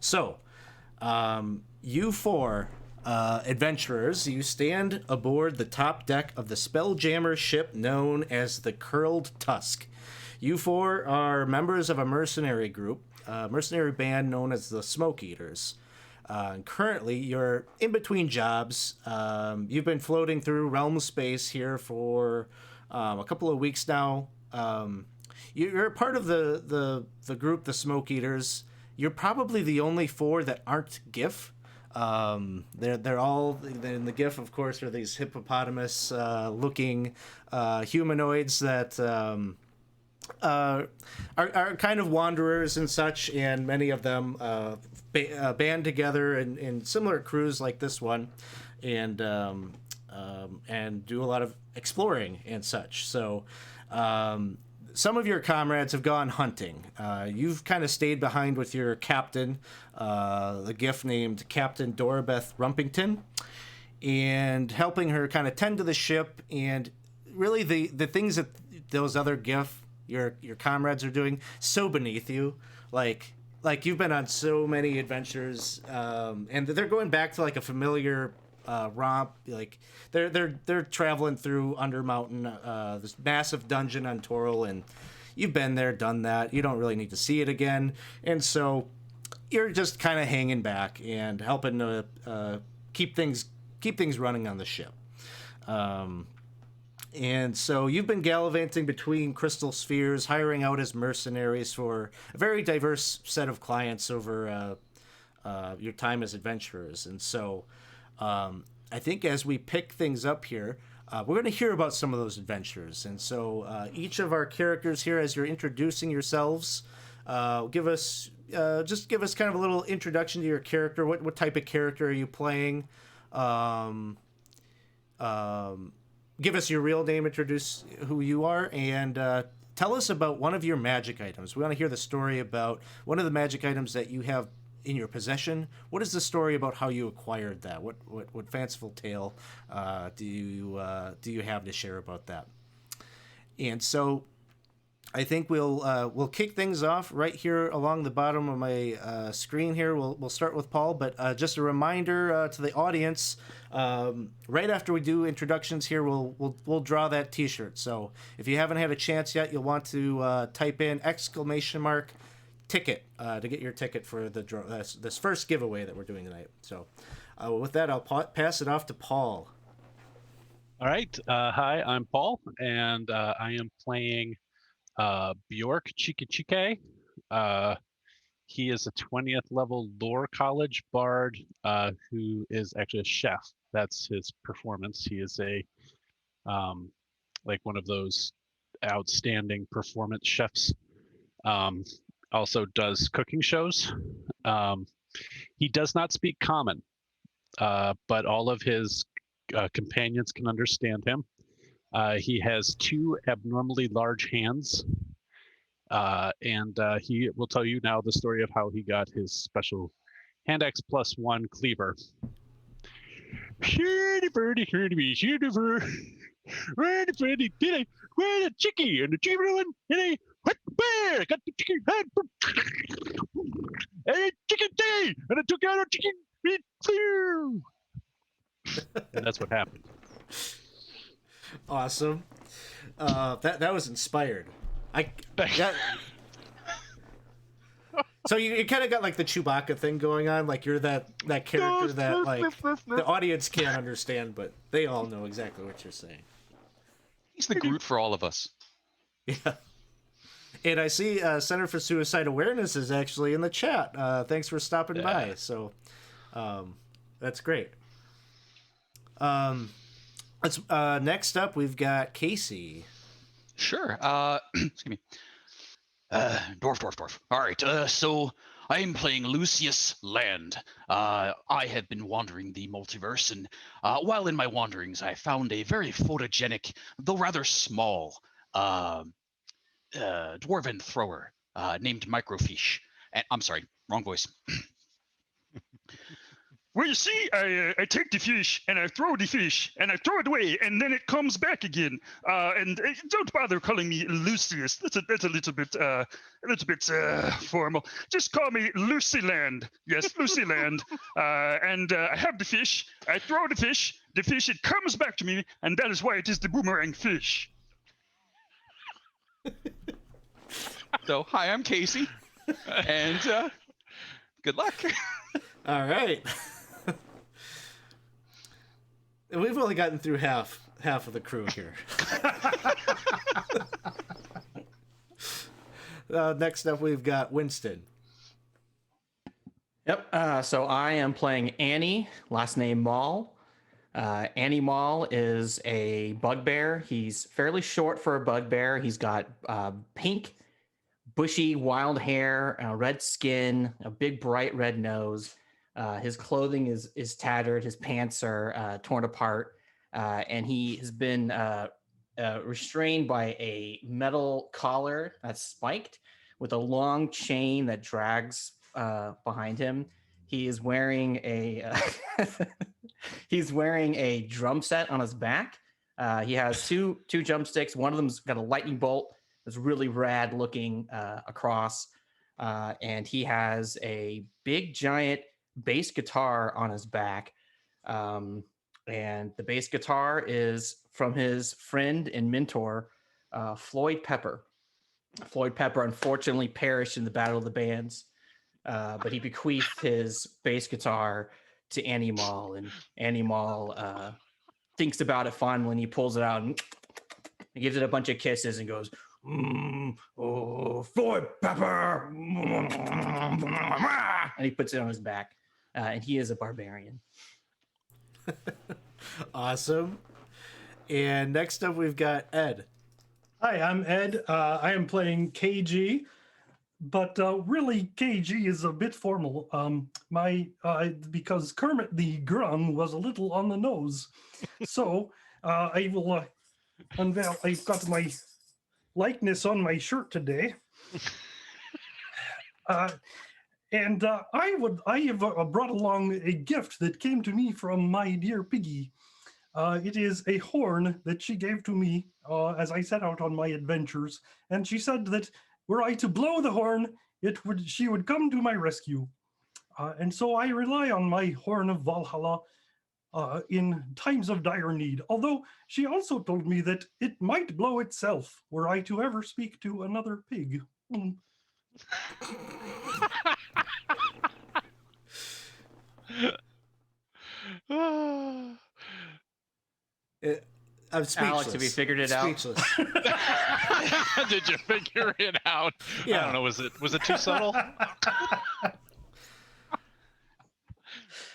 So, you four adventurers, you stand aboard the top deck of the Spelljammer ship known as the Curled Tusk. You four are members of a mercenary group, a mercenary band known as the Smoke Eaters. And currently, you're in between jobs. You've been floating through realm space here for a couple of weeks now. You're a part of the group, the Smoke Eaters. You're probably the only four that aren't GIF. They're all in the GIF, of course, are these hippopotamus looking humanoids that are kind of wanderers and such, and many of them band together in similar crews like this one, and do a lot of exploring and such. So some of your comrades have gone hunting. You've kind of stayed behind with your captain, the GIF named Captain Doribeth Rumpington, and helping her kind of tend to the ship, and really the things that those other GIF your comrades are doing so beneath you, like you've been on so many adventures, and they're going back to like a familiar romp. Like they're traveling through Undermountain, this massive dungeon on Toril, and you've been there, done that. You don't really need to see it again, and so you're just kind of hanging back and helping to keep things running on the ship. And so you've been gallivanting between crystal spheres, hiring out as mercenaries for a very diverse set of clients over your time as adventurers. And so I think as we pick things up here, we're going to hear about some of those adventures. And so each of our characters here, as you're introducing yourselves, give us kind of a little introduction to your character. What type of character are you playing? Give us your real name, introduce who you are, and tell us about one of your magic items. We want to hear the story about one of the magic items that you have in your possession. What is the story about how you acquired that? What fanciful tale do you have to share about that? And so I think we'll kick things off right here along the bottom of my screen here. We'll start with Paul, but just a reminder to the audience: right after we do introductions here, we'll draw that T-shirt. So if you haven't had a chance yet, you'll want to type in !ticket to get your ticket for the draw, this first giveaway that we're doing tonight. So with that, I'll pass it off to Paul. All right. Hi, I'm Paul, and I am playing Bjork Chikachike. He is a 20th level lore college bard who is actually a chef. That's his performance. He is a like one of those outstanding performance chefs. Also does cooking shows. He does not speak common, but all of his companions can understand him. He has 2 abnormally large hands, and he will tell you now the story of how he got his special hand X +1 cleaver. Shirty birdie, shirty bee, shirty fur, shirty birdie, did I wear the chickie and the chicken one? And I what bear? Got the chicken head, and chicken day, and I took out a chicken meat clear. And that's what happened. Awesome. That was inspired. So you kind of got like the Chewbacca thing going on, like you're that character that like the audience can't understand, but they all know exactly what you're saying. He's the Groot for all of us. Yeah. And I see Center for Suicide Awareness is actually in the chat. Thanks for stopping by. So that's great. Let's next up we've got Casey. Sure. Excuse me. Dwarf. All right. So I'm playing Lucius Land. I have been wandering the multiverse, and while in my wanderings, I found a very photogenic, though rather small, dwarven thrower named Microfiche. And, I'm sorry, wrong voice. Well, you see, I take the fish and I throw the fish and I throw it away and then it comes back again. And don't bother calling me Lucius. That's a little bit formal. Just call me Lucyland. Yes, Lucyland. And I have the fish. I throw the fish. The fish, it comes back to me, and that is why it is the boomerang fish. So, hi, I'm Casey, and good luck. All right. We've only gotten through half of the crew here. Next up, we've got Winston. Yep. So I am playing Annie, last name Mall. Annie Mall is a bugbear. He's fairly short for a bugbear. He's got pink, bushy, wild hair, red skin, a big, bright red nose. His clothing is tattered. His pants are torn apart, and he has been restrained by a metal collar that's spiked with a long chain that drags behind him. He is wearing a he's wearing a drum set on his back. He has two drumsticks. One of them's got a lightning bolt that's really rad looking across, and he has a big giant bass guitar on his back. And the bass guitar is from his friend and mentor, Floyd Pepper. Floyd Pepper unfortunately perished in the Battle of the Bands, but he bequeathed his bass guitar to Annie Mall, and Annie Mall thinks about it fondly, and he pulls it out and he gives it a bunch of kisses and goes, oh, Floyd Pepper! And he puts it on his back. And he is a barbarian. Awesome. And next up, we've got Ed. Hi, I'm Ed. I am playing KG, but really KG is a bit formal. Because Kermit the Grung was a little on the nose, so I will unveil. I've got my likeness on my shirt today. And I have brought along a gift that came to me from my dear Piggy. It is a horn that she gave to me as I set out on my adventures, and she said that were I to blow the horn, she would come to my rescue. And so I rely on my horn of Valhalla in times of dire need. Although she also told me that it might blow itself were I to ever speak to another pig. I'm speechless. Alex, have you figured it out? Speechless. Did you figure it out? Yeah. I don't know. Was it too subtle?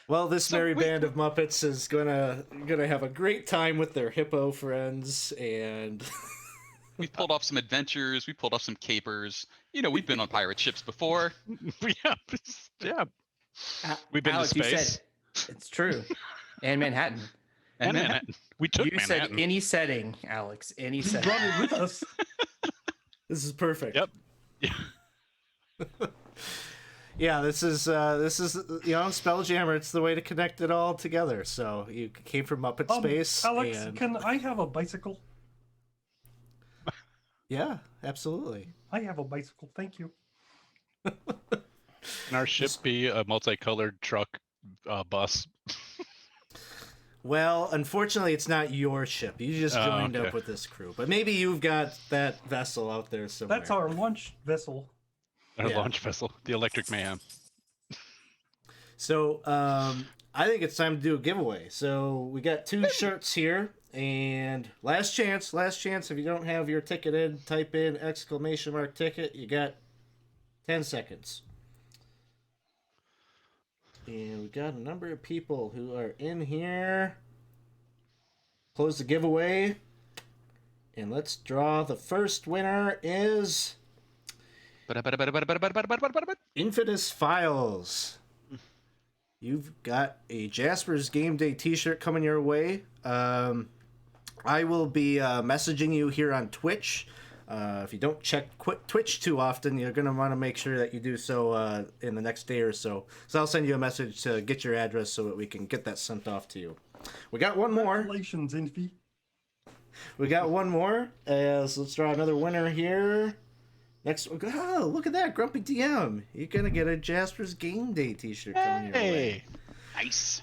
Well, this merry band of Muppets is gonna have a great time with their hippo friends, and We pulled off some adventures. We pulled off some capers. You know, we've been on pirate ships before. Yeah. We've been Alex, to space. you said it's true. And Manhattan. And Manhattan. We took You Manhattan. said any setting, Alex. Any You setting. brought it with us. this is perfect. Yep. Yeah, this is Spelljammer. It's the way to connect it all together. So you came from Muppet Space. Alex, and... can I have a bicycle? Yeah, absolutely. I have a bicycle, thank you. Can our ship be a multicolored truck bus? Well, unfortunately, it's not your ship. You just joined okay. up with this crew. But maybe you've got that vessel out there somewhere. That's our launch vessel. Our Yeah. launch vessel, the Electric Man. So I think it's time to do a giveaway. So we got 2 shirts here. And last chance. If you don't have your ticket in, type in !ticket. You got 10 seconds. And we got a number of people who are in here. Close the giveaway. And let's draw. The first winner is Infidus Files. You've got a Jasper's Game Day t-shirt coming your way. I will be messaging you here on Twitch If you don't check Twitch too often, you're going to want to make sure that you do so in the next day or so. So I'll send you a message to get your address so that we can get that sent off to you. We got one more. Congratulations, Infi. We got one more. So let's draw another winner here. Next, oh, look at that, Grumpy DM. You're going to get a Jasper's Game Day t-shirt coming your way. Nice.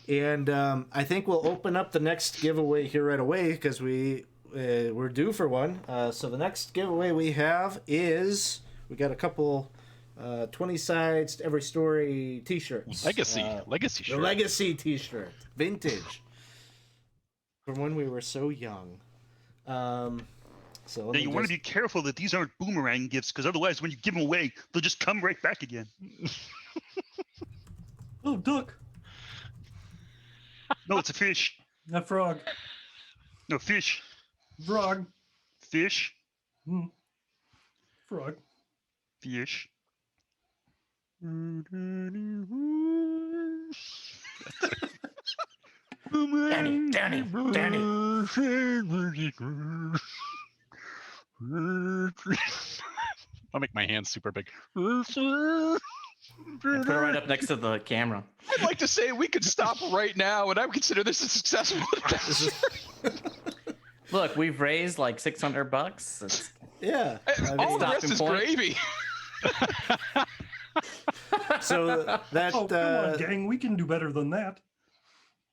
And I think we'll open up the next giveaway here right away because we're due for one. So the next giveaway we have is we got a couple 20 sides to every story t-shirts. Legacy The shirt. Legacy t-shirt, vintage, from when we were so young. So Now you want to be careful that these aren't boomerang gifts, because otherwise, when you give them away, they'll just come right back again. Oh, duck. No, it's a fish. A frog. No, fish. Frog. Fish. Frog. Fish. Danny. I'll make my hands super big. Put it right up next to the camera. I'd like to say we could stop right now, and I would consider this a successful. Look, we've raised like $600. It's, Yeah. All the rest stopping is point. gravy. So that Oh, come on, gang. We can do better than that.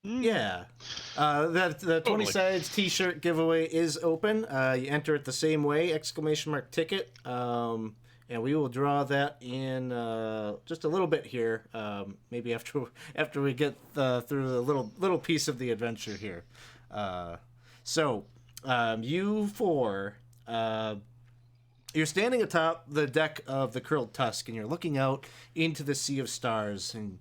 yeah, that the 20 Totally. sides t-shirt giveaway is open. You enter it the same way, ! Ticket. And we will draw that in just a little bit here. Maybe after we get through the little piece of the adventure here. So you four. You're standing atop the deck of the Curled Tusk, and you're looking out into the sea of stars. And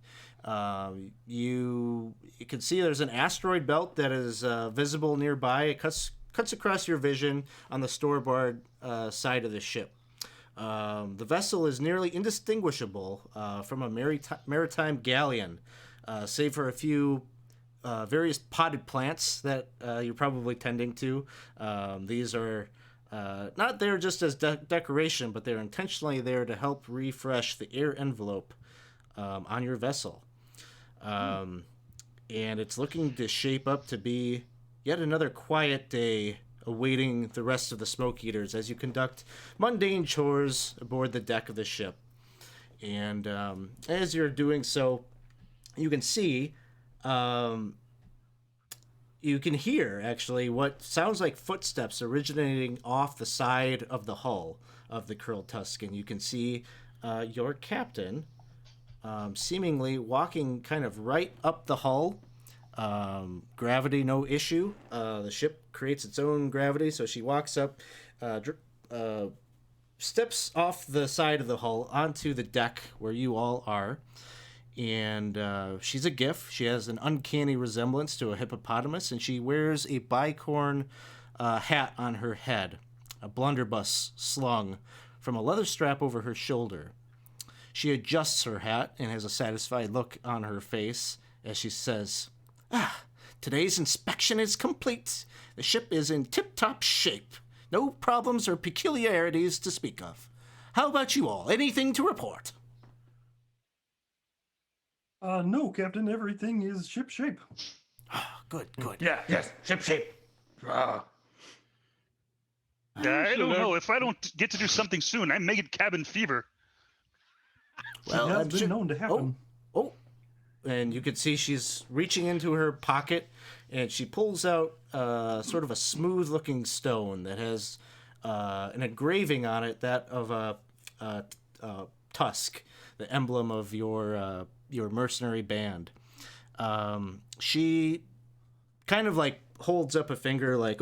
you can see there's an asteroid belt that is visible nearby. It cuts across your vision on the starboard side of the ship. The vessel is nearly indistinguishable from a maritime galleon, save for a few various potted plants that you're probably tending to. These are not there just as decoration, but they're intentionally there to help refresh the air envelope on your vessel. And it's looking to shape up to be yet another quiet day awaiting the rest of the smoke eaters as you conduct mundane chores aboard the deck of the ship. And as you're doing so, you can see, you can hear actually what sounds like footsteps originating off the side of the hull of the Curled Tusk. And you can see your captain seemingly walking kind of right up the hull. Gravity, no issue. The ship creates its own gravity, so she walks up, steps off the side of the hull onto the deck where you all are. And she's a GIF. She has an uncanny resemblance to a hippopotamus, and she wears a bicorn hat on her head, a blunderbuss slung from a leather strap over her shoulder. She adjusts her hat and has a satisfied look on her face as she says, today's inspection is complete. The ship is in tip-top shape. No problems or peculiarities to speak of. How about you all? Anything to report? No, Captain. Everything is ship shape. Good. Yes, ship shape. Yeah, I don't know. If I don't get to do something soon, I may get cabin fever. Well, it has I'm been sure- known to happen. Oh, and you can see she's reaching into her pocket, and she pulls out sort of a smooth-looking stone that has an engraving on it, that of a tusk, the emblem of your mercenary band. She kind of like holds up a finger, like,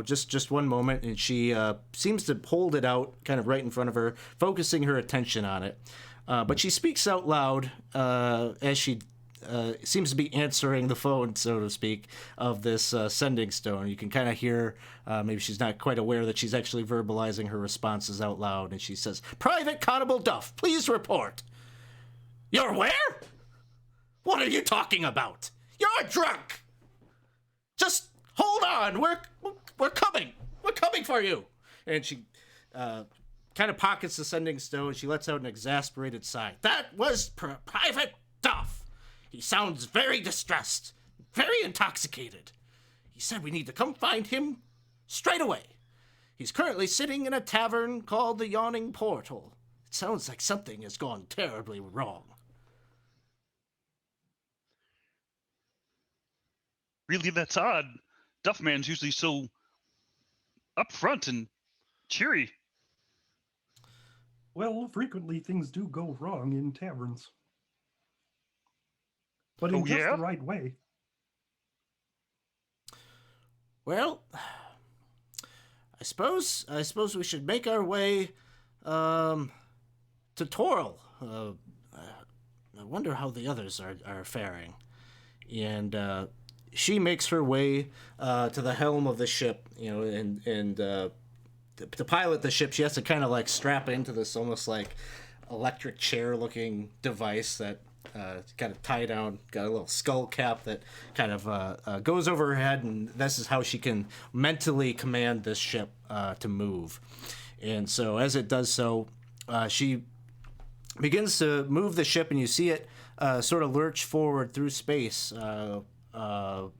just one moment, and she seems to hold it out kind of right in front of her, focusing her attention on it. But she speaks out loud as she seems to be answering the phone, so to speak, of this sending stone. You can kind of hear, maybe she's not quite aware that she's actually verbalizing her responses out loud, and she says, "Private Constable Duff, please report." "You're where? What are you talking about? You're drunk! Just hold on, we're coming for you. And she kind of pockets the sending stone. She lets out an exasperated sigh. That was Private Duff. He sounds very distressed, very intoxicated. He said we need to come find him straight away. He's currently sitting in a tavern called the Yawning Portal. It sounds like something has gone terribly wrong. Really, that's odd. Duffman's usually so upfront and cheery. Well, frequently things do go wrong in taverns. But in Oh, just yeah? the right way. Well, I suppose we should make our way to Toril. I wonder how the others are faring. And she makes her way to the helm of the ship, and to pilot the ship, she has to kind of like strap into this almost like electric chair looking device that kind of tie down, got a little skull cap that kind of goes over her head, and this is how she can mentally command this ship to move. And so as it does so, she begins to move the ship, and you see it sort of lurch forward through space,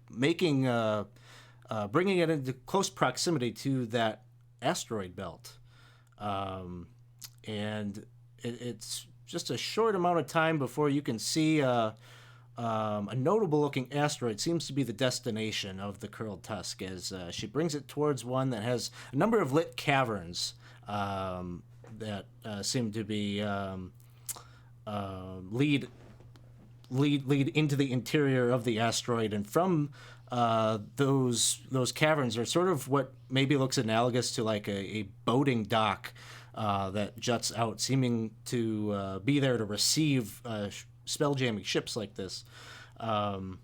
bringing it into close proximity to that asteroid belt. And it's just a short amount of time before you can see a notable looking asteroid seems to be the destination of the Curled Tusk, as she brings it towards one that has a number of lit caverns that seem to be lead into the interior of the asteroid, and from those caverns are sort of what maybe looks analogous to like a boating dock that juts out, seeming to be there to receive spelljamming ships like this. And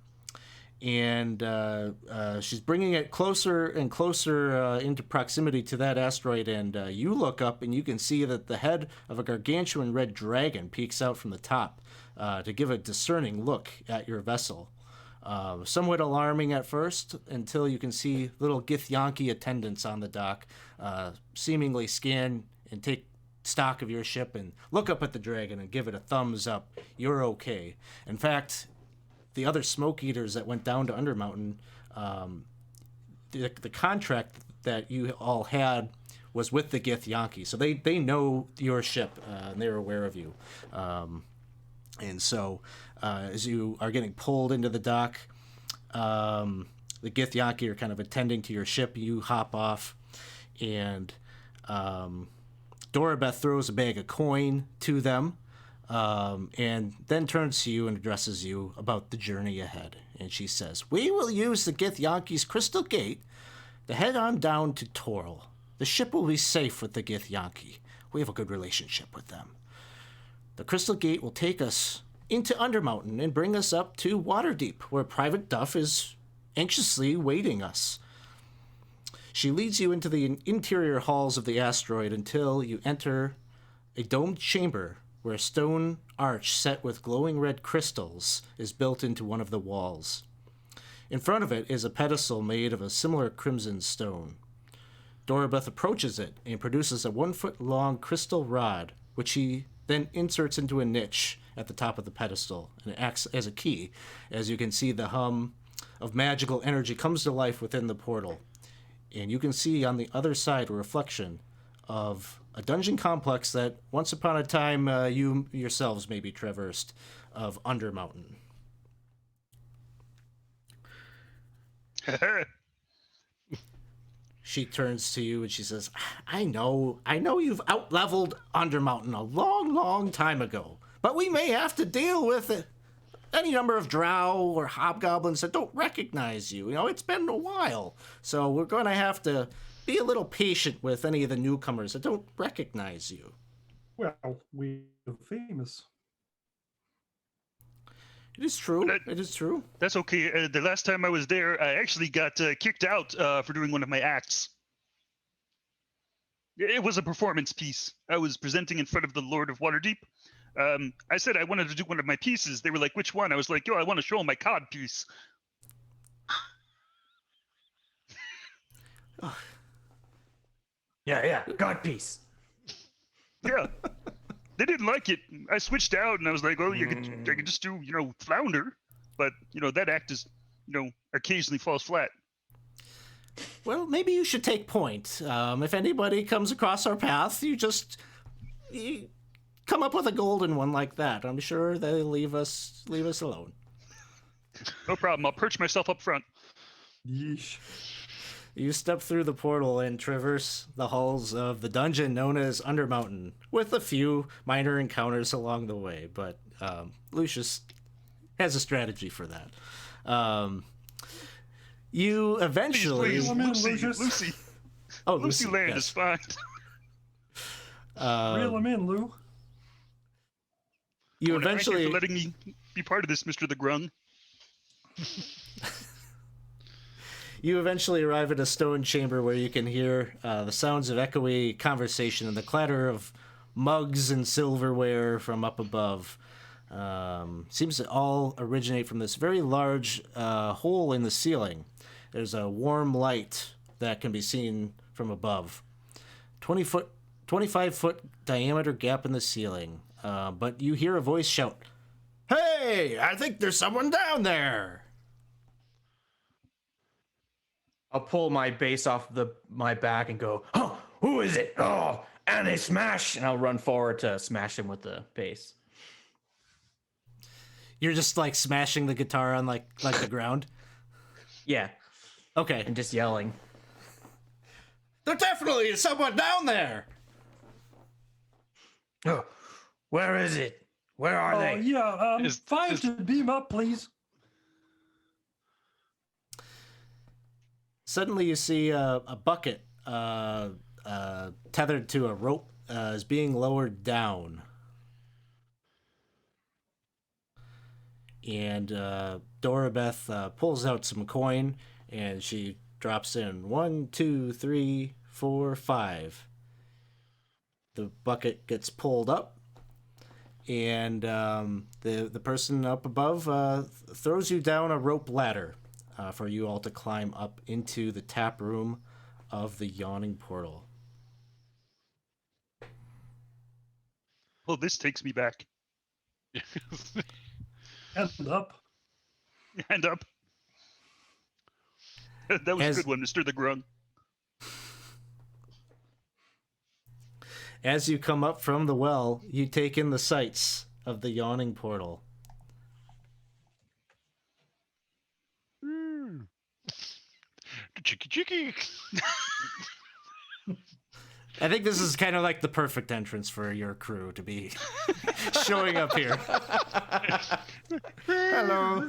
she's bringing it closer and closer into proximity to that asteroid, and you look up and you can see that the head of a gargantuan red dragon peeks out from the top to give a discerning look at your vessel. Somewhat alarming at first, until you can see little Githyanki attendants on the dock seemingly scan and take stock of your ship and look up at the dragon and give it a thumbs up. You're okay. In fact, the other smoke eaters that went down to Undermountain, the contract that you all had was with the Githyanki, so they know your ship and they're aware of you. And so as you are getting pulled into the dock, the Githyanki are kind of attending to your ship. You hop off, and Doribeth throws a bag of coin to them, and then turns to you and addresses you about the journey ahead. And she says, we will use the Githyanki's Crystal Gate to head on down to Toril. The ship will be safe with the Githyanki. We have a good relationship with them. The Crystal Gate will take us into Undermountain and bring us up to Waterdeep, where Private Duff is anxiously waiting us. She leads you into the interior halls of the asteroid until you enter a domed chamber where a stone arch set with glowing red crystals is built into one of the walls. In front of it is a pedestal made of a similar crimson stone. Doribeth approaches it and produces a 1-foot-long crystal rod, which she then inserts into a niche at the top of the pedestal, and it acts as a key. As you can see, the hum of magical energy comes to life within the portal, and you can see on the other side a reflection of a dungeon complex that once upon a time you yourselves maybe traversed, of Undermountain. She turns to you and she says, I know you've out-leveled Undermountain a long, long time ago, but we may have to deal with any number of drow or hobgoblins that don't recognize you. It's been a while, so we're going to have to be a little patient with any of the newcomers that don't recognize you. Well, we are famous. It is true. It is true. That's okay. The last time I was there, I actually got kicked out for doing one of my acts. It was a performance piece. I was presenting in front of the Lord of Waterdeep. I said I wanted to do one of my pieces. They were like, which one? I was like, I want to show them my cod piece. Yeah, God peace. Yeah. They didn't like it. I switched out and I was like, oh, I could just do, flounder. But, that act is, occasionally falls flat. Well, maybe you should take point. If anybody comes across our path, you come up with a golden one like that. I'm sure they'll leave us alone. No problem. I'll perch myself up front. Yeesh. You step through the portal and traverse the halls of the dungeon known as Undermountain, with a few minor encounters along the way, but Lucius has a strategy for that. You eventually... Please, Come in, Lucy. Lucius. Oh, Lucy Land yes. is fine. Reel him in, Lou. You Thank you eventually... for letting me be part of this, Mr. the Grung. You eventually arrive at a stone chamber where you can hear the sounds of echoey conversation and the clatter of mugs and silverware from up above. Seems to all originate from this very large hole in the ceiling. There's a warm light that can be seen from above. 25-foot diameter gap in the ceiling. But you hear a voice shout, "Hey, I think there's someone down there!" I'll pull my base off my back and go, "Oh, who is it? Oh, and they smash!" And I'll run forward to smash him with the base. You're just like smashing the guitar on like the ground? Yeah, Okay. and just yelling. There definitely is someone down there! Oh, where is it? Where are Oh, they? yeah. Is- 5 is- to beam up, please. Suddenly you see a bucket tethered to a rope is being lowered down. And Doribeth pulls out some coin and she drops in 1, 2, 3, 4, 5. The bucket gets pulled up, and the person up above throws you down a rope ladder for you all to climb up into the tap room of the yawning portal. Well, this takes me back. Hand up. Hand up. That was As- a good one, Mr. the Grung. As you come up from the well, you take in the sights of the yawning portal. Chicky chicky. I think this is kind of like the perfect entrance for your crew to be showing up here. Hello.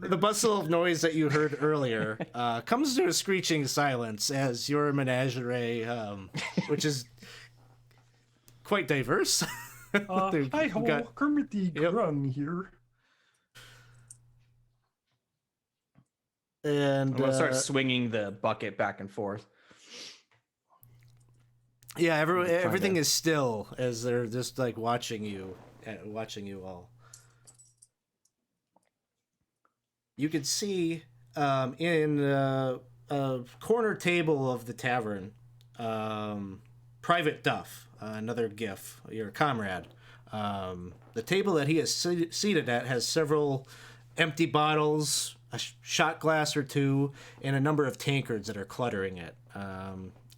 The bustle of noise that you heard earlier comes to a screeching silence as your menagerie, which is quite diverse. They've Hi ho, got- Kermit the Yep. Grung here. and I'm gonna start swinging the bucket back and forth. yeah, trying everything to- is still as they're just like watching you all. You can see in a corner table of the tavern, Private Duff, another GIF, your comrade. The table that he is seated at has several empty bottles, a shot glass or two, and a number of tankards that are cluttering it.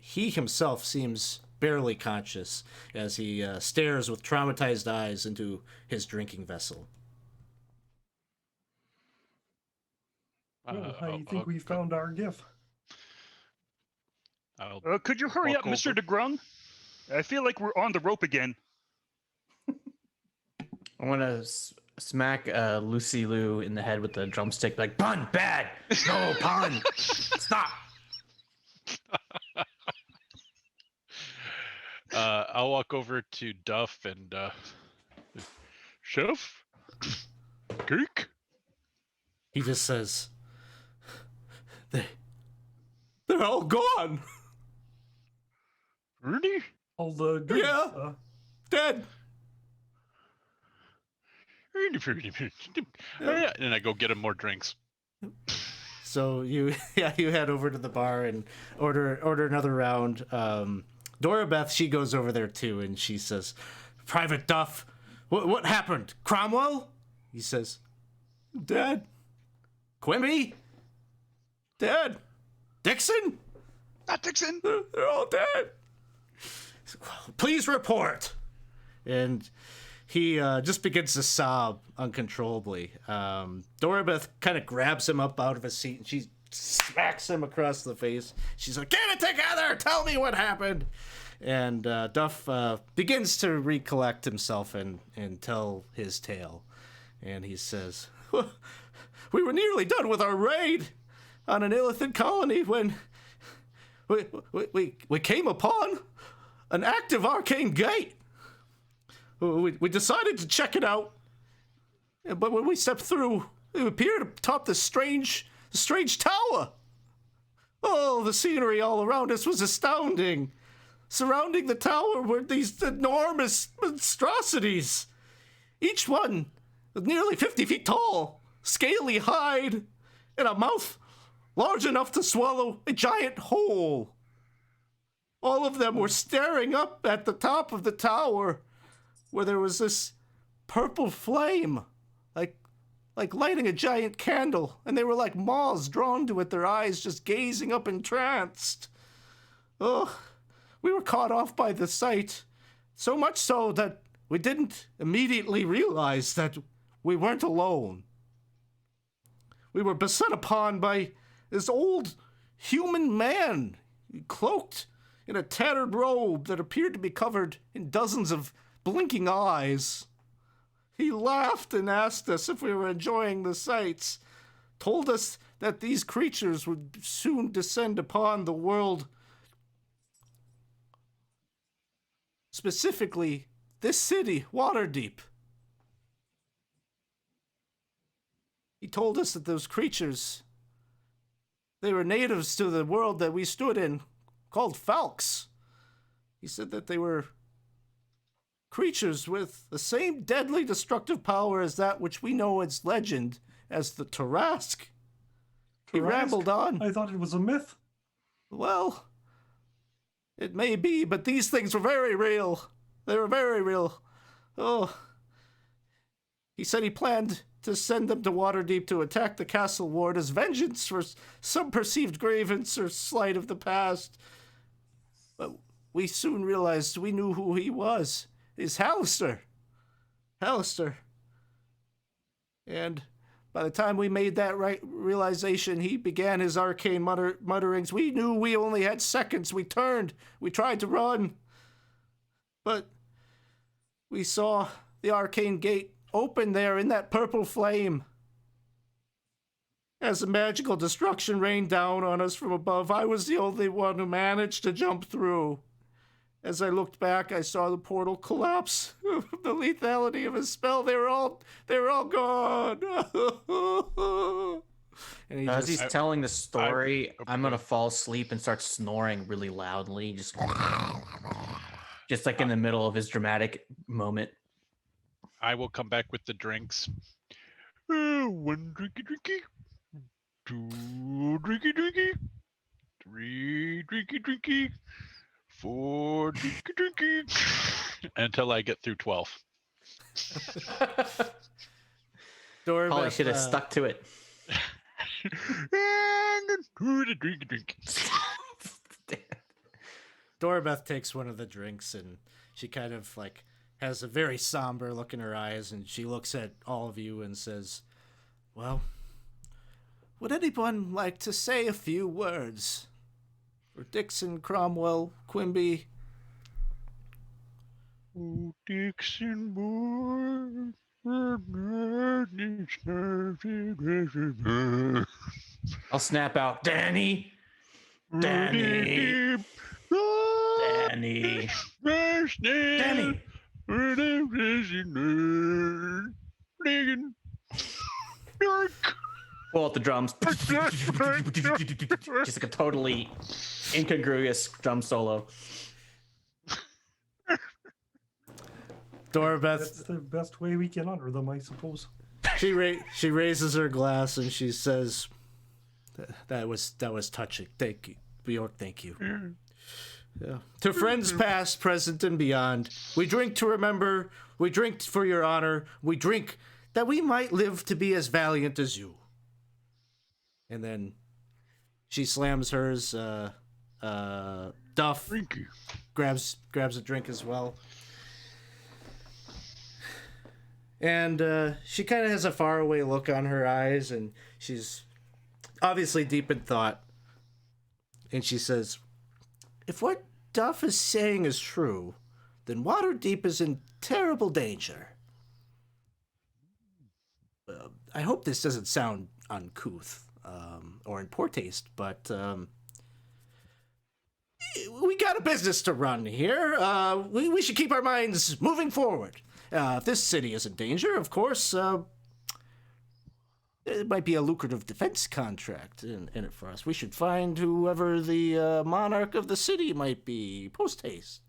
He himself seems barely conscious as he stares with traumatized eyes into his drinking vessel. Well, I think we found our gift. Could you hurry Walk up, Mr. over. de Grung? I feel like we're on the rope again. I want to smack Lucy Lou in the head with the drumstick, like, "Pun, bad! No, pun! Stop!" I'll walk over to Duff and Chef, cake. He just says, They're all gone! Ernie? All the drinks. Yeah. Dead! Ernie. Oh, yeah. And I go get him more drinks. So you head over to the bar and order another round. Doribeth, she goes over there too, and she says, "Private Duff, what happened? Cromwell?" He says, "Dead." "Quimby? Dead. Dixon? Not Dixon. They're all dead. Please report." And he just begins to sob uncontrollably. Doribeth kind of grabs him up out of his seat and she smacks him across the face. She's like, "Get it together! Tell me what happened!" And Duff begins to recollect himself and tell his tale. And he says, "We were nearly done with our raid on an Illithid colony when we came upon an active arcane gate. We decided to check it out, but when we stepped through, it appeared atop this strange tower. Oh, the scenery all around us was astounding. Surrounding the tower were these enormous monstrosities, each one nearly 50 feet tall, scaly hide, and a mouth large enough to swallow a giant whole. All of them were staring up at the top of the tower, where there was this purple flame, like lighting a giant candle, and they were like moths drawn to it, their eyes just gazing up entranced. Oh, we were caught off by the sight, so much so that we didn't immediately realize that we weren't alone. We were beset upon by this old human man, cloaked in a tattered robe that appeared to be covered in dozens of blinking eyes. He laughed and asked us if we were enjoying the sights, told us that these creatures would soon descend upon the world, specifically this city, Waterdeep. He told us that those creatures, they were natives to the world that we stood in, called Falks. He said that they were creatures with the same deadly destructive power as that which we know as legend as the Tarrasques. He rambled on. I thought it was a myth. Well, it may be, but these things were very real. They were very real. Oh. He said he planned to send them to Waterdeep to attack the castle ward as vengeance for some perceived grievance or slight of the past. But we soon realized we knew who he was. He's Hallister. And by the time we made that realization, he began his arcane mutterings. We knew we only had seconds. We turned. We tried to run. But we saw the arcane gate open there in that purple flame. As the magical destruction rained down on us from above, I was the only one who managed to jump through. As I looked back, I saw the portal collapse. The lethality of his spell, they were all gone. And As he's telling the story, I'm gonna fall asleep and start snoring really loudly, just like in the middle of his dramatic moment. I will come back with the drinks. One drinky. 2 drinky. 3 drinky. 4 drinky. Until I get through 12. Doribeth, Probably should have stuck to it. Drink. Doribeth takes one of the drinks and she kind of like has a very somber look in her eyes, and she looks at all of you and says, "Well, would anyone like to say a few words for Dixon, Cromwell, Quimby?" Oh, Dixon boy. I'll snap out, Danny. Danny. Pull out the drums. Just like a totally incongruous drum solo. Doribeth, That's the best way we can honor them, I suppose. she raises her glass and she says, That was touching. Thank you, Bjork. Thank you. Yeah. To friends past, present, and beyond, we drink to remember. We drink for your honor. We drink that we might live to be as valiant as you. And then she slams hers. Duff grabs a drink as well. And she kind of has a faraway look on her eyes, and she's obviously deep in thought. And she says, if what Duff is saying is true, then Waterdeep is in terrible danger. I hope this doesn't sound uncouth or in poor taste, but we got a business to run here. We should keep our minds moving forward. If this city is in danger, of course, it might be a lucrative defense contract in it for us. We should find whoever the monarch of the city might be post-haste.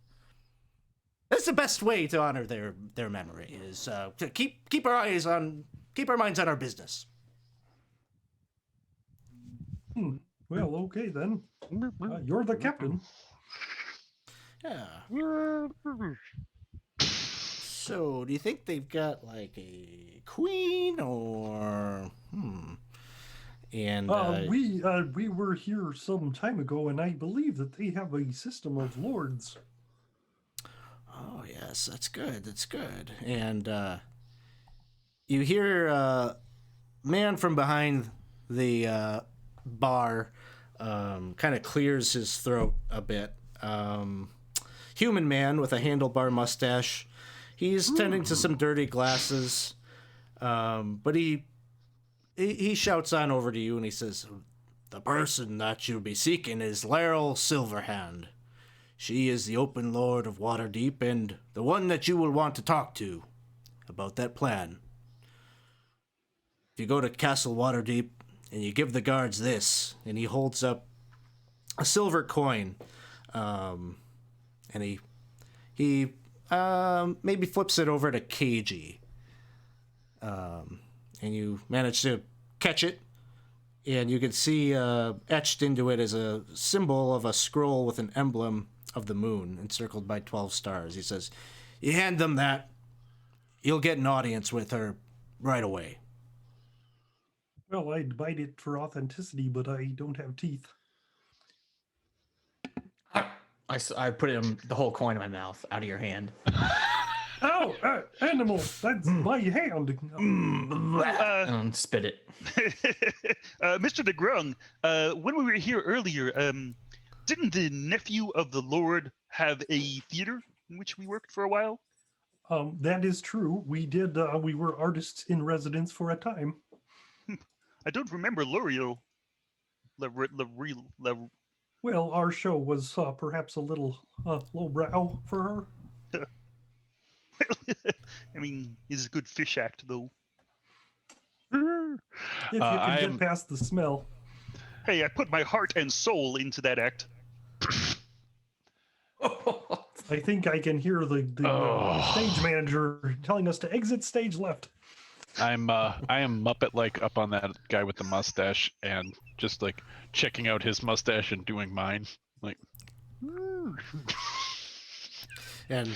That's the best way to honor their memory, is to keep our minds on our business. Well, okay then. You're the captain. Yeah. So, do you think they've got like a queen or And we were here some time ago, and I believe that they have a system of lords. Oh yes, that's good. That's good. And you hear a man from behind the bar kind of clears his throat a bit. Human man with a handlebar mustache. He's tending to some dirty glasses, but he shouts on over to you and he says, "The person that you'll be seeking is Laryl Silverhand. She is the open lord of Waterdeep and the one that you will want to talk to about that plan. If you go to Castle Waterdeep and you give the guards this," and he holds up a silver coin, and he maybe flips it over to KG, and you manage to catch it, and you can see etched into it is a symbol of a scroll with an emblem of the moon encircled by 12 stars. He says, "You hand them that, you'll get an audience with her right away." Well, I'd bite it for authenticity, but I don't have teeth. I put the whole coin in my mouth, out of your hand. Ow! Animal! That's my hand! And spit it. Mr. de Grung, when we were here earlier, didn't the nephew of the Lord have a theater in which we worked for a while? That is true. We did. We were artists in residence for a time. I don't remember L'Oreal. Well, our show was perhaps a little lowbrow for her. I mean, he's a good fish act, though. If you can get past the smell. Hey, I put my heart and soul into that act. I think I can hear the stage manager telling us to exit stage left. I am Muppet like up on that guy with the mustache and just like checking out his mustache and doing mine. Like And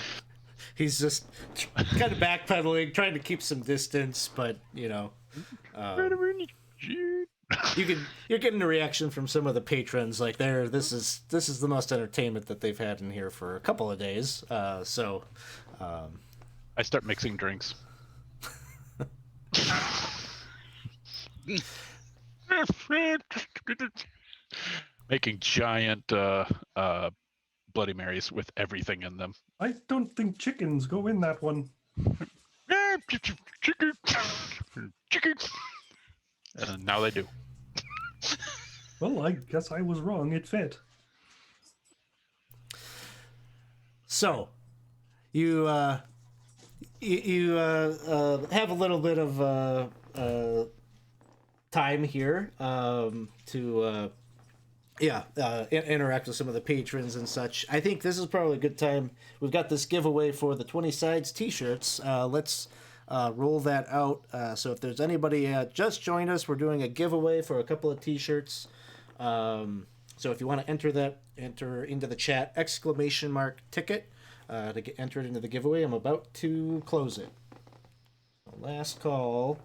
he's just kind of backpedaling, trying to keep some distance, but you're getting a reaction from some of the patrons. Like this is the most entertainment that they've had in here for a couple of days. I start mixing drinks. Making giant Bloody Marys with everything in them. I don't think chickens go in that one. Chicken. And now they do. Well, I guess I was wrong. It fit. So, you have a little bit of time here to interact with some of the patrons and such. I think this is probably a good time. We've got this giveaway for the 20 Sides t-shirts. Let's roll that out. So if there's anybody just joined us, we're doing a giveaway for a couple of T-shirts. So if you want to enter into the chat !ticket to get entered into the giveaway. I'm about to close it. Last call.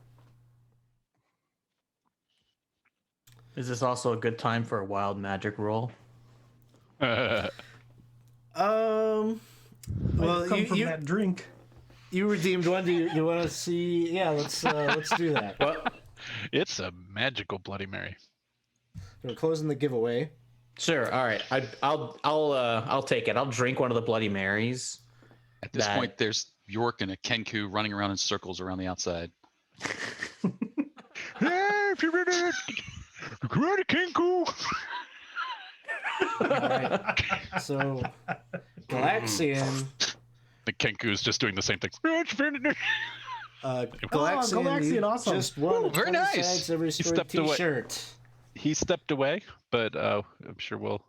Is this also a good time for a wild magic roll? Well, come from that drink. You redeemed one. Do you want to see? Yeah, let's do that. Well, It's a magical Bloody Mary. We're closing the giveaway. sure. All right. I'll take it. I'll drink one of the Bloody Marys. At this That- point, there's Bjork and a Kenku running around in circles around the outside. Karate Kenku. All right. So, Galaxian. The Kenku is just doing the same thing. Galaxian, Galaxian, awesome. just won a Ooh, very 20 nice. Sides Every Story stepped away. T-shirt. He stepped away, but I'm sure we'll.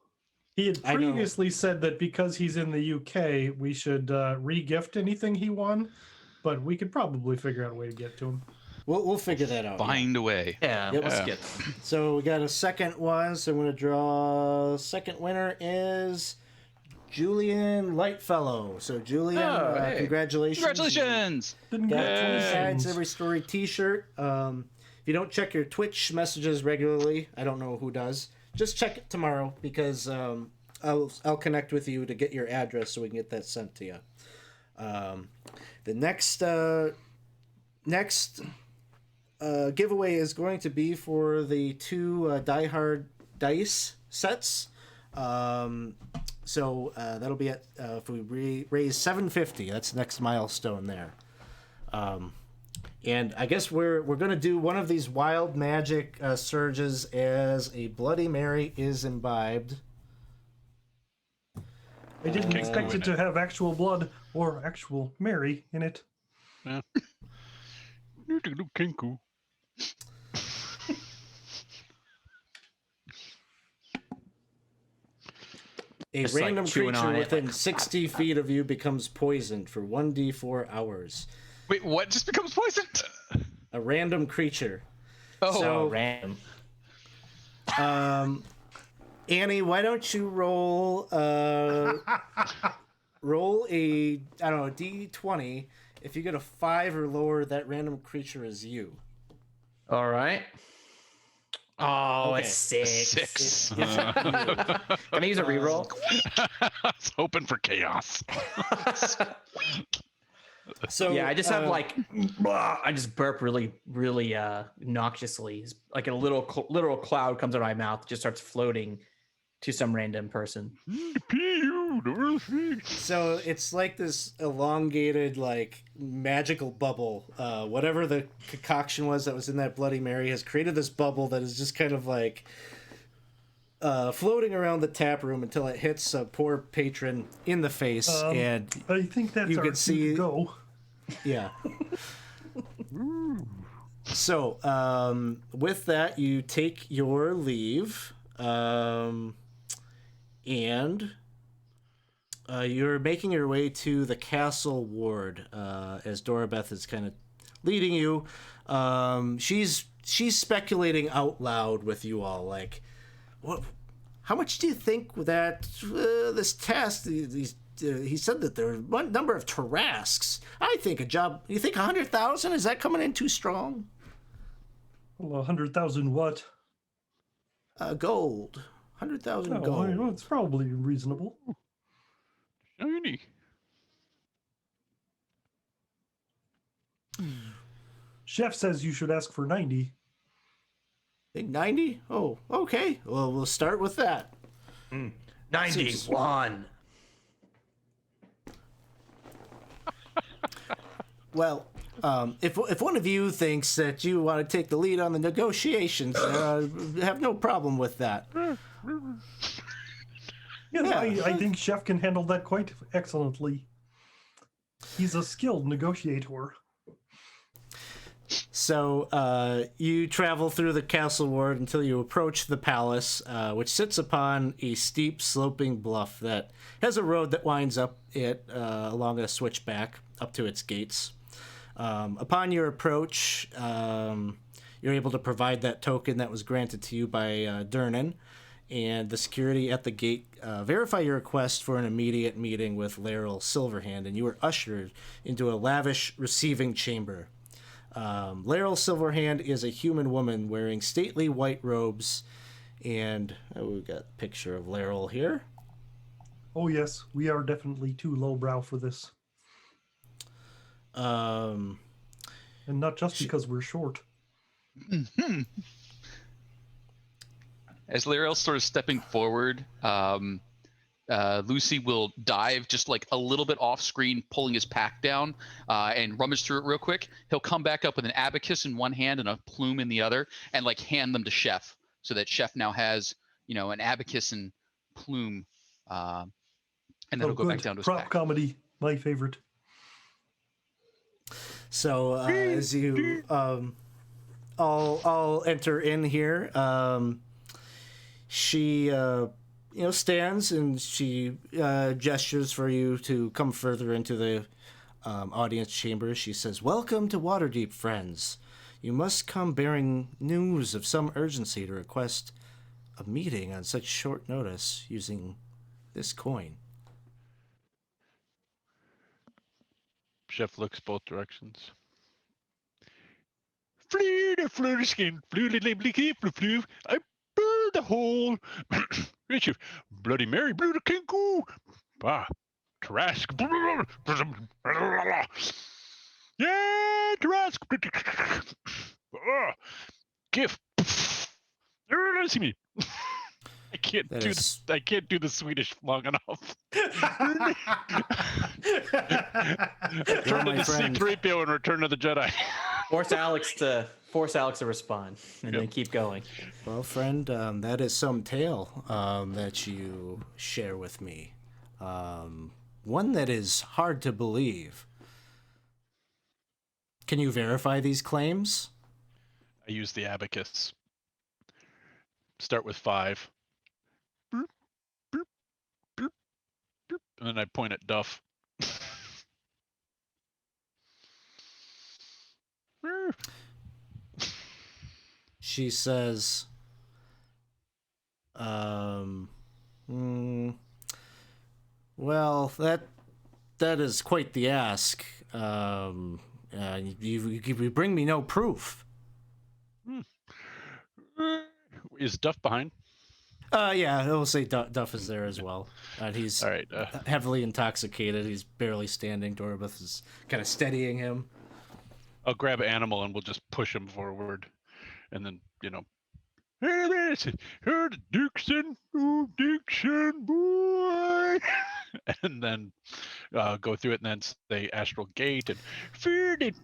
He had I know. previously said that because he's in the UK, we should re-gift anything he won, but we could probably figure out a way to get to him. We'll figure that out. Find a way. Yeah. Yep. Let's Yeah. get. So we got a second one. So I'm going to draw. Second winner is Julian Lightfellow. So Julian, Oh, hey. congratulations. Congratulations! Didn't Got get 20 20 Sides cents. Every Story T-shirt. If you don't check your Twitch messages regularly, I don't know who does. Just check it tomorrow because I'll connect with you to get your address so we can get that sent to you. The next giveaway is going to be for the two Die Hard dice sets. So that'll be at if we raise $750. That's the next milestone there. And I guess we're going to do one of these wild magic surges as a Bloody Mary is imbibed. I didn't Kenku expect in it to have actual blood or actual Mary in it. Kenku. A Just like random chewing creature on it, within like, 60 feet of you becomes poisoned for 1d4 hours. Wait, what just becomes poisoned? A random creature. Oh, So- Random. Annie, why don't you roll roll a d20. If you get a 5 or lower, that random creature is you. All right. Oh, Okay. it's 6. 6. Can I use a reroll? I was hoping for chaos. So Yeah, I just have like I just burp really, really noxiously. It's like a literal cloud comes out of my mouth, just starts floating to some random person. So it's like this elongated, like magical bubble. Whatever the concoction was that was in that Bloody Mary has created this bubble that is just kind of like floating around the tap room until it hits a poor patron in the face, and I think that's You our could cue see- to go. yeah. So with that, you take your leave, and you're making your way to the castle ward as Doribeth is kind of leading you. She's speculating out loud with you all, like, what? How much do you think that this test? He said that there are one number of Tarrasques. I think a job. You think 100,000? Is that coming in too strong? Well, 100,000 what? Gold. 100,000 Oh, gold. well, it's probably reasonable. Shiny. Chef says you should ask for 90. Think 90? Oh, okay. Well, we'll start with that. 91. Well, if one of you thinks that you want to take the lead on the negotiations, have no problem with that. Yeah, Yeah. I think Chef can handle that quite excellently. He's a skilled negotiator. So you travel through the castle ward until you approach the palace, which sits upon a steep, sloping bluff that has a road that winds up it along a switchback up to its gates. Upon your approach, you're able to provide that token that was granted to you by Durnan, and the security at the gate verify your request for an immediate meeting with Laryl Silverhand, and you are ushered into a lavish receiving chamber. Laryl Silverhand is a human woman wearing stately white robes, and we've got a picture of Laryl here. Oh yes, we are definitely too lowbrow for this, Um, and not just because we're short. As Laryl sort of stepping forward, Lucy will dive just like a little bit off screen, pulling his pack down and rummage through it real quick. He'll come back up with an abacus in one hand and a plume in the other, and like hand them to Chef, so that Chef now has, you know, an abacus and plume, and then he'll go back down to his prop pack. comedy, my favorite. So as you all enter in here, she stands and she gestures for you to come further into the audience chamber. She says, "Welcome to Waterdeep, friends. You must come bearing news of some urgency to request a meeting on such short notice using this coin." Chef looks both directions. Flee the fleur skin, flew the blicky flew. I burned the hole. Richard, Bloody Mary blew the kinku. Ah, Tarrasques. Yeah, Tarrasques. Gift. See me. I can't That do is- this. I can't do the Swedish long enough. Turn my into friend. C-3PO and Return of the Jedi. Force Alex to respond, and then keep going. Well, friend, that is some tale that you share with me. One that is hard to believe. Can you verify these claims? I use the abacus. Start with 5. Boop, boop, boop, boop, and then I point at Duff. She says, well, that is quite the ask. You bring me no proof. Is Duff behind? Yeah, I will say Duff is there as well. He's All right. heavily intoxicated. He's barely standing. Doribeth is kind of steadying him. I'll grab Animal and we'll just push him forward, and then hey, the Dixon, Dixon boy, and then go through it, and then say Astral Gate and feed it.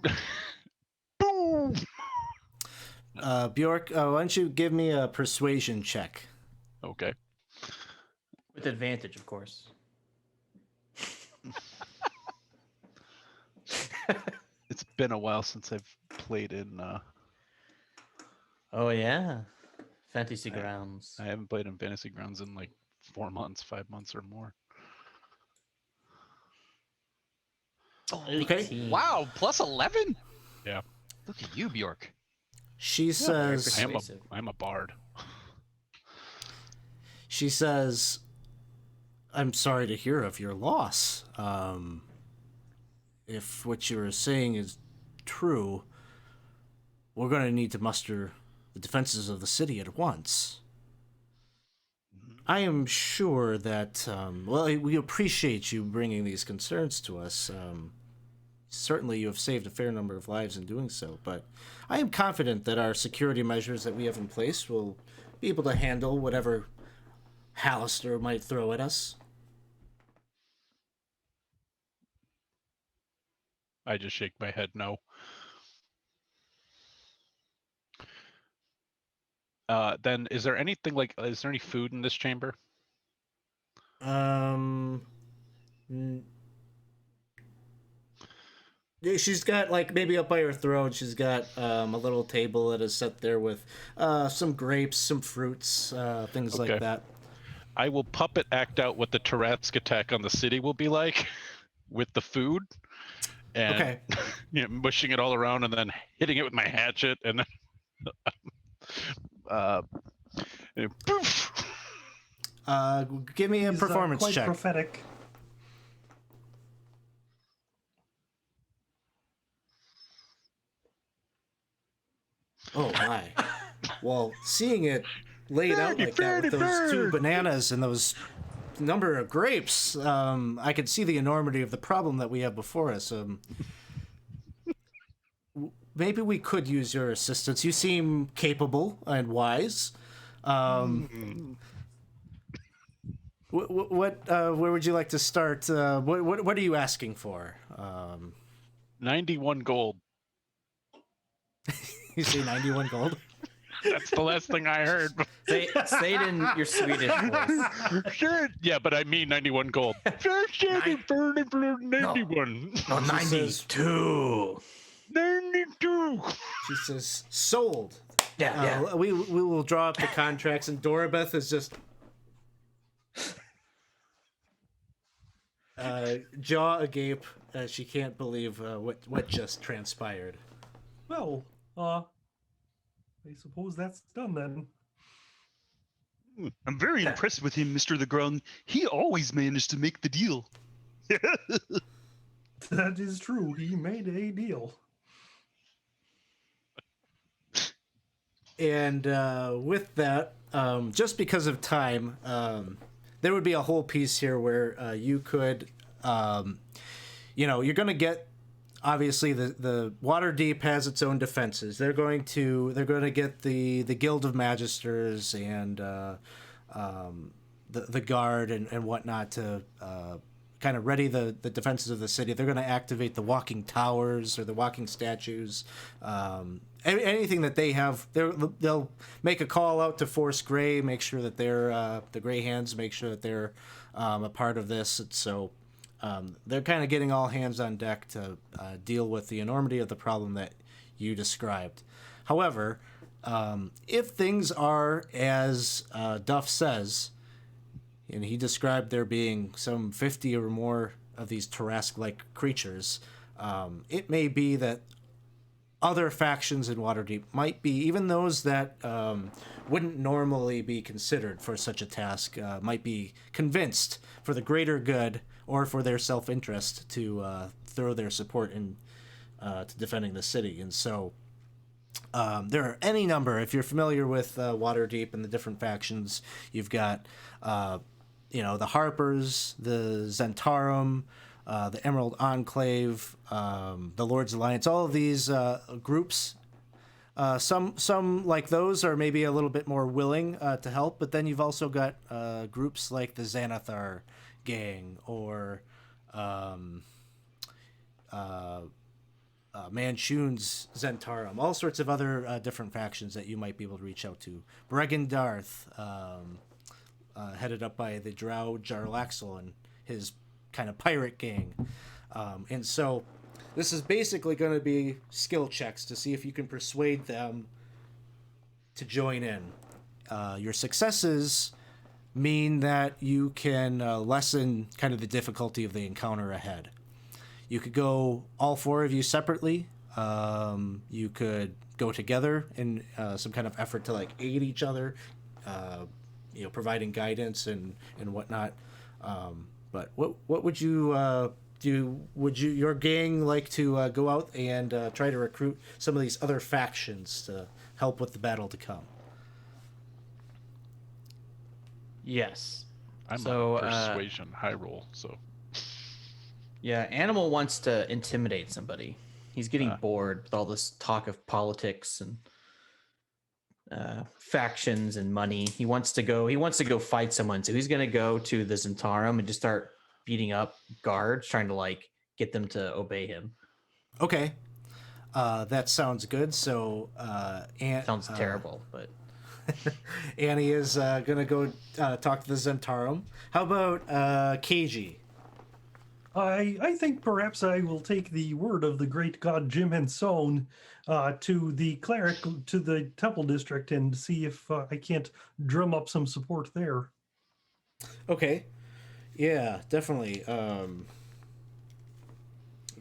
Boom. Bjork, why don't you give me a persuasion check? Okay. With advantage, of course. It's been a while since I've played in. Oh yeah, Fantasy Grounds. I haven't played in Fantasy Grounds in like 4 months, 5 months or more. Okay. 18. Wow, plus 11? Yeah. Look at you, Bjork. She says, persuasive. I'm a bard. she says, "I'm sorry to hear of your loss. If what you were saying is true, we're going to need to muster the defenses of the city at once. I am sure that, we appreciate you bringing these concerns to us. Certainly you have saved a fair number of lives in doing so, but I am confident that our security measures that we have in place will be able to handle whatever Hallister might throw at us." I just shake my head no. Then is there anything is there any food in this chamber? Yeah, she's got, like, maybe up by her throat, she's got a little table that is set there with some grapes, some fruits, things Okay. like that. I will puppet act out what the Tarrasque attack on the city will be like with the food, and Okay. mushing it all around and then hitting it with my hatchet and then poof. Give me a He's, performance quite check. prophetic. Oh my. Well, seeing it laid out like that with those 2 bananas and those number of grapes, I could see the enormity of the problem that we have before us. Maybe we could use your assistance. You seem capable and wise. Where would you like to start? What are you asking for? 91 gold. You say 91 gold? That's the last thing I heard. Say it in your Swedish voice. Sure. Yeah, but I mean 91 gold. 91. No, 92. 92. She says, sold. Yeah. We will draw up the contracts, and Doribeth is just jaw agape. She can't believe what just transpired. Well, I suppose that's done then. I'm very impressed with him, Mr. Legrand. He always managed to make the deal. That is true. He made a deal. And with that, just because of time, there would be a whole piece here where you could, you're going to get. Obviously, the Waterdeep has its own defenses. They're going to get the Guild of Magisters and the guard and whatnot to kind of ready the defenses of the city. They're going to activate the walking towers or the walking statues. Anything that they have, they'll make a call out to Force Grey, make sure that they're the Grey Hands, make sure that they're a part of this. And so. They're kind of getting all hands on deck to deal with the enormity of the problem that you described. However, if things are as Duff says, and he described there being some 50 or more of these Tarrasque-like creatures, it may be that other factions in Waterdeep might be, even those that wouldn't normally be considered for such a task, might be convinced for the greater good or for their self-interest to throw their support in to defending the city. And so there are any number, if you're familiar with Waterdeep and the different factions, you've got, the Harpers, the Zentarum, the Emerald Enclave, the Lord's Alliance, all of these groups. Some like those are maybe a little bit more willing to help, but then you've also got groups like the Xanathar gang or Manchun's Zentarum, all sorts of other different factions that you might be able to reach out to. Bregendarth, headed up by the Drow Jarlaxle and his kind of pirate gang. And so this is basically going to be skill checks to see if you can persuade them to join in. Your successes mean that you can lessen kind of the difficulty of the encounter ahead. You could go all 4 of you separately. You could go together in some kind of effort to like aid each other, providing guidance and whatnot. But what would you do? Would your gang like to go out and try to recruit some of these other factions to help with the battle to come? Yes. I'm So, a persuasion high roll, so Yeah, Animal wants to intimidate somebody. He's getting bored with all this talk of politics and factions and money. He wants to go fight someone. So he's going to go to the Zentarum and just start beating up guards, trying to like get them to obey him. Okay. That sounds good. So Sounds terrible, but Annie is going to go talk to the Zentarum. How about KG? I think perhaps I will take the word of the great god Jim Henson to the cleric, to the temple district, and see if I can't drum up some support there. Okay. Yeah, definitely.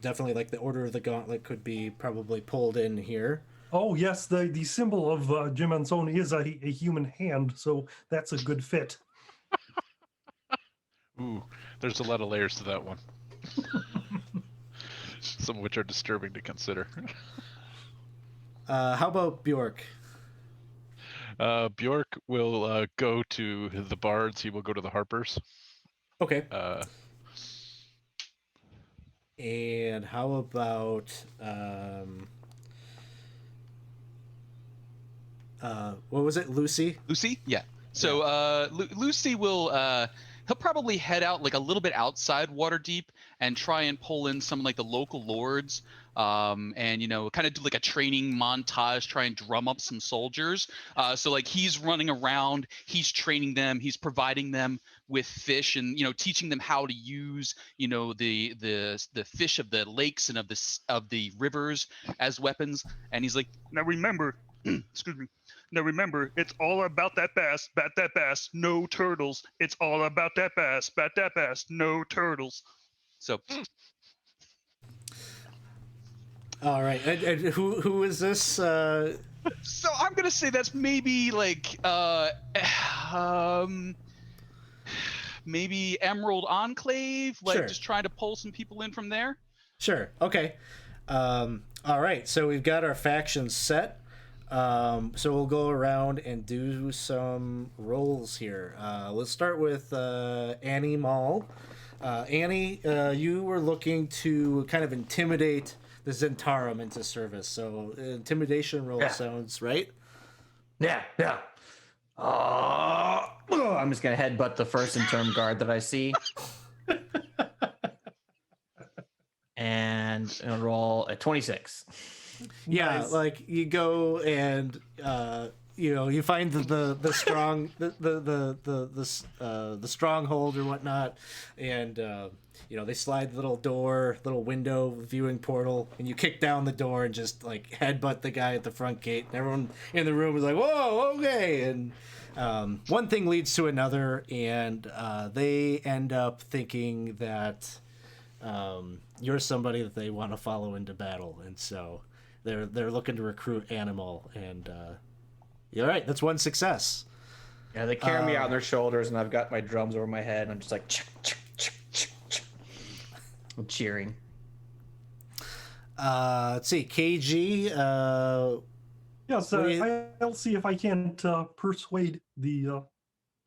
definitely like the Order of the Gauntlet could be probably pulled in here. Oh yes, the symbol of Jim Anson is a human hand, so that's a good fit. Ooh, there's a lot of layers to that one. Some of which are disturbing to consider. How about Bjork? Bjork will go to the bards. He will go to the harpers. Okay. Uh, And how about what was it, Lucy? Lucy? Yeah. So Lucy will he'll probably head out like a little bit outside Waterdeep and try and pull in some like the local lords, and kind of do like a training montage, try and drum up some soldiers. So like he's running around, he's training them, he's providing them with fish, and teaching them how to use the fish of the lakes and of the rivers as weapons. And he's like, Now remember, excuse me. Now remember, it's all about that bass, bat that bass, no turtles. It's all about that bass, bat that bass, no turtles. so All right. And who is this? So I'm gonna say that's maybe like maybe Emerald Enclave, like Sure. just trying to pull some people in from there. Sure. Okay. All right. So we've got our factions set. So we'll go around and do some rolls here. Let's start with Annie Mall. Annie, you were looking to kind of intimidate the Zentarum into service. So intimidation roll sounds right. Yeah. I'm just gonna headbutt the first interim guard that I see, and roll a 26. Yeah, Nice. like you go and you find the strong the stronghold or whatnot, and they slide the little window viewing portal, and you kick down the door and just like headbutt the guy at the front gate, and everyone in the room is like, "Whoa, okay!" And one thing leads to another, and they end up thinking that you're somebody that they want to follow into battle, and so they're looking to recruit Animal, and you're right. That's one success. Yeah, they carry me out on their shoulders, and I've got my drums over my head, and I'm just like, I'm cheering. Let's see, KG. Yes, What do you- I'll see if I can't persuade the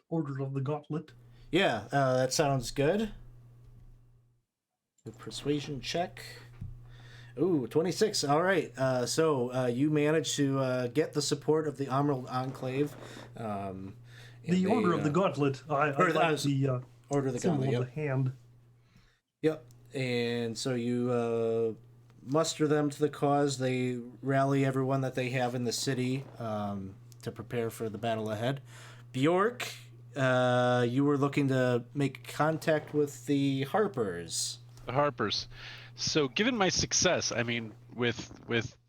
Order of the Gauntlet. Yeah, that sounds good. The persuasion check. Ooh, 26. All right. So you managed to get the support of the Emerald Enclave. The Order of the Gauntlet. I Or that like was- the Order of the symbol Gauntlet. of the hand. Yep. And so you muster them to the cause. They rally everyone that they have in the city to prepare for the battle ahead. Bjork, you were looking to make contact with the Harpers. the harpers. So given my success, I mean, with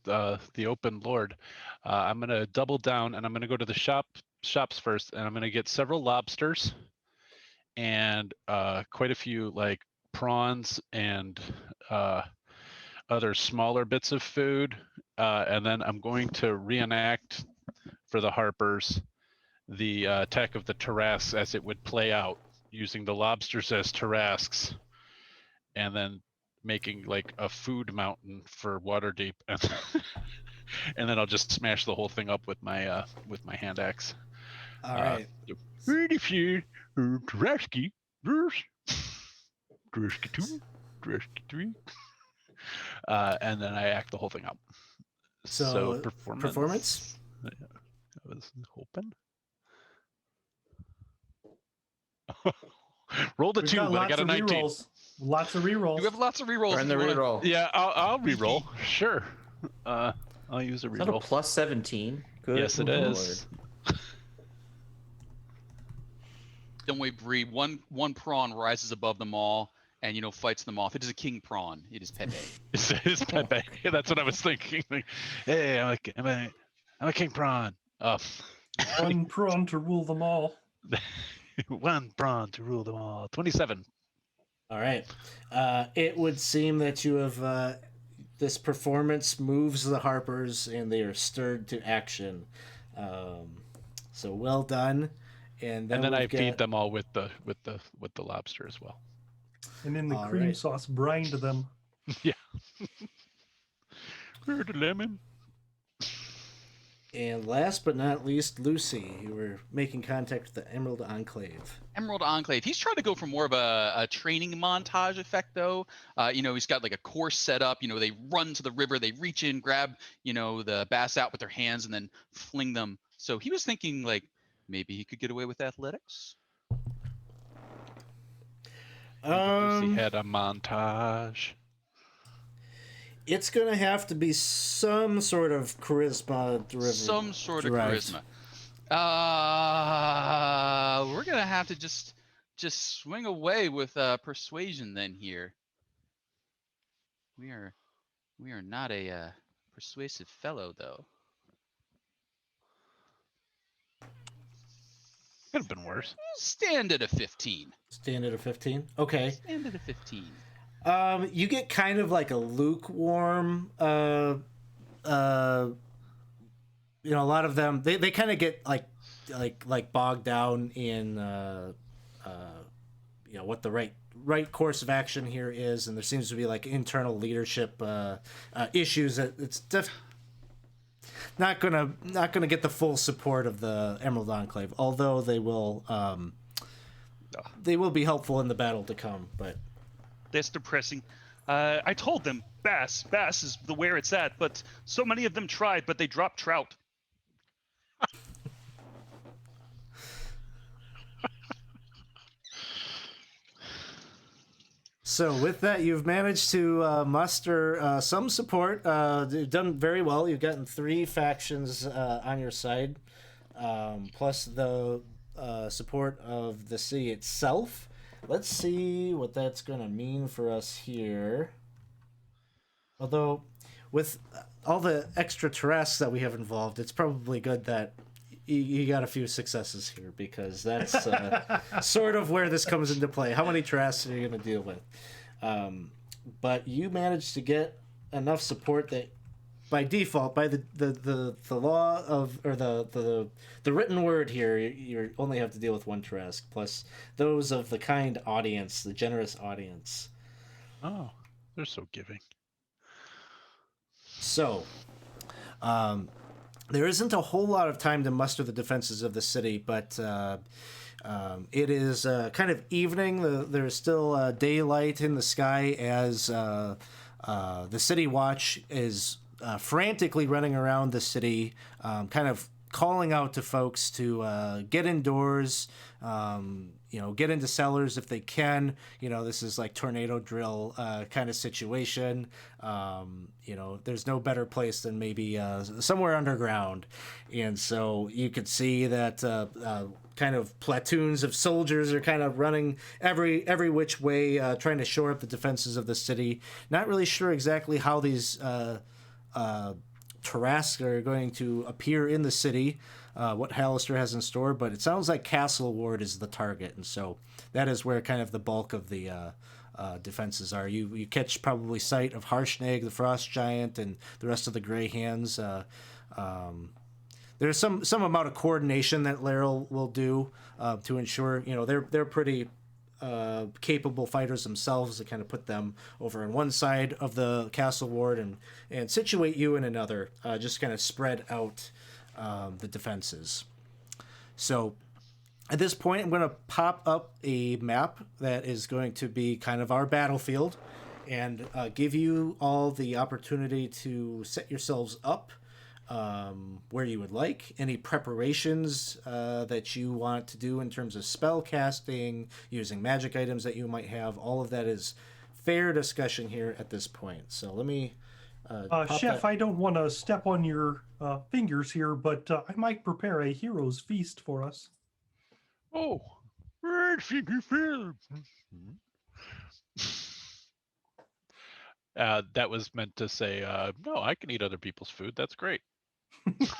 the open lord, I'm gonna double down and I'm gonna go to the shops first, and I'm gonna get several lobsters and quite a few like prawns and other smaller bits of food, and then I'm going to reenact for the harpers the attack of the Tarrasques as it would play out, using the lobsters as Tarrasques, and then making like a food mountain for Waterdeep, and and then I'll just smash the whole thing up with my hand axe. All right. Pretty few Tarrasque, Tarrasque 2, Tarrasque 3, and then I act the whole thing out. So, performance. performance? Yeah, I was hoping. Roll the We've 2, got but I lots got a of 19. rerolls. Lots of rerolls. You have lots of rerolls. Burn if the you wanna- reroll. Yeah, I'll re-roll. Sure. I'll use a Is that a reroll. plus 17? Good Yes, it lord. is. Don't wait, Bree. One prawn rises above them all and fights them off. It is a king prawn. It is Pepe. It's Pepe. That's what I was thinking. Like, hey, I'm a king prawn. One prawn to rule them all. One prawn to rule them all. 27. All right. It would seem that you have this performance moves the Harpers, and they are stirred to action. So well done. And then I we've feed got, them all with the lobster as well. And in the All cream right. sauce, brined them. Yeah. Where the lemon? and last but not least, Lucy. You were making contact with the Emerald Enclave. Emerald Enclave. He's trying to go for more of a training montage effect, though. He's got like a course set up. They run to the river, they reach in, grab, the bass out with their hands, and then fling them. So he was thinking like maybe he could get away with athletics. Lucy had a montage. It's gonna have to be some sort of charisma derivative. Some sort of derived. charisma. We're gonna have to just swing away with persuasion then here. We are not a persuasive fellow though. Could have been worse. Stand at a 15. Stand at a 15. Okay. Stand at a 15. You get kind of like a lukewarm. A lot of them they kind of get like bogged down in what the right course of action here is, and there seems to be like internal leadership issues that it's not gonna get the full support of the Emerald Enclave, although they will be helpful in the battle to come. But That's depressing. I told them bass is the where it's at, but so many of them tried, but they dropped trout. so with that, you've managed to muster some support. You've done very well. You've gotten 3 factions on your side, plus the support of the city itself. Let's see what that's going to mean for us here. Although, with all the extra Tarrasques that we have involved, it's probably good that you got a few successes here, because that's sort of where this comes into play. How many Tarrasques are you going to deal with? But you managed to get enough support that, by default, by the law of, or the written word here, you only have to deal with 1 Tarrasque, plus those of the kind audience, the generous audience. Oh, they're so giving. So, there isn't a whole lot of time to muster the defenses of the city, but it is kind of evening. There's still daylight in the sky as the city watch is frantically running around the city, kind of calling out to folks to get indoors, get into cellars if they can. This is like tornado drill kind of situation. There's no better place than maybe somewhere underground. And so you could see that kind of platoons of soldiers are kind of running every which way, trying to shore up the defenses of the city. Not really sure exactly how these Tarrasques are going to appear in the city, what Hallister has in store, but it sounds like Castle Ward is the target, and so that is where kind of the bulk of the defenses are. You catch probably sight of Harshnag, the Frost Giant, and the rest of the Grey Hands. There's some amount of coordination that Laryl will do to ensure, they're pretty capable fighters themselves, to kind of put them over on one side of the castle ward and situate you in another, just kind of spread out the defenses. So at this point, I'm going to pop up a map that is going to be kind of our battlefield, and give you all the opportunity to set yourselves up where you would like. Any preparations that you want to do in terms of spell casting, using magic items that you might have, all of that is fair discussion here at this point. So let me Chef, I don't want to step on your fingers here, but I might prepare a hero's feast for us. Oh, red finger film. That was meant to say, no, I can eat other people's food. That's great. That's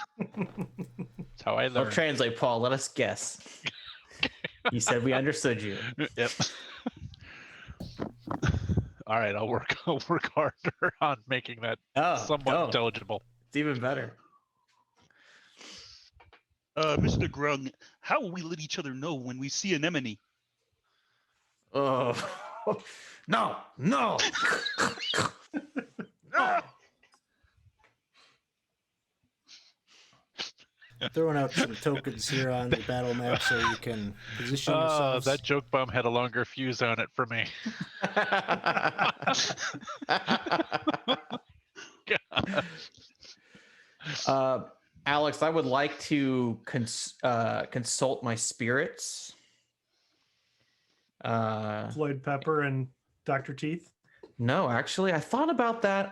how I I'll learned. translate, Paul. Let us guess. You said we understood you. Yep. All right, I'll work harder on making that somewhat intelligible. It's even better. Mr. Grung, how will we let each other know when we see an enemy? Oh, no. No. Throwing out some tokens here on the battle map so you can position yourselves. That joke bomb had a longer fuse on it for me. Alex, I would like to consult my spirits. Floyd Pepper and Dr. Teeth. No, actually, I thought about that,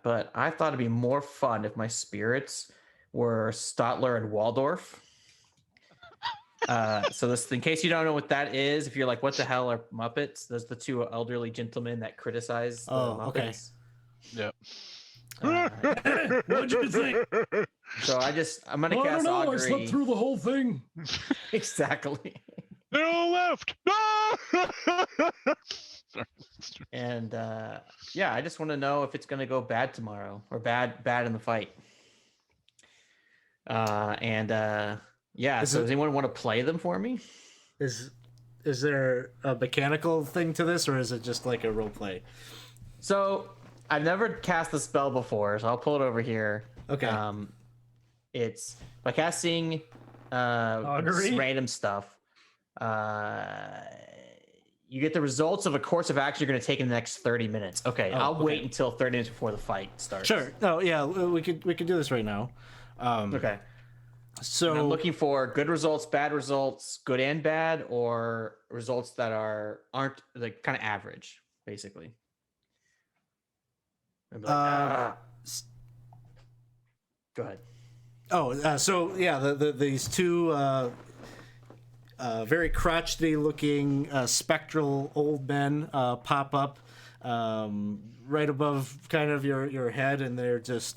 but I thought it'd be more fun if my spirits were Stotler and Waldorf. So this, in case you don't know what that is, if you're like, what the hell are Muppets? Those are the two elderly gentlemen that criticize the Muppets. Okay. Yep. What'd you think? So I'm gonna cast I don't know. augury. I slept through the whole thing. Exactly. They all left. And I just want to know if it's gonna go bad tomorrow or bad in the fight. So does anyone want to play them for me? Is there a mechanical thing to this, or is it just like a role play? So I've never cast the spell before, so I'll pull it over here. Okay. It's by casting random stuff. You get the results of a course of action you're going to take in the next 30 minutes. Okay, I'll wait until 30 minutes before the fight starts. Sure. Oh yeah, we could do this right now. Okay. So And I'm looking for good results, bad results, good and bad, or results that aren't like kind of average, basically. Like, Go ahead. These two very crotchety looking spectral old men pop up right above kind of your head, and they're just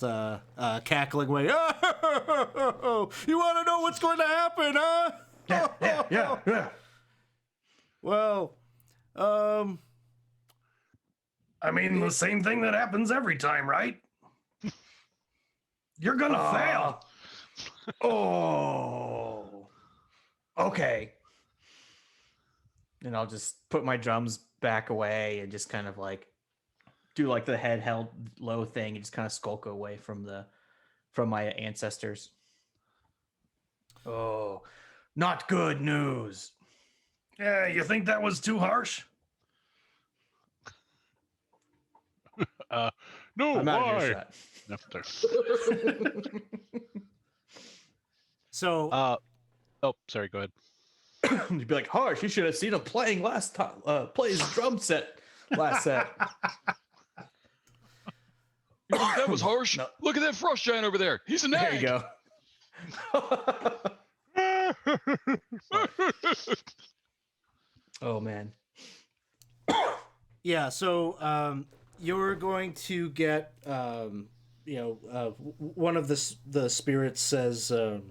cackling away. Oh, you want to know what's going to happen, huh? Yeah. Well, I mean, the same thing that happens every time, right? You're gonna fail. Oh. Okay. And I'll just put my drums back away and just kind of like do like the head held low thing and just kind of skulk away from my ancestors. Oh, not good news. Yeah, you think that was too harsh? No, I'm out of why? earshot. No, there. so Sorry, go ahead. You'd be like, harsh, you should have seen him playing last time, play his drum set last set. You think that was harsh? No. Look at that frost giant over there. He's an There egg. you go. Oh man. yeah, so you're going to get one of the spirits says, it's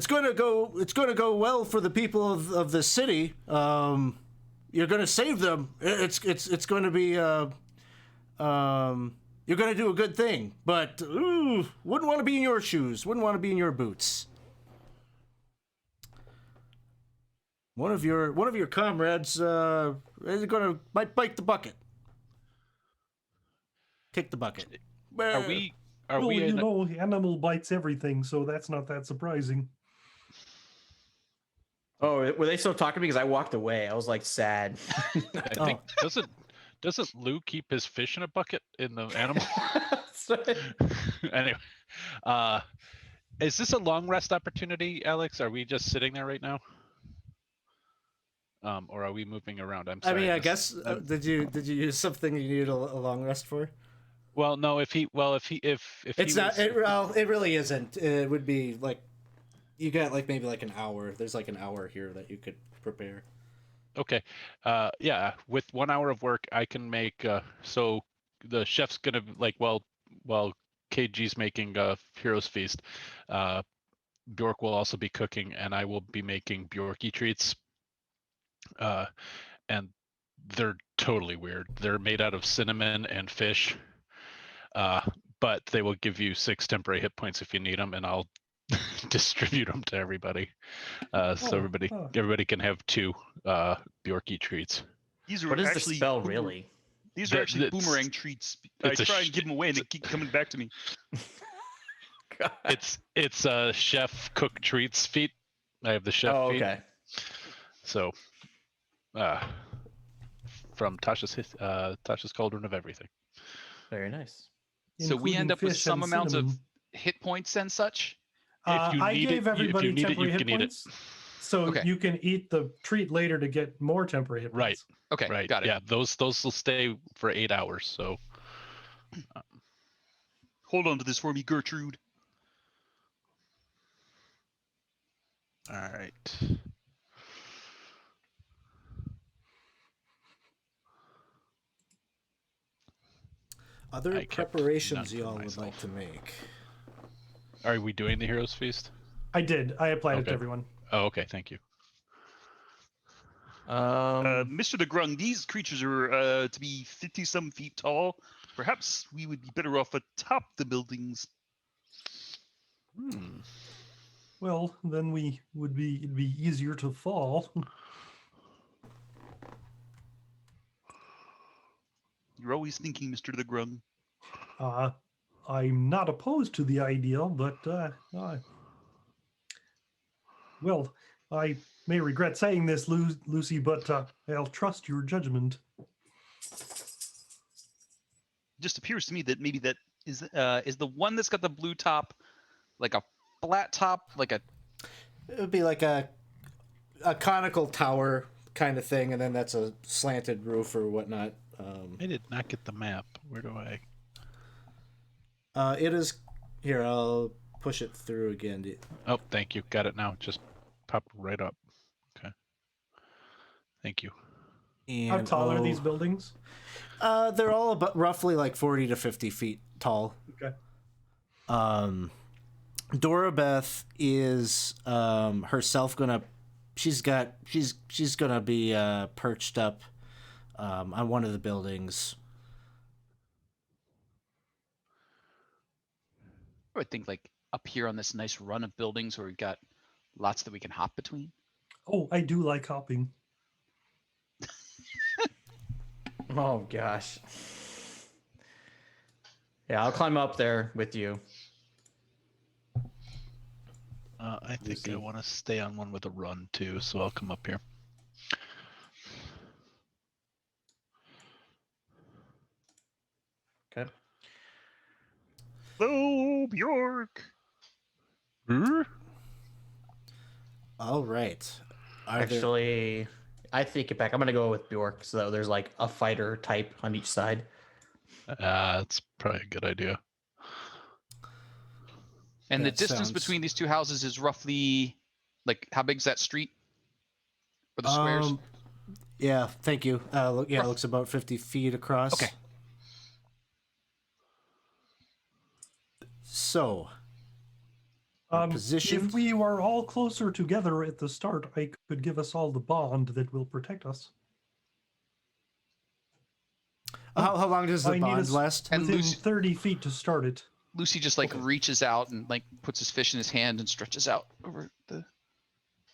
going to go well for the people of the city. You're going to save them. It's going to be you're going to do a good thing, but wouldn't want to be in your shoes. Wouldn't want to be in your boots. One of your comrades might bite the bucket. Kick the bucket. Are we animal bites everything, so that's not that surprising. Oh, were they still talking to me? Because I walked away. I was like sad. I think doesn't Lou keep his fish in a bucket in the animal? Anyway, is this a long rest opportunity, Alex? Are we just sitting there right now? Or are we moving around? I'm sorry. I mean, I guess did you use something you needed a long rest for? Well, no. If he it's not. It really isn't. It would be like you got like maybe like an hour. There's like an hour here that you could prepare. Okay. Yeah. With 1 hour of work, I can make. So the chef's gonna like while KG's making Heroes Feast. Bjork will also be cooking, and I will be making Bjorky treats. and they're totally weird. They're made out of cinnamon and fish, but they will give you 6 temporary hit points if you need them, and I'll distribute them to everybody, so everybody can have 2 Bjorky treats. These are What is the actually spell really? These are actually boomerang treats. I try and give them away, and they keep coming back to me. It's a chef cook treats feat. I have the chef feat. Okay. So, from Tasha's Cauldron of Everything. Very nice. So we end up with fish some and amount of cinnamon. hit points and such. I gave everybody temporary hit can points, so Okay. you can eat the treat later to get more temporary hit Right. points. Okay, Right. got it. Yeah, those will stay for 8 hours. So, Hold on to this for me, Gertrude. all right. Other I kept preparations none for y'all would myself. like to make? Are we doing the Heroes Feast? I did. I applied it Okay. to everyone. Oh, okay. Thank you. Mr. de Grung, these creatures are to be 50-some feet tall. Perhaps we would be better off atop the buildings. Well, then it'd be easier to fall. You're always thinking, Mr. de Grung. I'm not opposed to the idea, but well, I may regret saying this, Lucy, but I'll trust your judgment. It just appears to me that maybe that is the one that's got the blue top, like a flat top, like a. It would be like a conical tower kind of thing, and then that's a slanted roof or whatnot. I did not get the map. Where do I? It is here. I'll push it through again. Oh, thank you. Got it now. Just popped right up. Okay. Thank you. And, How tall are these buildings? They're all about roughly like 40 to 50 feet tall. Okay. Doribeth is herself gonna. She's gonna be perched up on one of the buildings. I would think like up here on this nice run of buildings where we've got lots that we can hop between. Oh, I do like hopping. Oh gosh. Yeah, I'll climb up there with you. I think Lucy. I want to stay on one with a run too, so I'll come up here. Okay. Hello, Bjork. All right. Are there- Actually, I take it back. I'm gonna go with Bjork, so there's like a fighter type on each side. That's probably a good idea. And the That distance sounds- between these two houses is roughly, like, how big's that street? Or the squares? Yeah, thank you. It looks about 50 feet across. Okay. So, position. If we were all closer together at the start, I could give us all the bond that will protect us. How long does the I need bond us last? And within Lucy- 30 feet to start it. Lucy just like reaches out and like puts his fish in his hand and stretches out over the.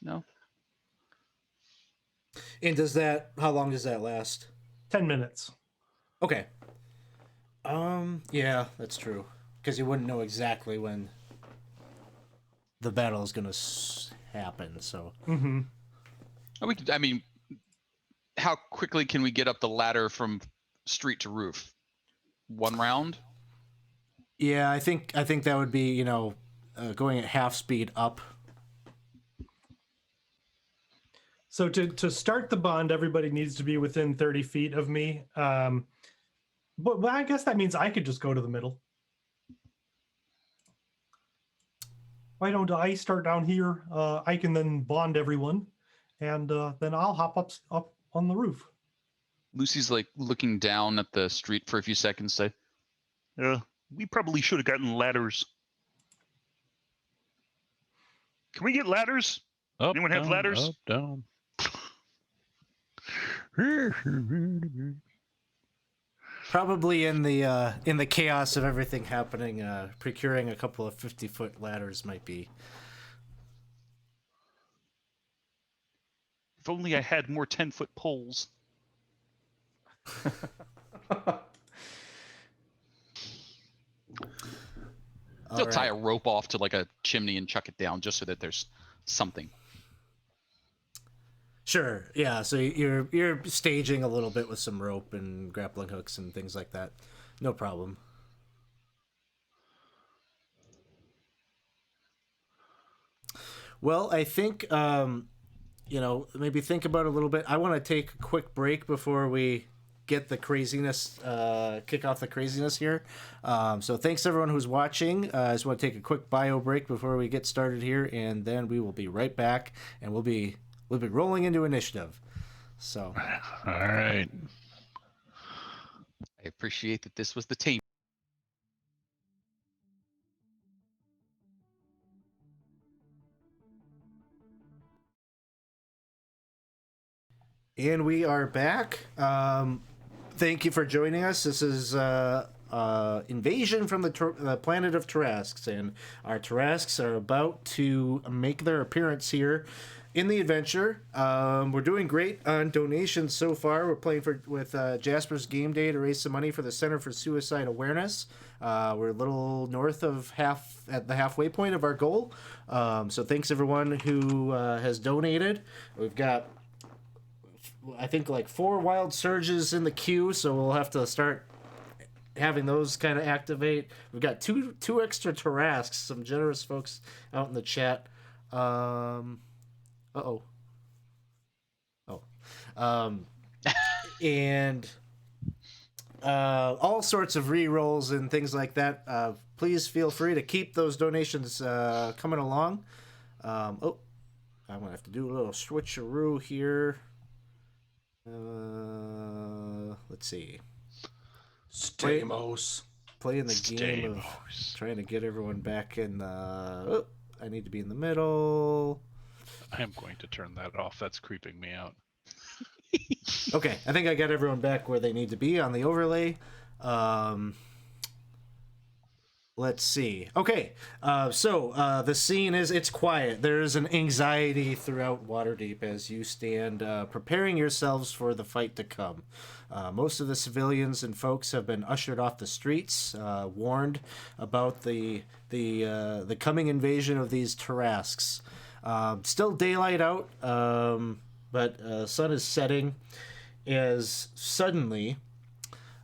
No. And how long does that last? 10 minutes. Okay. Yeah, that's true. Because you wouldn't know exactly when the battle is going to happen, so. Mm-hmm. We could. I mean, how quickly can we get up the ladder from street to roof? One round. Yeah, I think that would be, going at half speed up. So to start the bond, everybody needs to be within 30 feet of me. But I guess that means I could just go to the middle. Why don't I start down here? I can then bond everyone, and then I'll hop up on the roof. Lucy's like looking down at the street for a few seconds. Say, We probably should have gotten ladders. Can we get ladders? Up, Anyone have down, ladders? Up, down. Probably in the chaos of everything happening, procuring a couple of 50-foot ladders might be. If only I had more 10-foot poles. They'll tie a rope off to like a chimney and chuck it down just so that there's something. Sure. Yeah. So you're staging a little bit with some rope and grappling hooks and things like that. No problem. Well, I think maybe think about it a little bit. I want to take a quick break before we get the craziness, kick off the craziness here. So thanks everyone who's watching. I just want to take a quick bio break before we get started here, and then we will be right back, and we'll be rolling into initiative. So. All right. I appreciate that this was the team. And we are back. Thank you for joining us. This is Invasion from the planet of Tarrasques, and our Tarrasques are about to make their appearance here in the adventure. We're doing great on donations so far. We're playing with Jasper's Game Day to raise some money for the Center for Suicide Awareness. We're a little north of at the halfway point of our goal. So thanks everyone who has donated. We've got, I think, like 4 wild surges in the queue, so we'll have to start having those kind of activate. We've got two extra Tarrasques, some generous folks out in the chat. And all sorts of re-rolls and things like that. Please feel free to keep those donations coming along. I'm gonna have to do a little switcheroo here. Let's see. Stamos. Playing the game of trying to get everyone back in the... I need to be in the middle. I am going to turn that off. That's creeping me out. Okay, I think I got everyone back where they need to be on the overlay. Let's see. Okay, so the scene is, it's quiet. There's an anxiety throughout Waterdeep as you stand preparing yourselves for the fight to come. Most of the civilians and folks have been ushered off the streets, warned about the coming invasion of these Tarrasques. Still daylight out, but sun is setting as suddenly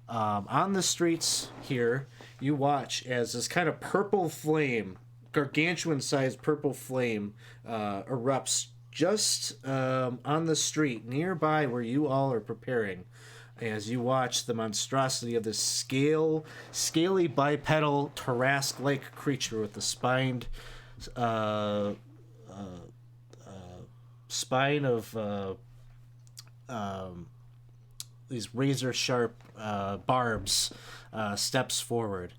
on the streets here you watch as this kind of purple flame, gargantuan-sized purple flame, erupts just on the street nearby where you all are preparing. As you watch the monstrosity of this scaly bipedal Tarrasque-like creature with the spine of these razor-sharp barbs steps forward.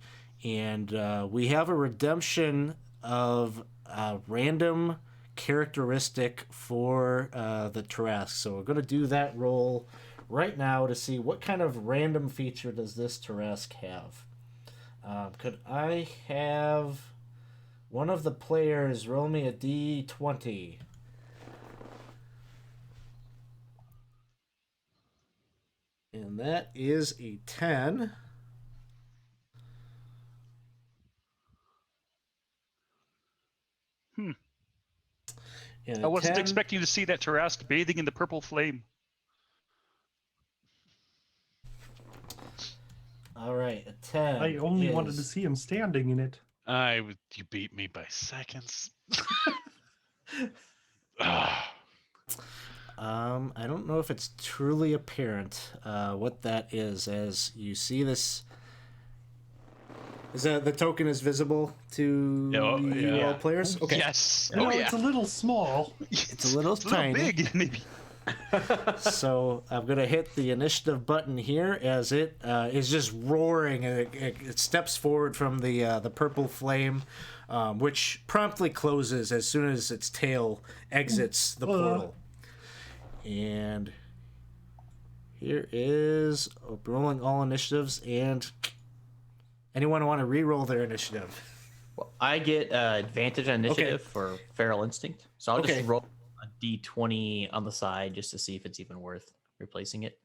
And we have a redemption of a random characteristic for the Tarrasque. So we're going to do that roll right now to see what kind of random feature does this Tarrasque have. Could I have one of the players roll me a d20? And that is a 10. I wasn't expecting to see that Tarrasque bathing in the purple flame. All right, a 10. I only wanted to see him standing in it. You beat me by seconds. I don't know if it's truly apparent what that is, as you see this. Is that the token is visible to you all players? Okay. Yes. It's a little small. It's a little It's a little tiny. big, maybe. So I'm gonna hit the initiative button here as it is just roaring, and it steps forward from the purple flame, which promptly closes as soon as its tail exits the portal. And Here is rolling all initiatives, and anyone want to re-roll their initiative? Well, I get advantage on initiative for Feral Instinct, so I'll Okay. just roll a d20 on the side just to see if it's even worth replacing it.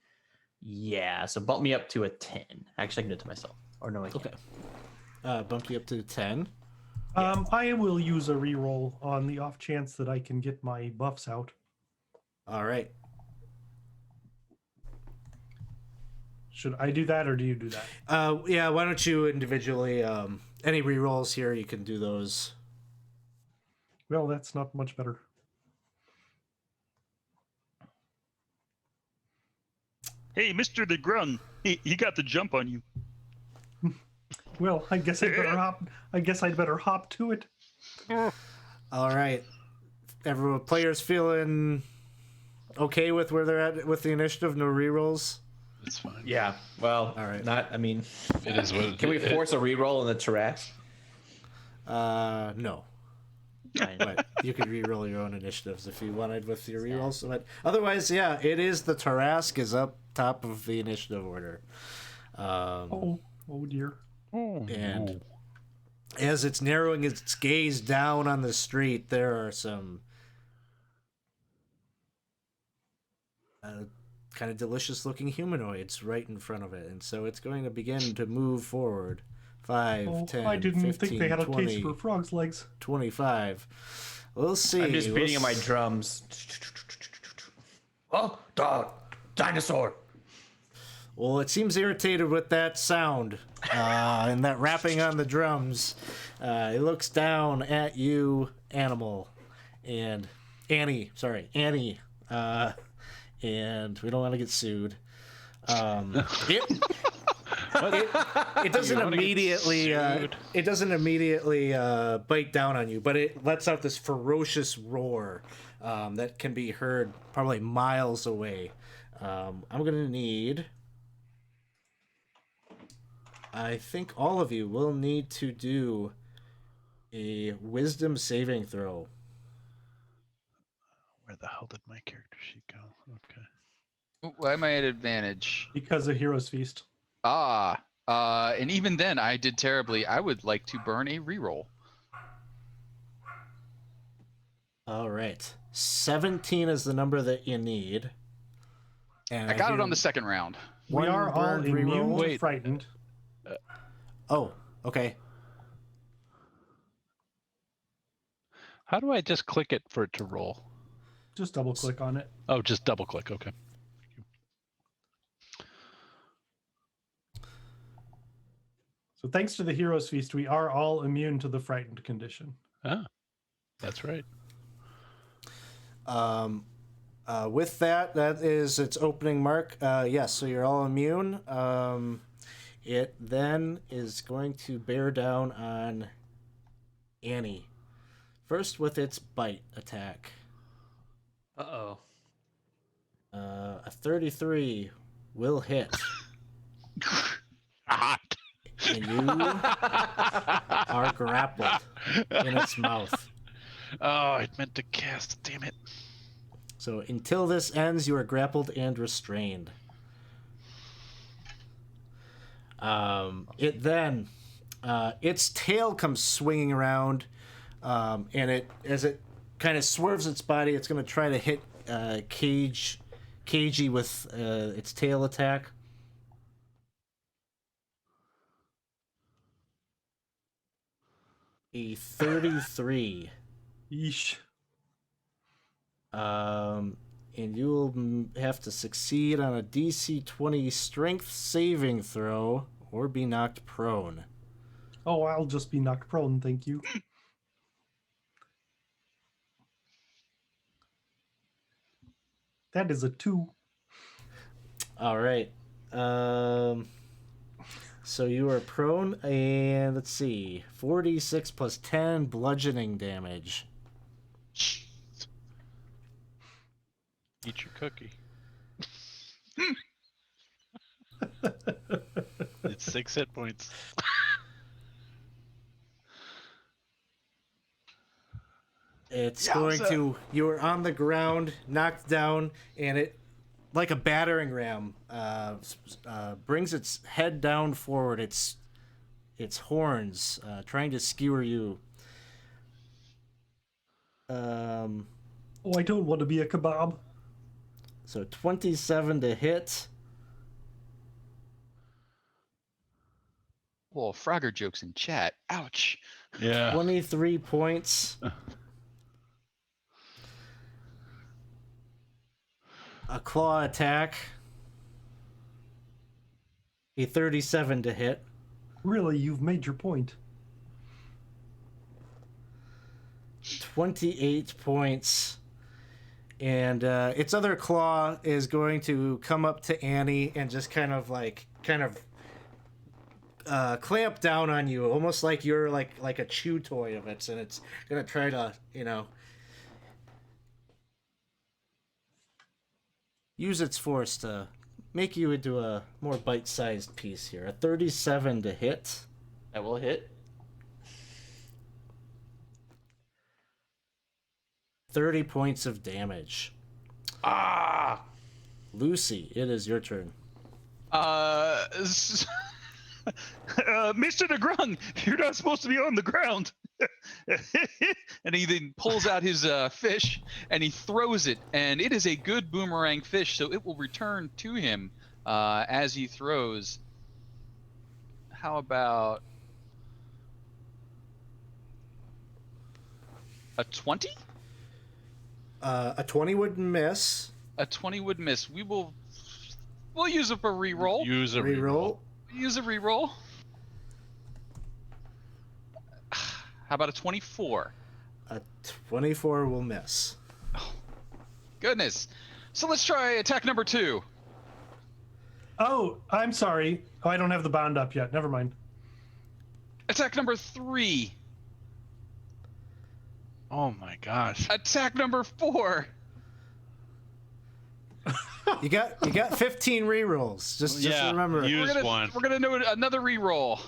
Yeah, so bump me up to a 10. Actually, I can do it to myself. Or no, I can't. Okay. Bump you up to 10. I will use a reroll on the off chance that I can get my buffs out. All right. Should I do that, or do you do that? Yeah, why don't you individually, any re-rolls here, you can do those. Well, that's not much better. Hey, Mr. the Grun, he got the jump on you. Well, I guess I'd better hop. I guess I'd better hop to it. All right. Everyone, players feeling okay with where they're at with the initiative? No re-rolls? It's fine. Yeah, well, All right. not, I mean, It is what can we force a reroll in the Tarrasques? No. Fine. But you could re-roll your own initiatives if you wanted with your re-rolls. But otherwise, yeah, it is the Tarrasque is up top of the initiative order. Oh dear. And as it's narrowing its gaze down on the street, there are some kind of delicious-looking humanoids right in front of it. And so it's going to begin to move forward. 5, 10, I didn't 15, think they had a 20, taste for frog's legs. 25. We'll see. I'm just beating on my drums. Oh, dog, dinosaur. Well, it seems irritated with that sound and that rapping on the drums. It looks down at you, animal, and Annie. Sorry, Annie. And we don't want to get sued. It doesn't immediately. It doesn't immediately bite down on you, but it lets out this ferocious roar that can be heard probably miles away. I'm gonna need. I think all of you will need to do a wisdom saving throw. Where the hell did my character sheet go? Okay. Why am I at advantage? Because of Heroes Feast. And even then I did terribly. I would like to burn a reroll. All right. 17 is the number that you need. And I got it on the second round. We One are all burned immune reroll. to Wait. frightened. Oh, okay. How do I just click it for it to roll? Just double click on it. Oh, just double click. Okay. So thanks to the Heroes Feast, we are all immune to the frightened condition. Ah, that's right. With that, that is its opening mark. Yes, so you're all immune. It then is going to bear down on Annie. First with its bite attack. Uh-oh. A 33 will hit. And you are grappled in its mouth. Oh, I meant to cast. Damn it. So until this ends, you are grappled and restrained. It then, its tail comes swinging around, and as it kind of swerves its body, it's going to try to hit Cagey with its tail attack. A 33. Yeesh. And you will have to succeed on a DC 20 strength saving throw or be knocked prone. Oh, I'll just be knocked prone, thank you. That is a 2. All right. So you are prone, and let's see, 46 plus 10 bludgeoning damage. Eat your cookie. It's 6 hit points. It's going to. You are on the ground, knocked down, and it like a battering ram, brings its head down forward, its horns, trying to skewer you. Oh, I don't want to be a kebab. So 27 to hit. Well, Frogger jokes in chat. Ouch. Yeah. 23 points. A claw attack. A 37 to hit. Really, you've made your point. 28 points. And its other claw is going to come up to Annie and just kind of clamp down on you, almost like you're like a chew toy of its, and it's gonna try to, use its force to make you into a more bite-sized piece here. A 37 to hit. That will hit. 30 points of damage. Ah! Lucy, it is your turn. Mr. DeGrung, you're not supposed to be on the ground. And he then pulls out his fish and he throws it, and it is a good boomerang fish, so it will return to him as he throws. How about a 20? A 20 would miss. A 20 would miss. We'll use it for reroll. Use a Reroll. Use a reroll. How about a 24? A 24 will miss. Goodness. So let's try attack number 2. Oh, I'm sorry. Oh, I don't have the bound up yet. Never mind. Attack number 3. Oh my gosh. Attack number 4. You got 15 rerolls. Just remember. Use one. We're gonna do another reroll.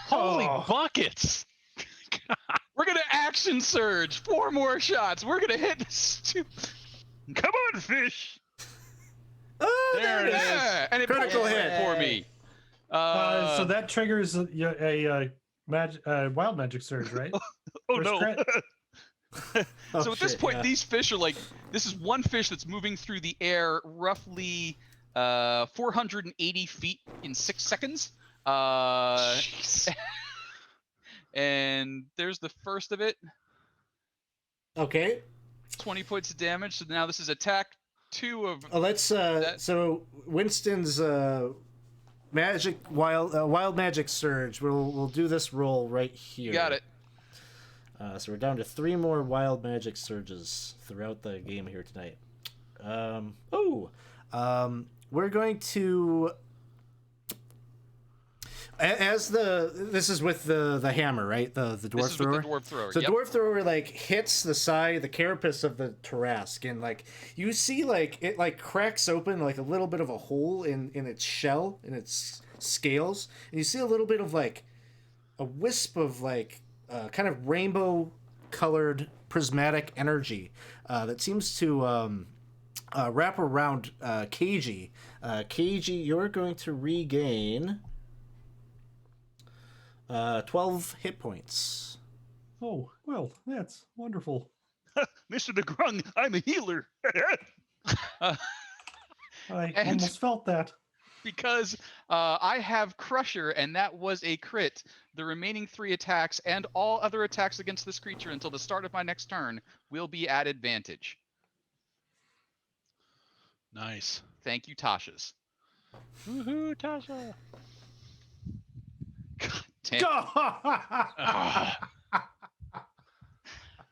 Holy buckets! We're gonna action surge. 4 more shots. We're gonna hit this. Come on, fish. Oh, There it is. Yeah, and it Critical pulls hit. it for me. So that triggers a wild magic surge, right? Oh First no. crit. Oh, So at this shit, point, yeah. these fish are like, this is one fish that's moving through the air roughly 480 feet in 6 seconds. And there's the first of it. Okay. 20 points of damage. So now this is attack 2 of. Let's so Winston's wild magic surge. We'll do this roll right here. You got it. So we're down to 3 more wild magic surges throughout the game here tonight. We're going to, this is with the hammer, right? The dwarf This is thrower. with the dwarf thrower. So Yep. dwarf thrower hits the side, the carapace of the Tarrasque, and you see it cracks open a little bit of a hole in its shell, in its scales, and you see a little bit of a wisp of kind of rainbow colored prismatic energy that seems to wrap around Keiji. Keiji, you're going to regain 12 hit points. Oh, well, that's wonderful. Mr. DeGrung, I'm a healer. I And- almost felt that. Because I have Crusher, and that was a crit. The remaining 3 attacks and all other attacks against this creature until the start of my next turn will be at advantage. Nice. Thank you, Tasha's. Woohoo, Tasha! God damn.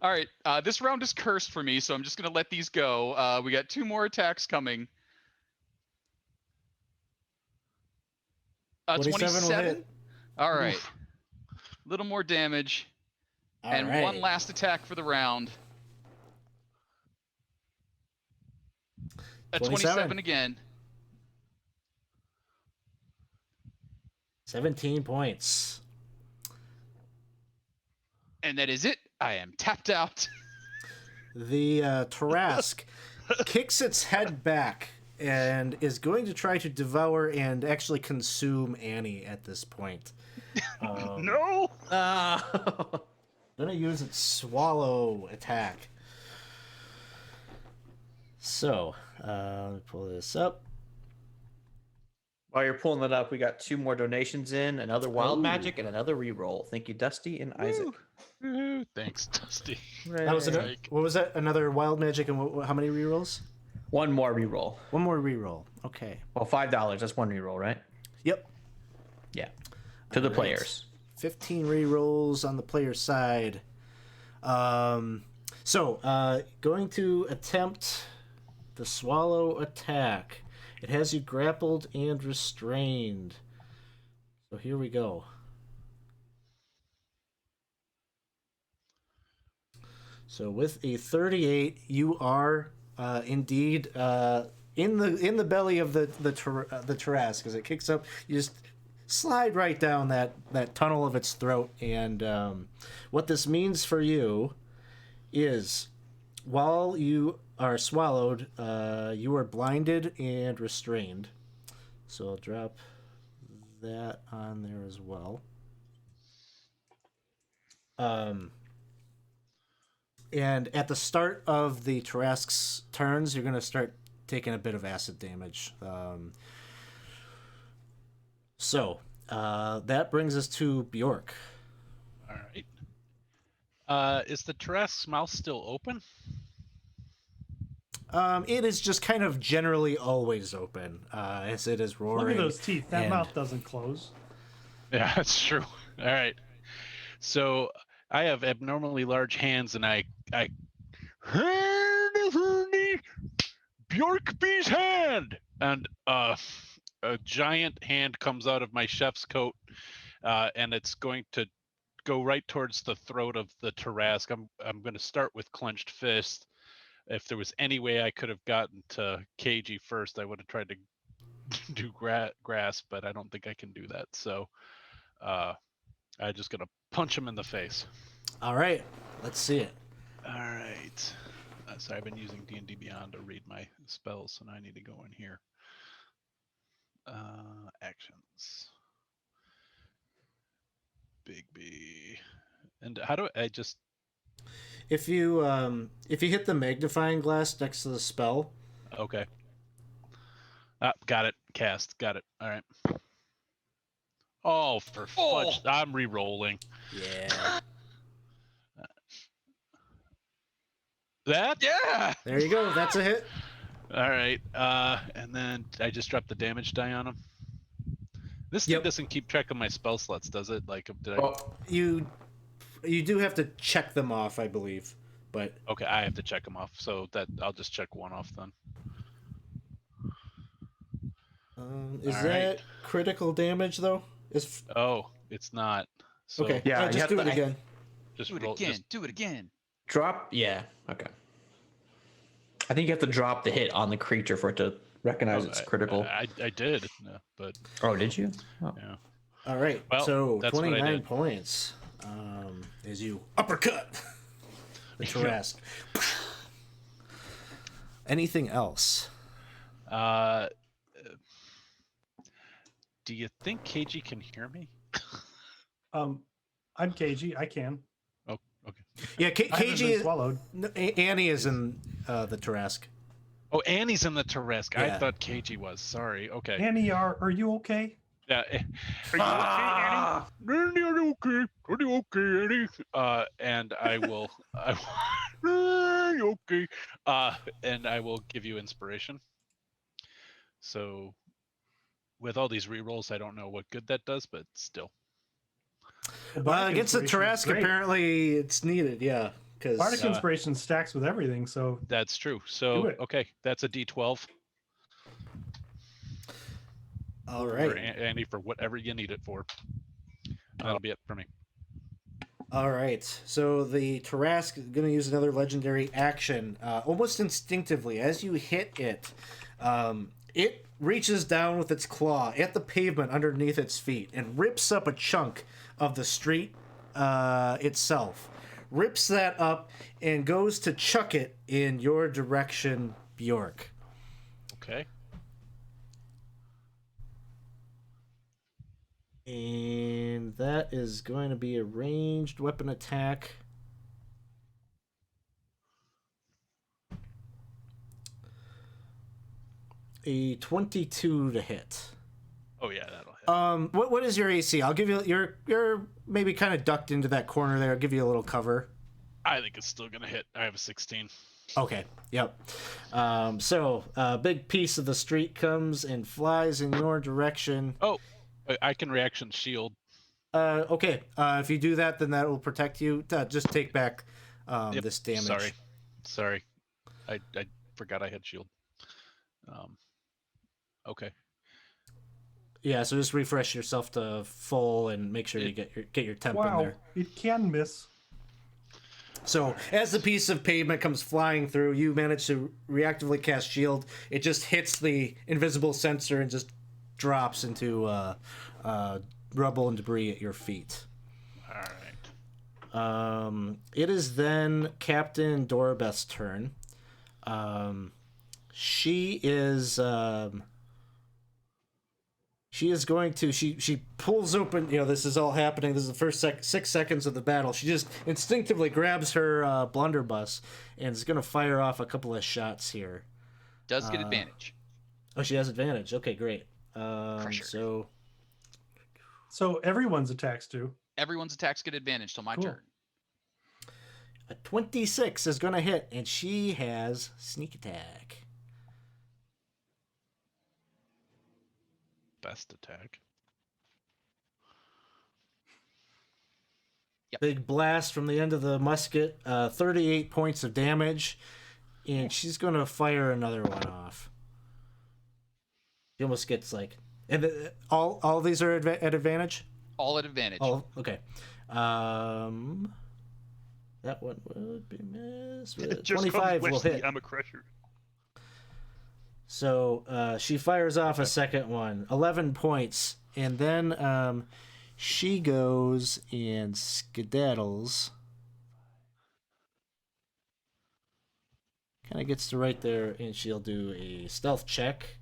All right, this round is cursed for me, so I'm just going to let these go. We got 2 more attacks coming. 27 will 27? hit. All right. Little more damage. And All one right. last attack for the round. A 27 again. 17 points. And that is it. I am tapped out. The Tarrasque kicks its head back and is going to try to devour and actually consume Annie at this point. No. Gonna use its swallow attack. So, let me pull this up. While you're pulling that up, we got 2 more donations in, another wild Ooh. magic and another reroll. Thank you, Dusty and Isaac. Woohoo. Thanks, Dusty. That was what was that? Another wild magic and how many rerolls? 1 more reroll. One more reroll. Okay. Well, $5. That's 1 reroll, right? Yep. Yeah. To the All right. players. 15 rerolls on the player side. Going to attempt the swallow attack. It has you grappled and restrained. So here we go. So with a 38, you are indeed in the belly of the Tarrasques. As it kicks up, you just slide right down that tunnel of its throat. And what this means for you is, while you are swallowed, you are blinded and restrained. So I'll drop that on there as well. And at the start of the Tarrasques' turns, you're going to start taking a bit of acid damage. That brings us to Bjork. All right. Is the Tarrasque's mouth still open? It is just kind of generally always open as it is roaring. Look at those teeth. That and- mouth doesn't close. Yeah, that's true. All right. So I have abnormally large hands, and I Bjorkby's hand, and a giant hand comes out of my chef's coat, and it's going to go right towards the throat of the Tarrasque. I'm going to start with clenched fist. If there was any way I could have gotten to KG first, I would have tried to do grasp, but I don't think I can do that. So I'm just going to punch him in the face. All right, let's see it. All right. So I've been using D&D Beyond to read my spells, so now I need to go in here. Actions. Big B. And how do I just... If you hit the magnifying glass next to the spell, Okay. Got it. Cast. Got it. All right. Oh, for fudge. I'm re-rolling. yeah, That? Yeah. there you go. That's a hit. All right. And then I just dropped the damage die on him. This thing Yep. doesn't keep track of my spell slots, does it? Like, did I... Oh, You do have to check them off, I believe, but Okay, I have to check them off. So that I'll just check one off then. is All that right. critical damage though? Oh, it's not. So Okay. Yeah, you just have do to- it again. just Do it roll, again. just- Do it again. drop. Yeah. Okay. I think you have to drop the hit on the creature for it to recognize it's critical. I did, but Oh, did you? Oh. yeah. All right. Well, so that's what I 29 did. points. As you uppercut the Tarrasque. Anything else? Do you think KG can hear me? I'm KG. I can. Oh, okay. Yeah, I haven't KG been is. swallowed. No, Annie is in the Tarrasque. Oh, Annie's in the Tarrasque. Yeah. I thought KG was. Sorry. Okay. Annie, are you okay? Yeah. Are you okay, Annie? Annie, okay, Annie. And I will. Okay. And I will give you inspiration. So, with all these rerolls, I don't know what good that does, but still. Bardic Against the Inspiration is Tarrasque, great. apparently it's needed. Yeah, because Bardic Inspiration stacks with everything, so That's true. Do So, it. okay, that's a D12 all for right, Annie for whatever you need it for. That'll be it for me. all right. So the Tarrasque is going to use another legendary action, almost instinctively. As you hit it, it reaches down with its claw at the pavement underneath its feet and rips up a chunk of the street itself. Rips that up and goes to chuck it in your direction, Bjork. Okay. And that is going to be a ranged weapon attack. A 22 to hit. Oh yeah, that'll hit. What is your AC? I'll give you. You're maybe kind of ducked into that corner there. I'll give you a little cover. I think it's still gonna hit. I have a 16. Okay. Yep. So a big piece of the street comes and flies in your direction. Oh, I can reaction shield. Okay. If you do that, then that will protect you. Just take back Yep, this damage. Sorry. I forgot I had shield. Okay. Yeah. So just refresh yourself to full and make sure you get your temp in Wow, there. it can miss. So as the piece of pavement comes flying through, you manage to reactively cast shield. It just hits the invisible sensor and just drops into rubble and debris at your feet. All right. It is then Captain Doribeth's turn. She is going to she pulls open. This is all happening. This is the first 6 seconds of the battle. She just instinctively grabs her blunderbuss and is going to fire off a couple of shots here. Does get advantage. Oh, she has advantage. Okay, great. Crusher. So everyone's attacks do. Everyone's attacks get advantage till my Cool. turn. A 26 is going to hit, and she has sneak attack. Best attack. Yep. Big blast from the end of the musket. 38 points of damage, and she's going to fire another one off. She almost gets and all these are at advantage. All at advantage. Oh, okay. That one would be missed. Just 25 call me will Wesley, hit. I'm a crusher. So she fires off a second one, 11 points, and then she goes and skedaddles. Kind of gets to right there, and she'll do a stealth check.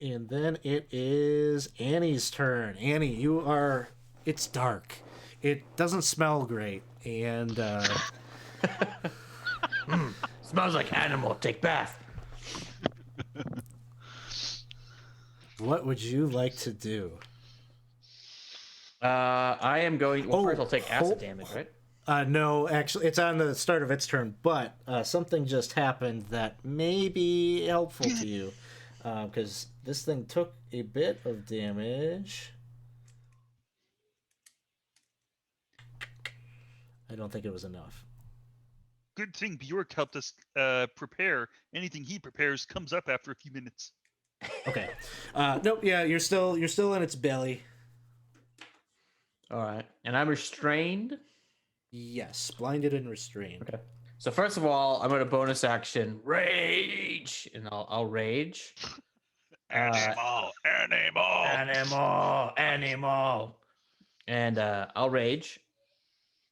And then it is Annie's turn. Annie, it's dark. It doesn't smell great, and Smells like animal. Take bath. what would you like to do? I am going. Well, Oh, first I'll take acid hold- damage, right? No, actually, it's on the start of its turn, but something just happened that may be helpful to you, because this thing took a bit of damage. I don't think it was enough. Good thing Bjork helped us prepare. Anything he prepares comes up after a few minutes. Okay. Nope. Yeah, you're still in its belly. All right, and I'm restrained. Yes, blinded and restrained. Okay. So first of all, I'm going to bonus action rage, and I'll rage. Animal. Animal. And I'll rage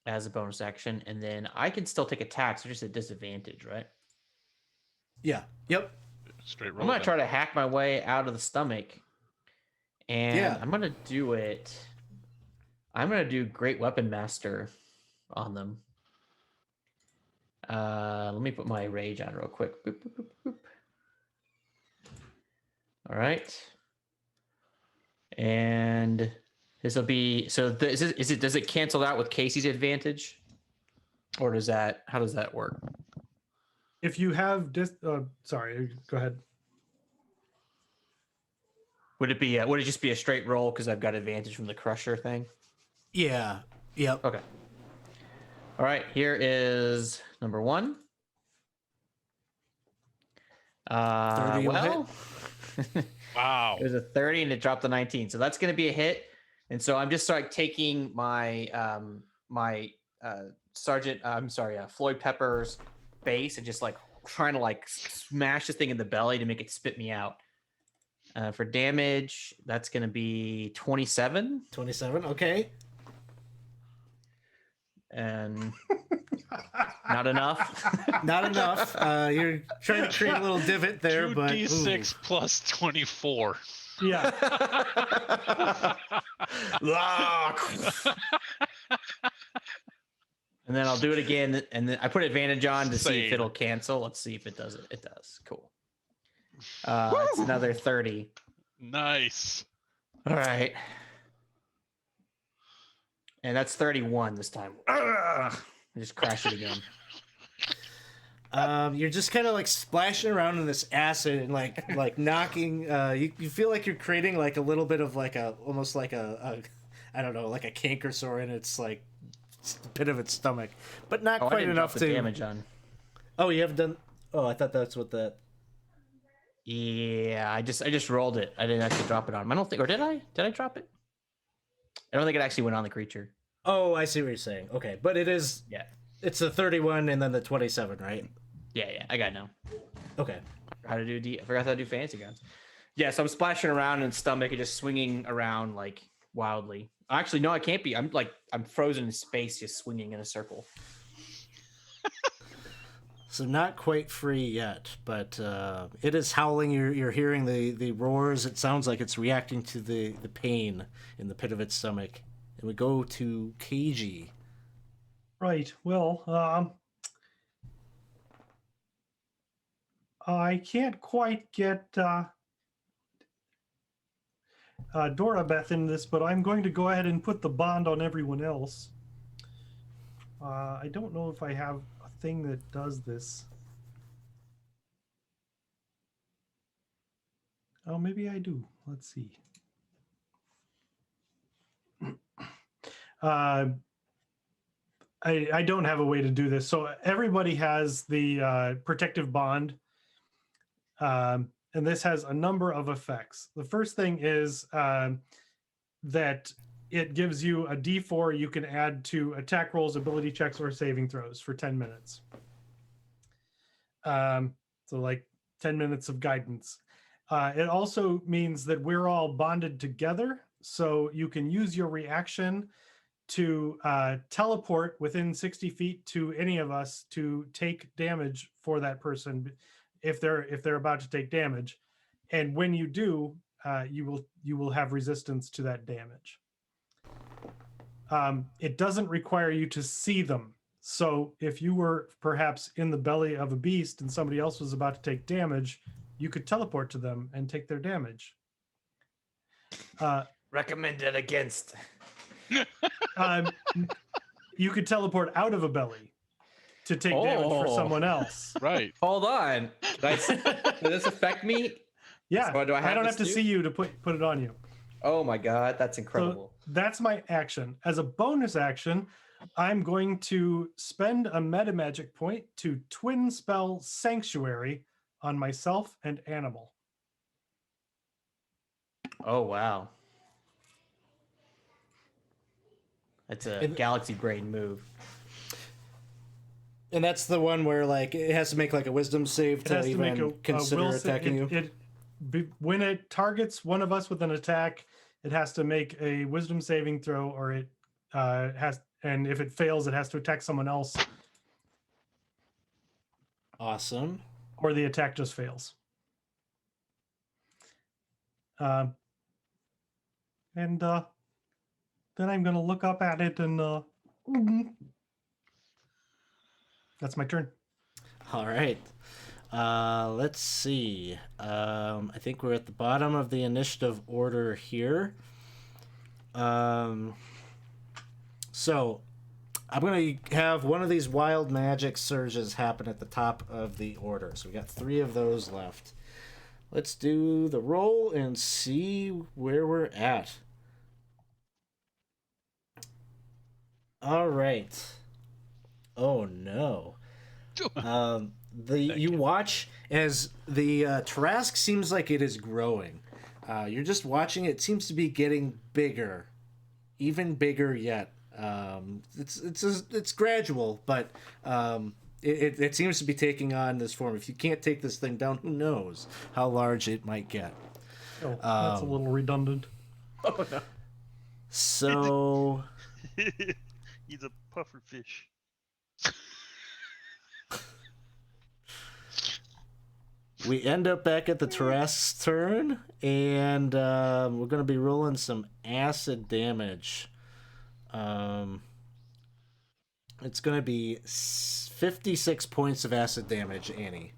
as a bonus action, and then I can still take attacks, so just a disadvantage, right? Yeah. Yep. Straight roll. I'm going to then. try to hack my way out of the stomach, and Yeah. I'm going to do it. I'm going to do Great Weapon Master on them. Let me put my rage on real quick. Boop, boop, boop, boop. All right. And this will be does it cancel out with Casey's advantage? Or how does that work? If you have sorry, go ahead. Would it just be a straight roll because I've got advantage from the crusher thing? Yeah. Yep. Okay. All right, here is number 1. 30 will well, Wow. it was a 30 and it dropped to 19. So that's going to be a hit. And so I'm just taking my Floyd Pepper's base and just trying to smash this thing in the belly to make it spit me out. For damage, that's going to be 27. 27. Okay. And not enough. Not enough. You're trying to create a little divot there, but 2d6 plus 24. Yeah. And then I'll do it again, and then I put advantage on to see if Same. it'll cancel. Let's see if it does it. It does. Cool. It's another 30. Nice. All right. And that's 31 this time. I just crash it again. you're just kind of like splashing around in this acid and like knocking. You feel like you're creating like a little bit of like almost like a I don't know, like a canker sore in its like pit of its stomach, but not I quite didn't enough drop the to damage on. Oh, you haven't done. Oh, I thought that's what that. Yeah, I just rolled it. I didn't actually drop it on him. I don't think, or did I? Did I drop it? I don't think it actually went on the creature. Oh, I see what you're saying. Okay, but it is. Yeah. It's the 31 and then the 27, right? Yeah, I got it now. Okay. How to do I forgot how to do fancy guns. Yeah, so I'm splashing around in his stomach and just swinging around like wildly. Actually, no, I can't be. I'm frozen in space, just swinging in a circle. So not quite free yet, but it is howling. You're hearing the roars. It sounds like it's reacting to the pain in the pit of its stomach. And we go to KG. Right. Well, I can't quite get Doribeth in this, but I'm going to go ahead and put the bond on everyone else. I don't know if I have a thing that does this. Oh, maybe I do. Let's see. I don't have a way to do this. So everybody has the protective bond. And this has a number of effects. The first thing is that it gives you a D4 you can add to attack rolls, ability checks, or saving throws for 10 minutes. So like 10 minutes of guidance. It also means that we're all bonded together. So you can use your reaction to teleport within 60 feet to any of us to take damage for that person if they're about to take damage, and when you do, you will have resistance to that damage. It doesn't require you to see them. So if you were perhaps in the belly of a beast and somebody else was about to take damage, you could teleport to them and take their damage. Recommended against. You could teleport out of a belly to take damage for someone else. Right. Hold on. Does this affect me? Yeah. So do I don't have this to too? see you to put it on you. Oh my god, that's So incredible. that's my action. As a bonus action, I'm going to spend a meta magic point to twin spell Sanctuary on myself and animal. Oh wow. That's a galaxy brain move. And that's the one where like it has to make like a wisdom save It to has to make even consider attacking you. When it targets one of us with an attack, it has to make a wisdom saving throw, or it has, and if it fails, it has to attack someone else, Awesome. or the attack just fails. And then I'm going to look up at it and that's my turn. All right. Let's see. I think we're at the bottom of the initiative order here. So I'm going to have one of these wild magic surges happen at the top of the order. So we got 3 of those left. Let's do the roll and see where we're at. All right. Oh no. You watch as the Tarrasque seems like it is growing. You're just watching. It seems to be getting bigger, even bigger yet. It's gradual, but it seems to be taking on this form. If you can't take this thing down, who knows how large it might get. Oh, that's a little redundant. Oh no. So He's a puffer fish. We end up back at the Tarrasques' turn, and we're going to be rolling some acid damage. It's going to be 56 points of acid damage, Annie.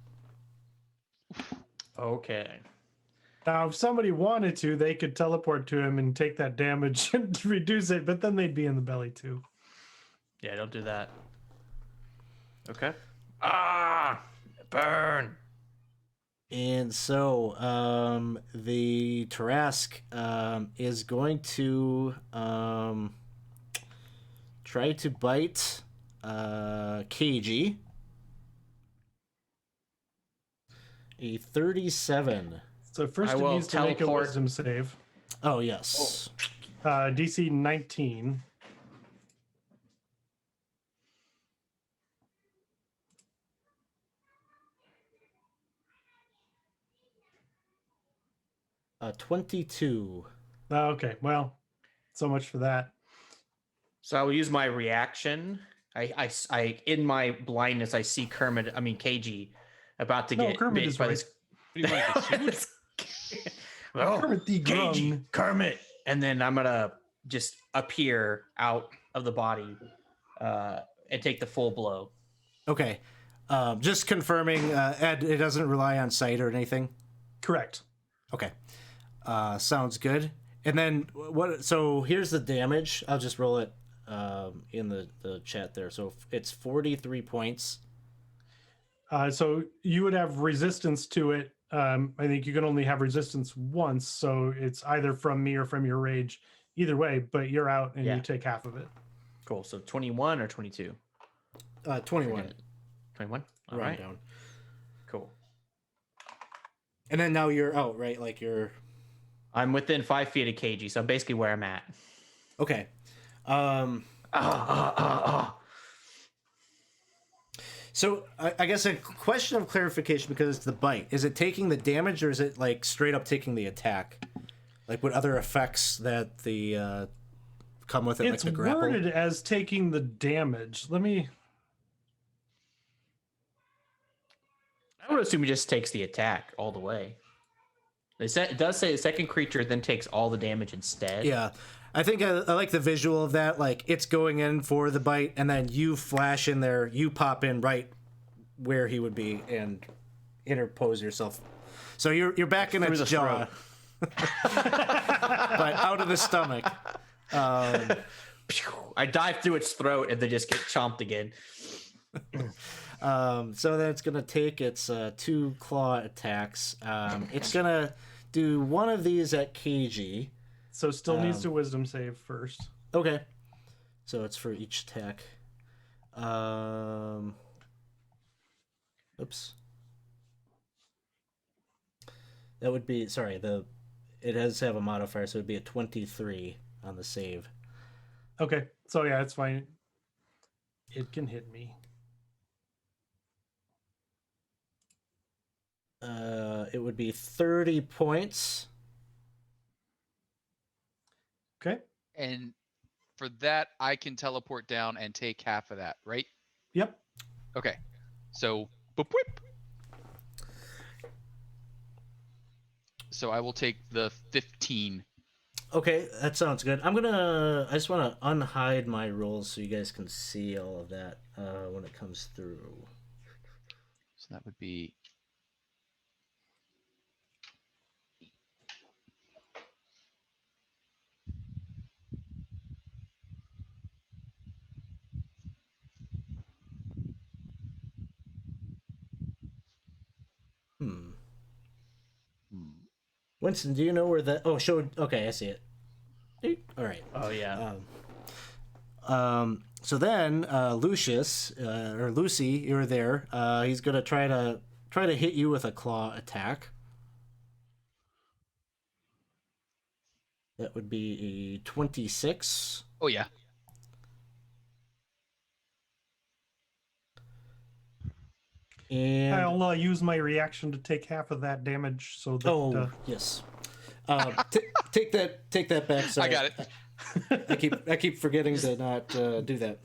Okay. Now, if somebody wanted to, they could teleport to him and take that damage and reduce it, but then they'd be in the belly too. Yeah, don't do that. Okay. Ah! Burn! And so the Tarrasque is going to try to bite KG. A 37. So first I it will needs to make a teleport. wisdom save. Oh, yes. DC 19. A 22. Okay, well, so much for that. So I will use my reaction. I in my blindness, I see KG, about to No, get Kermit bit is by right. this. What do you want to get sued? Oh, Kermit the KG, Grung. Kermit, and then I'm gonna just appear out of the body and take the full blow. Okay. Just confirming, Ed, it doesn't rely on sight or anything? Correct. Okay. Sounds good. And then what? So here's the damage. I'll just roll it in the chat there. So it's 43 points. So you would have resistance to it. I think you can only have resistance once, so it's either from me or from your rage. Either way, but you're out and Yeah. you take half of it. Cool. So 21 or 22? 21. 21. All Round right. down. Cool. And then now you're out, right? Like you're I'm within 5 feet of KG, so I'm basically where I'm at. okay. So I guess a question of clarification, because it's the bite. Is it taking the damage, or is it like straight up taking the attack? Like what other effects that the come with it, It's like the grapple? worded as taking the damage. Let me. I would assume he just takes the attack all the way. It does say the second creature then takes all the damage instead. Yeah. I think I like the visual of that. Like it's going in for the bite, and then you flash in there, you pop in right where he would be, and interpose yourself. So you're back in Through its the jaw, but out of the stomach. I dive through its throat and then just get chomped again. So then it's gonna take its 2 claw attacks. It's gonna do one of these at KG. So still needs to wisdom save first. Okay. So it's for each attack. Oops. That would be, sorry, it does have a modifier, so it would be a 23 on the save. Okay, so yeah, it's fine. It can hit me. It would be 30 points. Okay. And for that, I can teleport down and take half of that, right? Yep. Okay. So, boop, whip. So I will take the 15. Okay, that sounds good. I just want to unhide my rolls so you guys can see all of that when it comes through. So that would be Winston, do you know where that? Oh, show. Okay, I see it. All right. Oh yeah. So then, Lucius or Lucy, you're there. He's gonna try to hit you with a claw attack. That would be a 26. Oh yeah. And I'll use my reaction to take half of that damage. So that, yes. Take that back. Sorry. I got it. I keep forgetting to not do that.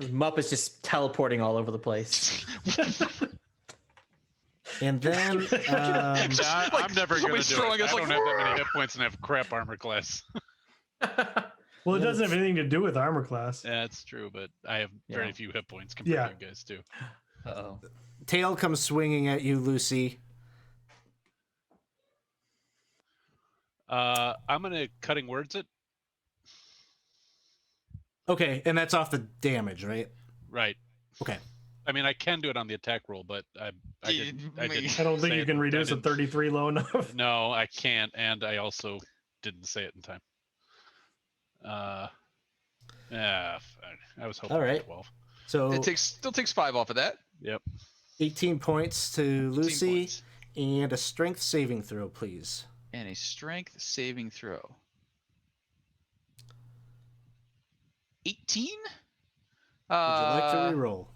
Muppet's just teleporting all over the place. And then Yeah, I'm never going to somebody's do throwing it. us I like, don't have that many hit points and have crap armor class. Well, it doesn't have anything to do with armor class. Yeah, it's true, but I have very Yeah. few hit points compared to you guys too. Uh-oh. tail comes swinging at you, Lucy. I'm going to cutting words it. Okay, and that's off the damage, right? Right. Okay. I mean, I can do it on the attack roll, but I didn't. I don't think say you it- can I reduce a didn't- 33 low enough. No, I can't, and I also didn't say it in time. Yeah, I was hoping All for right. 12. So It still takes 5 off of that. Yep. 18 points to 18 Lucy, points. and a strength saving throw, please. And a strength saving throw. 18? Would you like to reroll?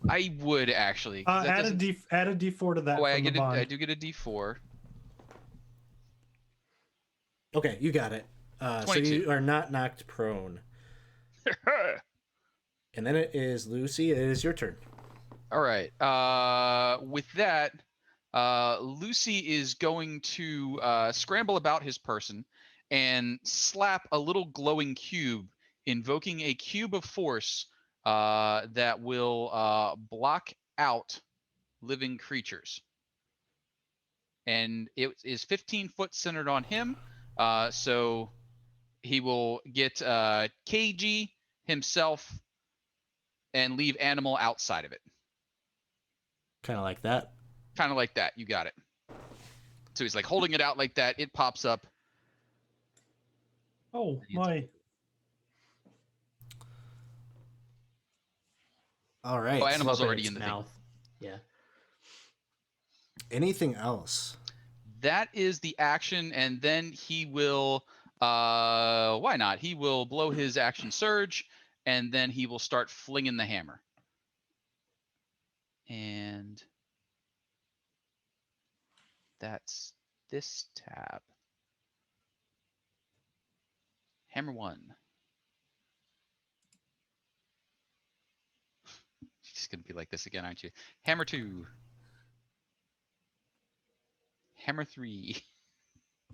I would actually. 'cause that Add doesn't- a D4 to that. Oh, I from the get bond. I do get a D4. Okay, you got it. So 22. you are not knocked prone. And then it is Lucy. It is your turn. All right. With that, Lucy is going to scramble about his person and slap a little glowing cube, invoking a cube of force that will block out living creatures. And it is 15 foot centered on him. So he will get KG himself and leave animal outside of it. Kind of like that. Kind of like that. You got it. So he's like holding it out like that. It pops up. Oh my! All right. Oh, animal's Open already its in the thing. mouth. Yeah. Anything else? That is the action, and then he will. Why not? He will blow his action surge, and then he will start flinging the hammer. And that's this tab. Hammer 1. She's gonna be like this again, aren't you? Hammer 2. Hammer 3.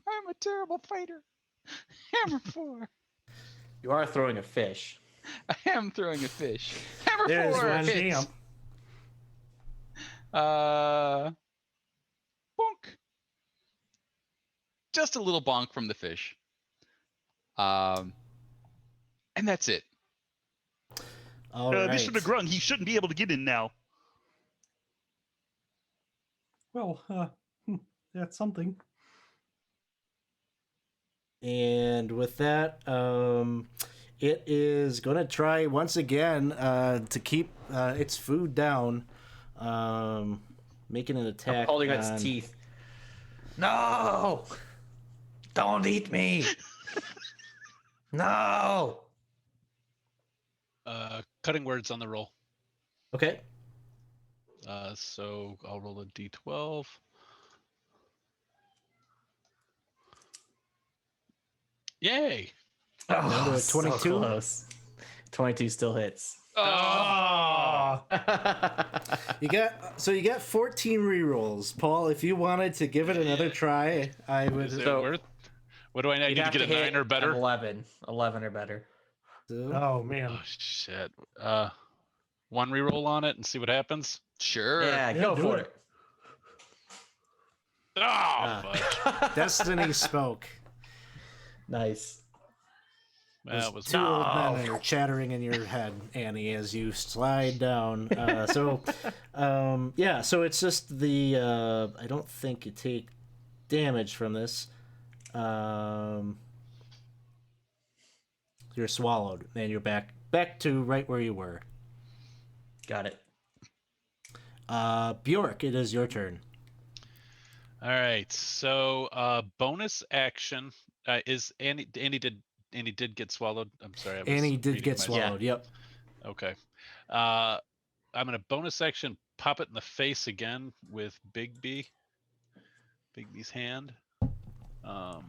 I'm a terrible fighter. Hammer 4. You are throwing a fish. I am throwing a fish. Hammer There's 4 one. hits. Damn. Bonk. Just a little bonk from the fish. And that's it. All right. Mr. DeGrung, he shouldn't be able to get in now. Well, that's something. And with that, it is going to try once again to keep its food down, making an attack. Holding on... its teeth. No! Don't eat me! No! Cutting words on the roll. Okay. So I'll roll a d12. Yay! Down to a so 22? close. 22 still hits. Ah! You got 14 rerolls, Paul. If you wanted to give it another try, I would. Is it So- worth? What do I need You'd to have get a hit 9 or better? 11 or better. Oh man! Oh shit. One reroll on it and see what happens. Sure. Yeah, Yeah, go do for it. it. Ah, fudge. Destiny spoke. Nice. That was Two old men are chattering in your head, Annie, as you slide down. So it's just the. I don't think you take damage from this. You're swallowed, and you're back to right where you were. Got it. Bjork, it is your turn. All right. So bonus action is Annie did get swallowed. I'm sorry. I was Annie did reading get my- swallowed. Yep. Okay. I'm gonna bonus action pop it in the face again with Big B. Big B's hand. So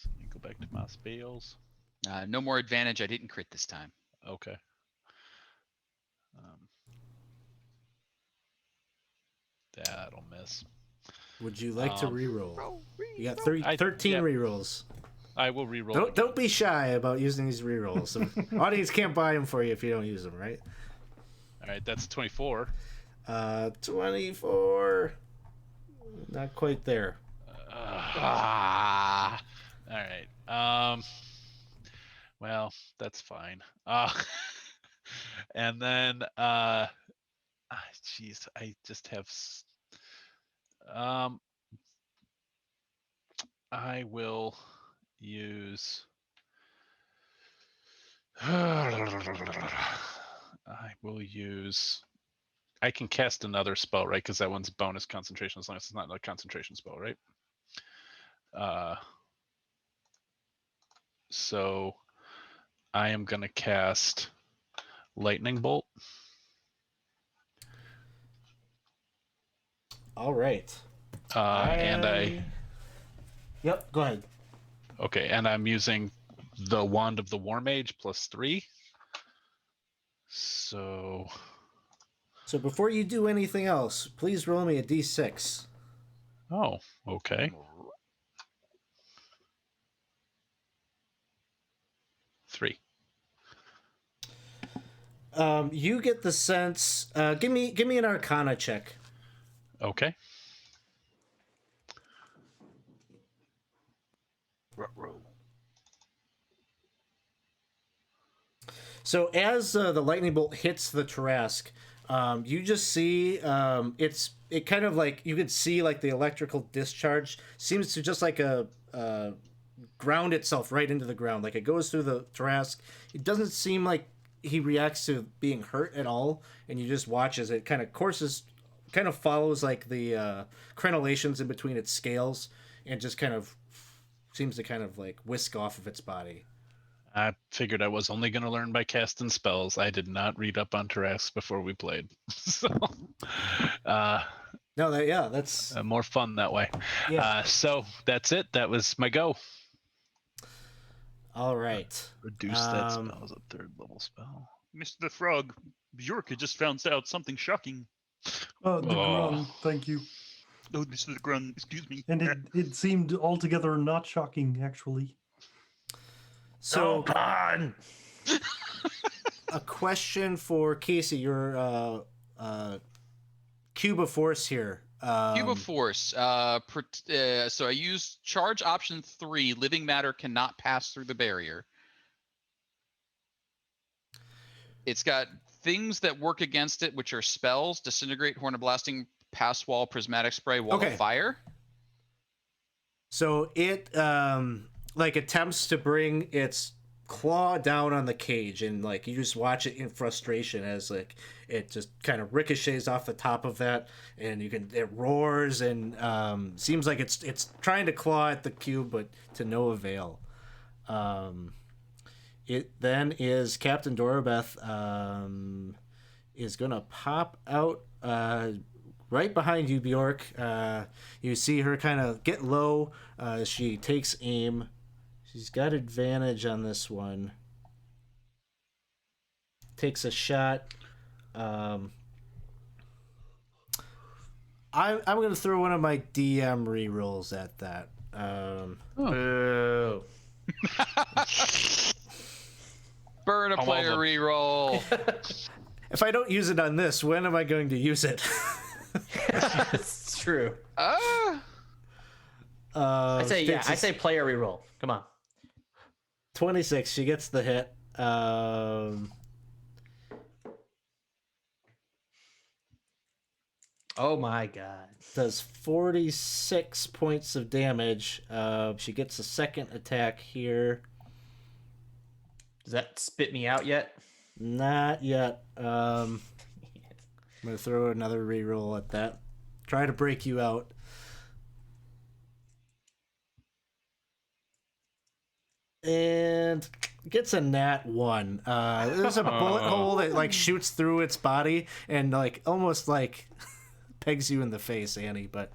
let me go back to my spells. No more advantage. I didn't crit this time. Okay. That'll miss. Would you like to reroll? You got 13 yeah. rerolls. I will reroll. Don't be shy about using these rerolls. So audience can't buy them for you if you don't use them, right? All right, that's 24. 24. Not quite there. All right. Well, that's fine. And then, jeez, I just have. I will use. I can cast another spell, right? Because that one's bonus concentration, as long as it's not a concentration spell, right? So I am going to cast Lightning Bolt. All right. Yep, go ahead. Okay, and I'm using the Wand of the War Mage +3. So before you do anything else, please roll me a d6. Oh, okay. 3. You get the sense. Give me an Arcana check. Okay. So as the lightning bolt hits the Tarrasque, you just see it kind of like you could see like the electrical discharge seems to just like ground itself right into the ground. Like it goes through the Tarrasque. It doesn't seem like he reacts to being hurt at all, and you just watch as it kind of follows like the crenellations in between its scales, and just kind of seems to kind of like whisk off of its body. I figured I was only going to learn by casting spells. I did not read up on Tarrasques before we played. So, that's more fun that way. Yeah. So that's it. That was my go. All right. Reduce that spell as a 3rd level spell. Mr. the Frog, Bjork had just found out something shocking. The Grun, thank you. Oh, Mr. the Grun, excuse me. And it seemed altogether not shocking, actually. So, a question for Casey, your Cube of Force here. Cube of Force. So I use charge option 3. Living matter cannot pass through the barrier. It's got things that work against it, which are spells: disintegrate, horn of blasting, pass wall, prismatic spray, wall of fire. So it like attempts to bring its claw down on the cage, and like you just watch it in frustration as like it just kind of ricochets off the top of that, and it roars and seems like it's trying to claw at the cube, but to no avail. It then is Captain Doribeth is gonna pop out right behind you, Bjork. You see her kind of get low. She takes aim. She's got advantage on this one. Takes a shot. I'm going to throw one of my DM rerolls at that. Boo. Burn a player reroll. If I don't use it on this, when am I going to use it? It's true. I say player reroll. Come on. 26. She gets the hit. Oh my god. Does 46 points of damage. She gets a second attack here. Does that spit me out yet? Not yet. I'm going to throw another reroll at that. Try to break you out. And gets a nat 1. There's a bullet hole that like shoots through its body and like almost like pegs you in the face, Annie. But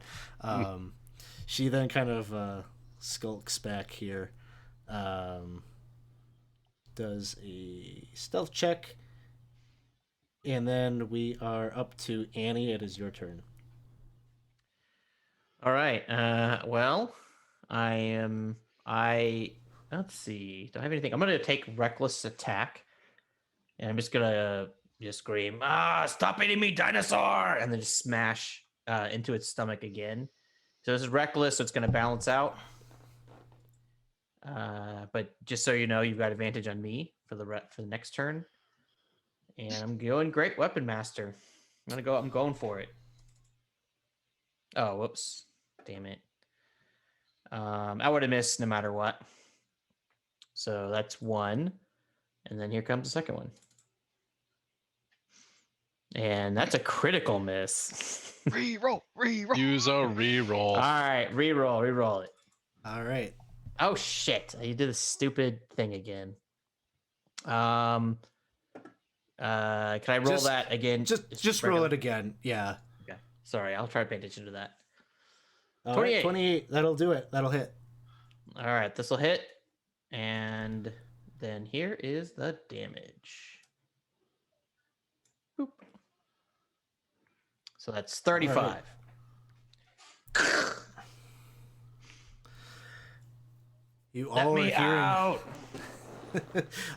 she then kind of skulks back here. Does a stealth check. and then we are up to Annie. It is your turn. All right. Well, let's see. Do I have anything? I'm gonna take reckless attack, and I'm just gonna just scream, stop eating me, dinosaur! And then just smash into its stomach again. So this is reckless, so it's gonna balance out. But just so you know, you've got advantage on me for the next turn. And I'm going Great Weapon Master. I'm going for it. Oh, whoops. Damn it. I would have missed no matter what. So that's one. And then here comes the second one. And that's a critical miss. Reroll. Use a reroll. All right, reroll it. All right. Oh shit! You did a stupid thing again. Can I roll that again? Just roll it again. Yeah. Okay. Sorry, I'll try to pay attention to that. All 28. right, 28. That'll do it. That'll hit. All right, this will hit, and then here is the damage. Boop. So that's 35. Right. You Let all me are hearing out.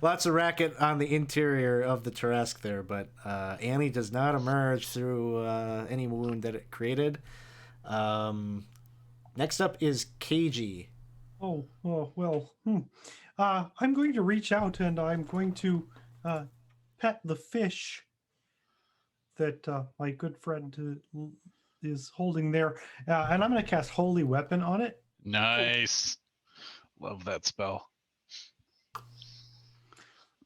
lots of racket on the interior of the Tarrasque there, but Annie does not emerge through any wound that it created. Next up is KG. Oh, well. I'm going to reach out and I'm going to pet the fish that my good friend is holding there. And I'm going to cast Holy Weapon on it. Nice. Love that spell.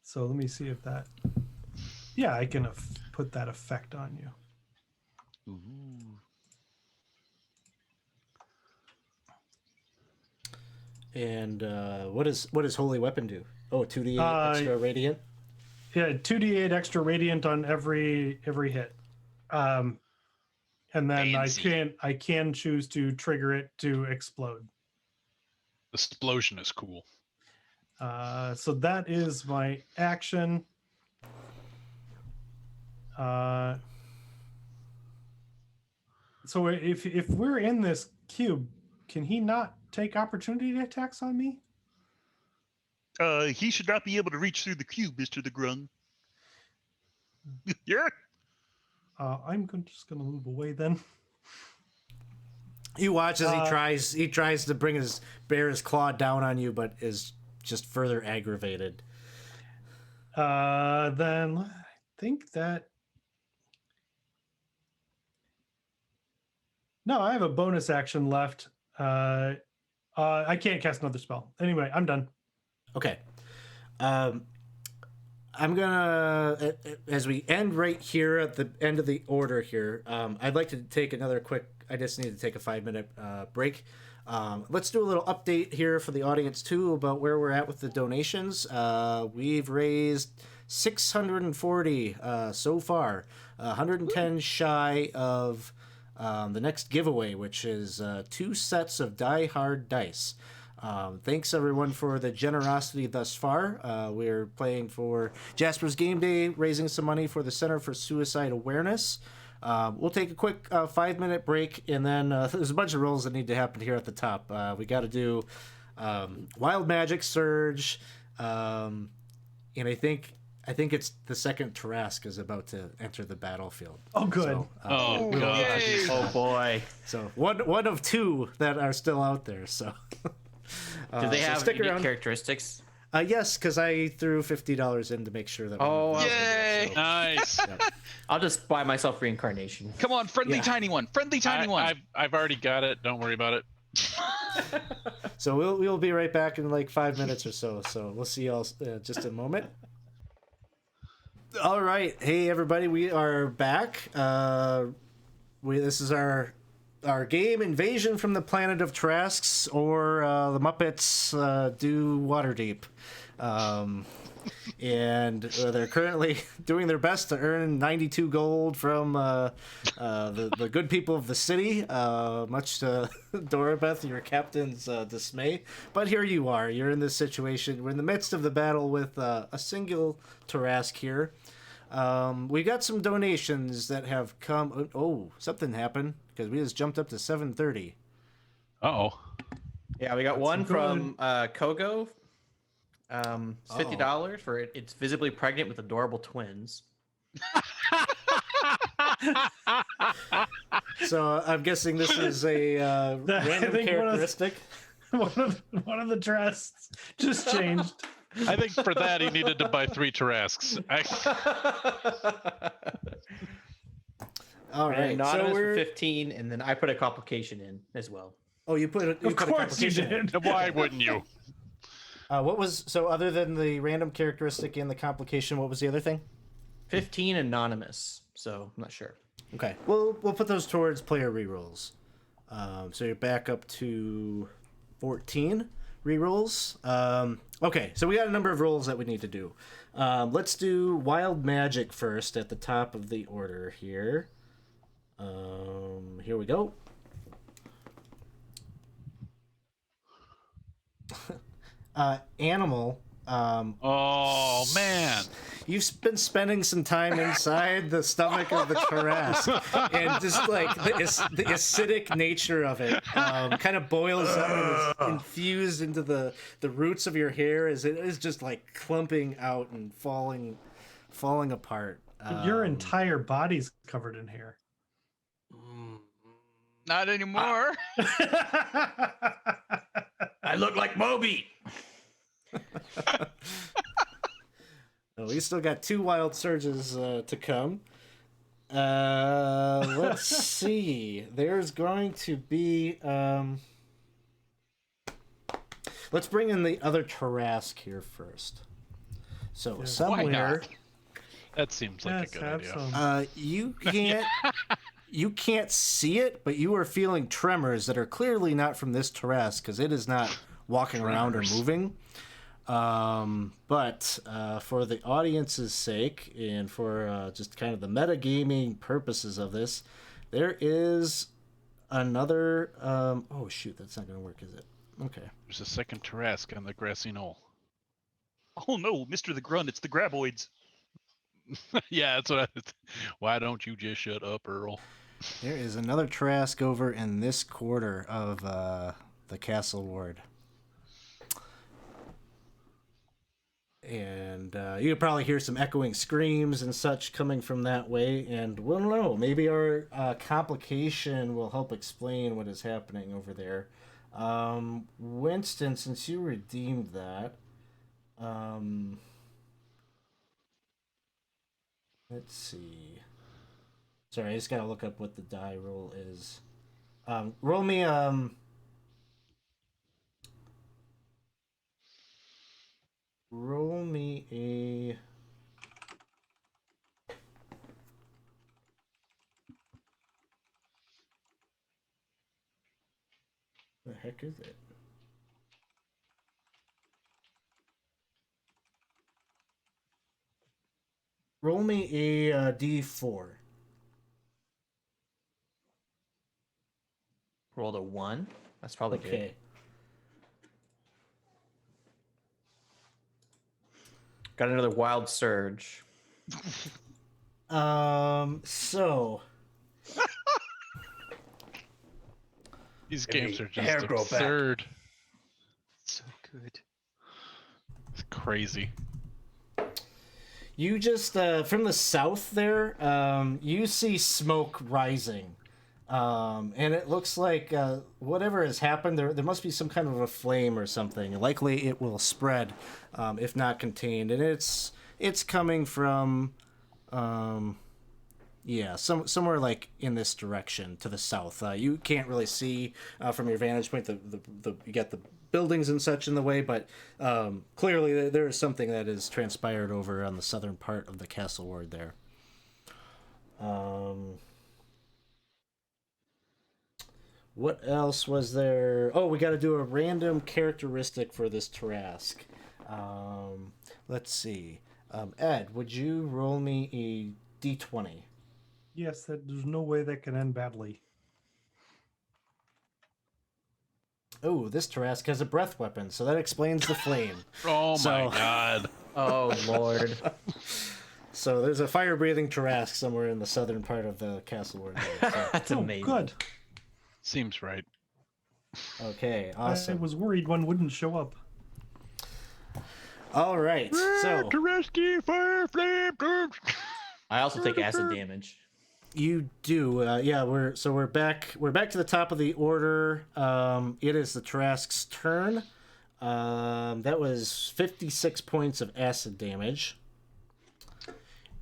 So let me see if that... Yeah, I can put that effect on you. Ooh. And what does Holy Weapon do? Oh, 2d8 extra radiant. Yeah, 2d8 extra radiant on every hit. And then Fancy. I can choose to trigger it to explode. The explosion is cool. So that is my action. So if we're in this cube, can he not take opportunity attacks on me? He should not be able to reach through the cube, Mr. DeGrung. Yeah. Just gonna move away then. You watch as he tries to bear his claw down on you, but is just further aggravated. Then I think that... No, I have a bonus action left. I can't cast another spell. Anyway, I'm done. Okay. I'm gonna, as we end right here at the end of the order here, I'd like to take another quick, I just need to take a 5-minute break. Let's do a little update here for the audience too about where we're at with the donations. We've raised 640 so far, 110 shy of the next giveaway, which is 2 sets of Die Hard dice. Thanks everyone for the generosity thus far. We're playing for Jasper's Game Day, raising some money for the Center for Suicide Awareness. We'll take a quick 5-minute break, and then there's a bunch of rolls that need to happen here at the top. We got to do Wild Magic Surge, and I think it's the second Tarrasque is about to enter the battlefield. Oh, good. So, Oh, we'll- God. Yay. Oh boy. So one of 2 that are still out there. So Do they so have stick unique around. characteristics? Yes, because I threw $50 in to make sure that. Oh, Yay. Nice. I'll just buy myself reincarnation. Come on, friendly Yeah. tiny one. Friendly tiny one. I've already got it. Don't worry about it. So we'll be right back in like 5 minutes or so. So we'll see y'all just a moment. All right, hey everybody, we are back. This is our game Invasion from the Planet of Tarrasques, or the Muppets do Waterdeep. And they're currently doing their best to earn 92 gold from the good people of the city, much to Doribeth, your captain's dismay. But here you are. You're in this situation. We're in the midst of the battle with a single Tarrasque here. We got some donations that have come. Oh, something happened because we just jumped up to 7:30. Uh-oh. Yeah, we got That's one good. from Kogo. It's $50 for it. It's visibly pregnant with adorable twins. So I'm guessing this is a I random think characteristic. One of the dress just changed. I think for that he needed to buy 3 Tarrasques. All right, so Anonymous we're. for 15, and then I put a complication in as well. Oh, you put a Of course you complication in. did. Why wouldn't you? What was so other than the random characteristic and the complication? What was the other thing? 15 anonymous, so I'm not sure. Okay, we'll put those towards player rerolls. So you're back up to 14 rerolls. Okay, so we got a number of rolls that we need to do. Let's do wild magic first at the top of the order here. Here we go. Animal. Oh, man. You've been spending some time inside the stomach of the Tarrasque, and just like the acidic nature of it kind of boils up and is infused into the roots of your hair as it is just like clumping out and falling apart. Your entire body's covered in hair. Not anymore. I look like Moby. Oh, we still got 2 wild surges to come. Let's see. There's going to be. Let's bring in the other Tarrasque here first. So Yeah. somewhere That seems like Yes, a good have idea. some. you can't see it, but you are feeling tremors that are clearly not from this Tarrasque because it is not walking around or Tremors. moving. But for the audience's sake and for just kind of the metagaming purposes of this, there is another. Oh shoot, that's not going to work, is it? Okay. There's a second Tarrasque on the grassy knoll. Oh no, Mr. the Grunt, it's the Graboids. Yeah, that's what Why don't you just shut up, Earl? There is another Tarrasque over in this quarter of the castle ward. And you could probably hear some echoing screams and such coming from that way. And we'll know. Maybe our complication will help explain what is happening over there. Winston, since you redeemed that, let's see. Sorry, I just gotta look up what the die roll is. Roll me Roll me a. The heck is it? Roll me a D4. Rolled a 1. That's probably good. Okay. Got another wild surge. So These games are hair just grow back. absurd. So good. It's crazy. you just from the south there, you see smoke rising. And it looks like whatever has happened, there must be some kind of a flame or something. Likely it will spread, if not contained. And it's coming from, somewhere like in this direction to the south. You can't really see from your vantage point. You got the buildings and such in the way, but clearly there is something that has transpired over on the southern part of the castle ward there. What else was there? Oh, we got to do a random characteristic for this Tarrasque. Let's see. Ed, would you roll me a D20? Yes, there's no way that can end badly. Oh, this Tarrasque has a breath weapon, so that explains the flame. Oh So- my god. Oh, Lord. So there's a fire-breathing Tarrasque somewhere in the southern part of the castle. Where That's Oh, amazing. good. Seems right. Okay, I awesome. was worried one wouldn't show up. All right, so To rescue fire flame. I also take acid damage. you do, yeah. We're back. We're back to the top of the order. It is the Tarrasque's turn. That was 56 points of acid damage.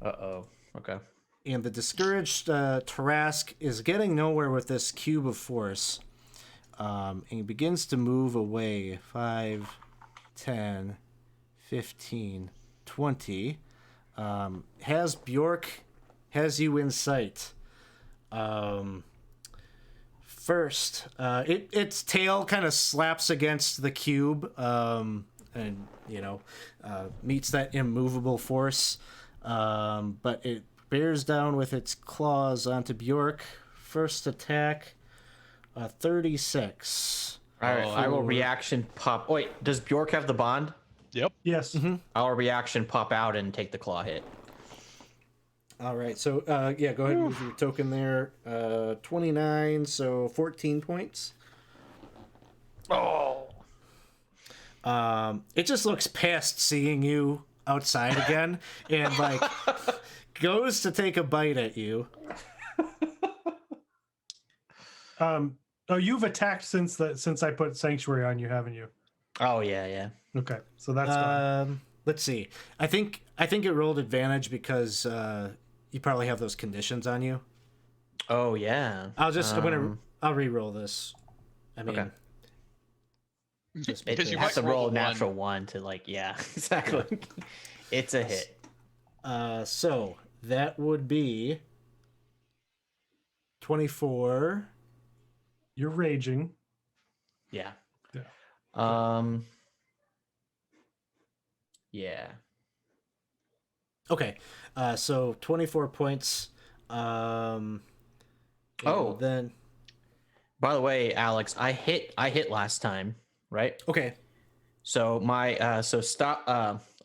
Uh-oh. Okay. And the discouraged Tarrasque is getting nowhere with this cube of force. And he begins to move away. 5, 10, 15, 20. Has you in sight. First, its tail kind of slaps against the cube, and meets that immovable force. But it bears down with its claws onto Bjork. First attack, 36. All right. I will reaction pop. Wait, does Bjork have the bond? Yep. Yes. I'll reaction pop out and take the claw hit. All right, so go ahead and move your token there. 29, so 14 points. Oh. It just looks past seeing you outside again and like goes to take a bite at you. Oh, you've attacked since I put sanctuary on you, haven't you? Oh yeah. Okay, so that's fine. Let's see. I think it rolled advantage because you probably have those conditions on you. Oh yeah. I'll re-roll this. I mean, Okay. just It Because you has might to roll a roll natural one to exactly. It's a hit. So that would be 24. You're raging. Yeah. Yeah. Yeah. Okay, so 24 points. And Oh. then By the way, Alex, I hit last time, right? okay, So my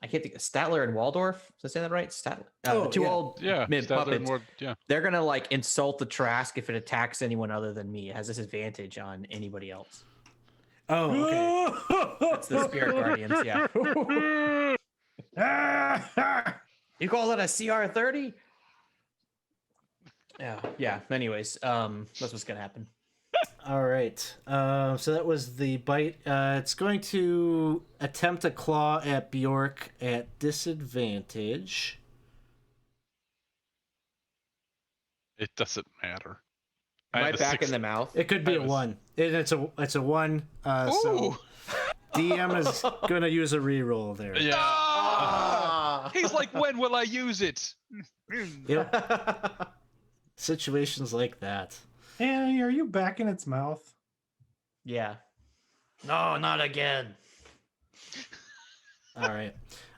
I can't think Statler and Waldorf. Did I say that right? The two yeah. old Yeah. mid Statler puppets. Ward, yeah. They're gonna like insult the Tarrasque if it attacks anyone other than me. It has this advantage on anybody else. oh okay. It's the Spirit Guardians, yeah. You call that a CR30? Yeah. Anyways, that's what's gonna happen. All right. So that was the bite. It's going to attempt a claw at Bjork at disadvantage. It doesn't matter. Right back in the mouth. It could be a 1. It's a 1. So DM is going to use a reroll there. Yeah. Ah! He's like, when will I use it? Yep. Situations like that. Annie, are you back in its mouth? Yeah. No, not again. All right.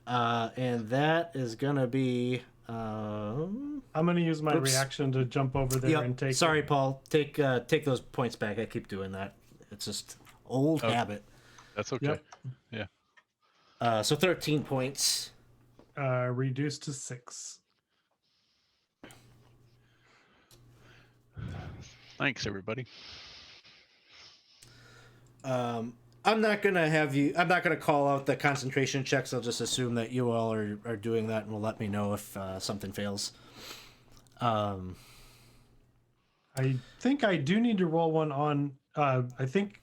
And that is going to be... I'm gonna use my Oops. reaction to jump over there and take. Sorry, Paul. Take those points back. I keep doing that. It's just old habit. That's okay. Yep. Yeah. So 13 points. Reduced to 6. Thanks, everybody. I'm not gonna call out the concentration checks. I'll just assume that you all are doing that and will let me know if something fails. I think I do need to roll one on. I think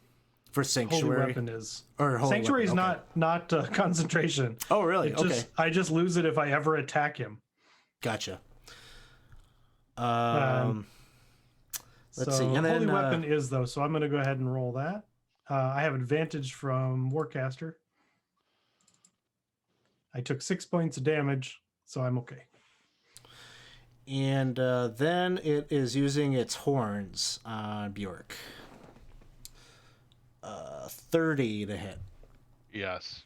For holy sanctuary weapon is. or holy Sanctuary is weapon, okay. not concentration. Oh, really? It Okay, just, I just lose it if I ever attack him. gotcha. Um, Let's so see, and then holy weapon is though, so I'm gonna go ahead and roll that. I have advantage from Warcaster. I took 6 points of damage, so I'm okay. And then it is using its horns on Bjork. 30 to hit. Yes.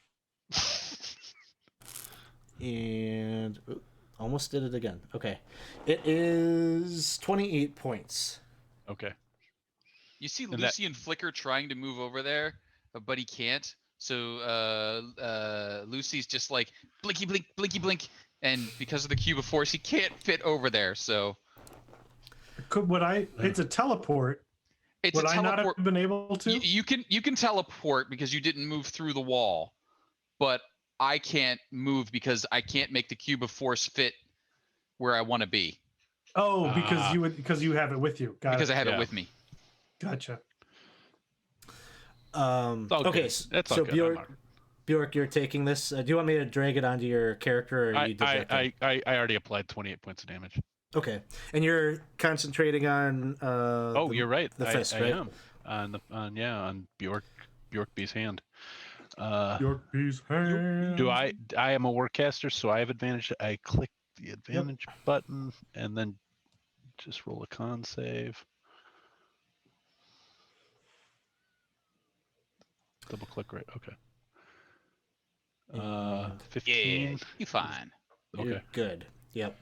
And almost did it again. Okay. It is 28 points. Okay. You see And Lucy and Flicker trying to move over there, but he can't. So Lucy's just like blinky blink, blinky blink, and because of the cube of force, he can't fit over there. So It's a teleport. it's Would a I teleport. not have been able to? You can teleport because you didn't move through the wall, but I can't move because I can't make the cube of force fit where I want to be Oh, because you have it with you. because Got I it. have it Yeah. with me. Gotcha. Okay, That's so all good. Bjork, you're taking this. Do you want me to drag it onto your character, or you did that thing? I already applied 28 points of damage. Okay, and you're concentrating on. You're right. The fist, I right? am on Bjork B's hand. York B's hand. Do I am a warcaster, so I have advantage. I click the advantage button and then just roll a con save. Double click right. Okay. And 15. Yeah, you fine. You're Okay. good. Yep.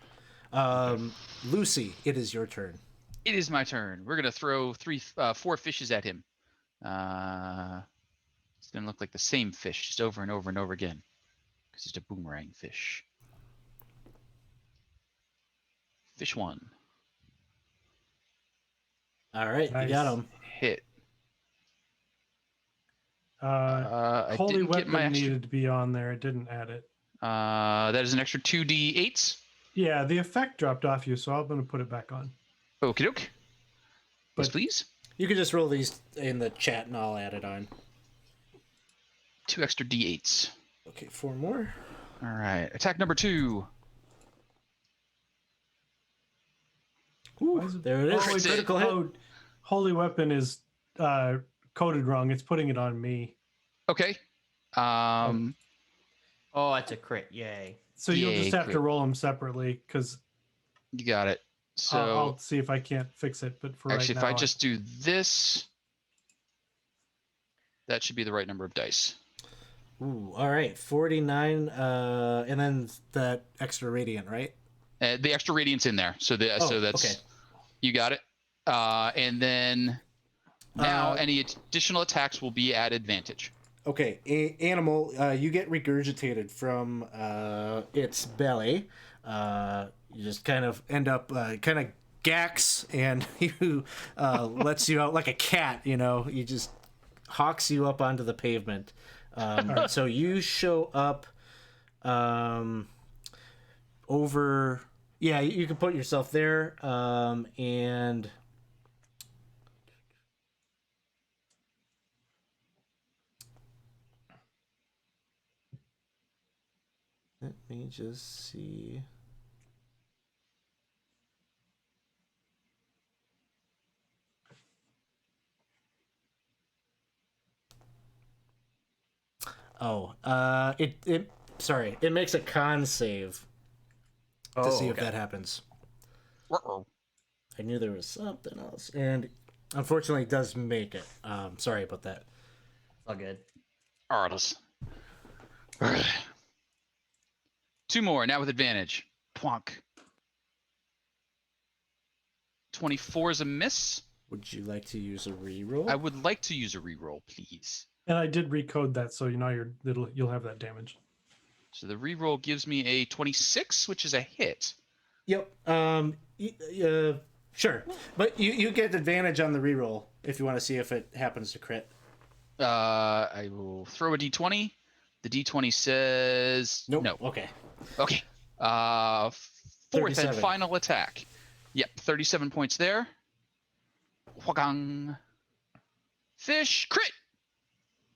Lucy, it is your turn. It is my turn. We're gonna throw 4 fishes at him. It's gonna look like the same fish, just over and over and over again, because it's a boomerang fish. Fish 1 All right, Nice. you got him. hit. I Holy didn't get weapon my extra. needed to be on there. It didn't add it. That is an extra 2d8s. Yeah, the effect dropped off you, so I'm going to put it back on. Okie doke. Yes, But- please. You can just roll these in the chat, and I'll add it on. 2 extra d8s. Okay, 4 more. All right. Attack number 2. Ooh, Why is it- there it is. Oh, it's it. Critical hit. Oh, holy weapon is coded wrong. It's putting it on me. Okay. Oh, that's a crit. Yay. So you'll Yay, just have to crit. roll them separately because You got it. So I'll see if I can't fix it. But for actually, right if now, I just do this, that should be the right number of dice. Ooh, all right, 49, and then that extra radiant, right? The extra radiant's in there, so Oh, that's okay. you got it. And then now Uh, any additional attacks will be at advantage. Okay, animal, you get regurgitated from its belly. You just kind of end up kind of gacks, and you lets you out like a cat. You know, you just hawks you up onto the pavement. So you show up over. Yeah, you can put yourself there, and. Let me just see. Oh, sorry, it makes a con save to see if that happens. I knew there was something else, and unfortunately, it does make it. Sorry about that. All good. Artis. 2 more now with advantage. Plonk. 24 is a miss. Would you like to use a reroll? I would like to use a reroll, please. and I did recode that, so now you'll have that damage. So the reroll gives me a 26, which is a hit. Yep. Sure, but you get advantage on the reroll if you want to see if it happens to crit. I will throw a d20. The d20 says Nope. no. Okay. Okay. 4th 37. and final attack. Yep, 37 points there. Hwagang. Fish crit.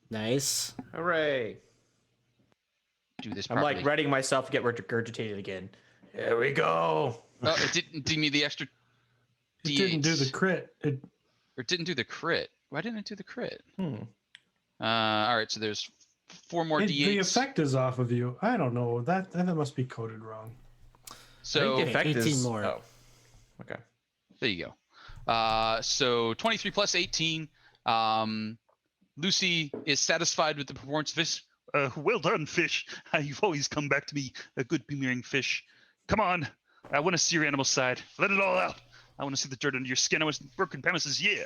Nice. Hooray. Do this I'm properly. like readying myself to get regurgitated again. Here we go. Oh, it didn't give me the extra It didn't do the D8s. crit. Or it didn't do the crit. Why didn't it do the crit? Hmm. All right, so there's 4 more D8s. The effect is off of you. I don't know. That must be coded wrong. So I think the effect 18 is... more. Oh. Okay. there you go. So 23 plus 18. Lucy is satisfied with the performance of this. Well done, fish. You've always come back to me, a good boomerang fish. Come on. I want to see your animal side. Let it all out. I want to see the dirt under your skin. I want to see the broken premises. Yeah.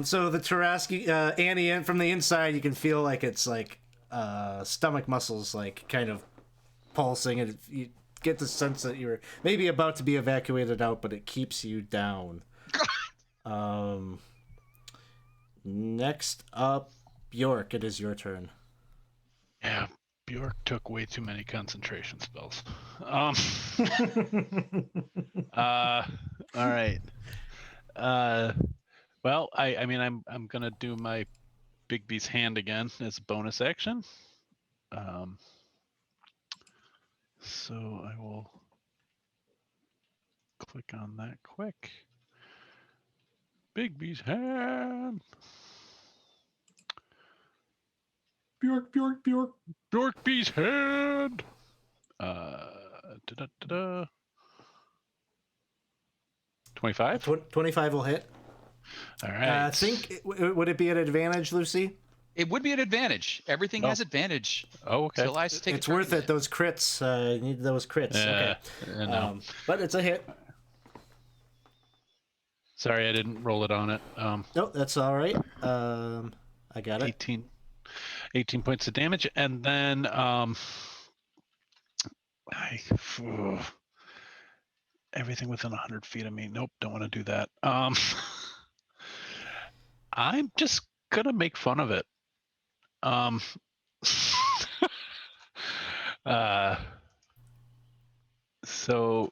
So the Tarrasques, Annie, from the inside, you can feel like it's like stomach muscles like kind of pulsing, and you get the sense that you're maybe about to be evacuated out, but it keeps you down. Next up, Bjork, it is your turn. Yeah, Bjork took way too many concentration spells. All right. Well, I mean, I'm gonna do my Big B's hand again as a bonus action. So I will click on that quick. Big B's hand. Bjork. Bjork B's hand. Da-da-da-da. 25. 25 will hit. All right. I think would it be an advantage, Lucy? It would be an advantage. Everything has advantage. Oh, okay. Till I take It's a turn worth to it. Those crits. You need those crits. Okay. No. But it's a hit. Sorry, I didn't roll it on it. No, that's all right. I got it. 18 points of damage, and then everything within 100 feet of me. Nope, don't want to do that. I'm just gonna make fun of it. So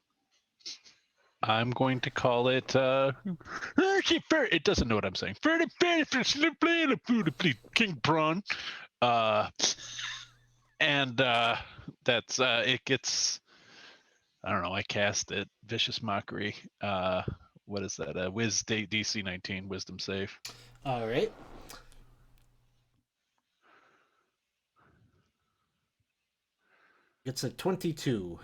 I'm going to call it it doesn't know what I'm saying. King Prawn. And that's it gets, I don't know, I cast it. Vicious Mockery. What is that? DC 19 wisdom save. All right. It's a 22.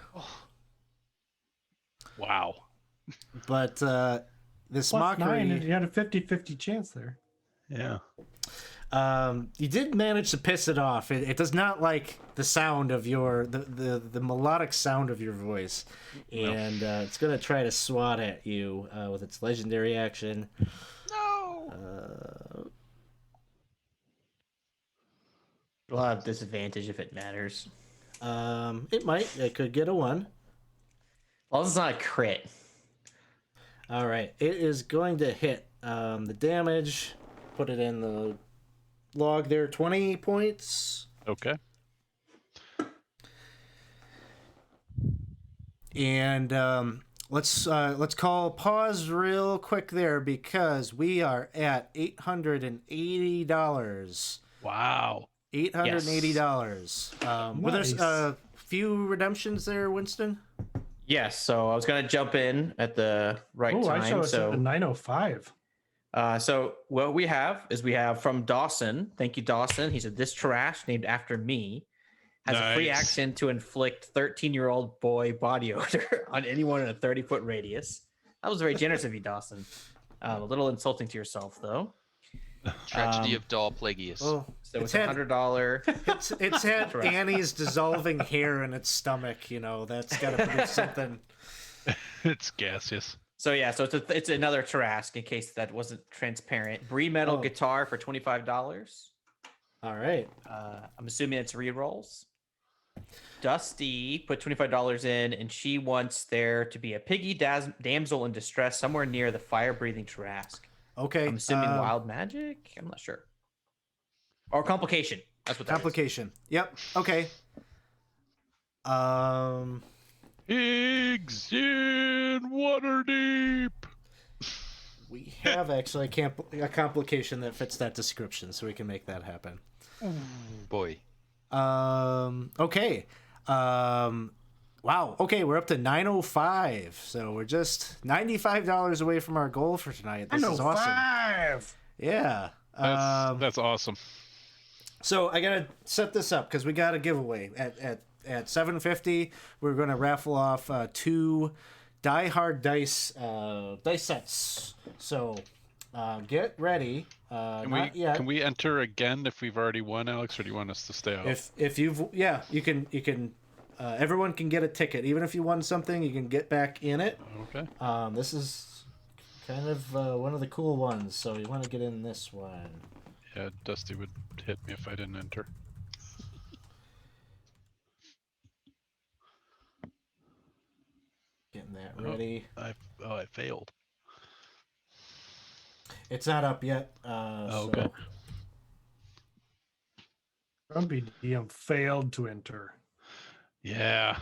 Wow. But this Plus mockery. 9, you had a 50-50 chance there. Yeah. You did manage to piss it off. It does not like the sound of your the melodic sound of your voice, and it's gonna try to swat at you with its legendary action. No. We'll have disadvantage if it matters. It might. It could get a 1. Well, it's not a crit. All right. It is going to hit. The damage. Put it in the log there. 20 points. Okay. And let's call pause real quick there because we are at $880. Wow. $880. Were there Nice. a few redemptions there, Winston? Yes, so I was gonna jump in at the right Oh, I time. saw us So at a 905. So what we have from Dawson. Thank you, Dawson. He said this trash named after me has a free Nice. action to inflict 13-year-old boy body odor on anyone in a 30-foot radius. That was very generous of you, Dawson. A little insulting to yourself, though. Tragedy of Doll Plagueis. Oh, So it's $100. it's had Correct. Annie's dissolving hair in its stomach. You know, that's got to produce something. It's gaseous. So yeah, so it's another Tarrasque in case that wasn't transparent. Brie metal Oh. guitar for $25. All right. I'm assuming it's rerolls. Dusty put $25 in, and she wants there to be a piggy damsel in distress somewhere near the fire-breathing Tarrasque. Okay. I'm assuming wild magic. I'm not sure. Or complication. That's what that is. Complication. Yep. Okay. Pigs in Waterdeep. We have actually a complication that fits that description, so we can make that happen. Boy. Okay. Wow. Okay, we're up to 905. So we're just $95 away from our goal for tonight. This is awesome. 905. Yeah. That's awesome. So I gotta set this up because we got a giveaway at $7.50. We're gonna raffle off 2 Die Hard dice sets. So get ready. Can we enter again if we've already won, Alex, or do you want us to stay off? If you've you can everyone can get a ticket. Even if you won something, you can get back in it. Okay. This is kind of one of the cool ones, so you want to get in this one. Yeah, Dusty would hit me if I didn't enter. Getting that ready. I failed. It's not up yet. Okay. So Grumpy DM failed to enter. Yeah.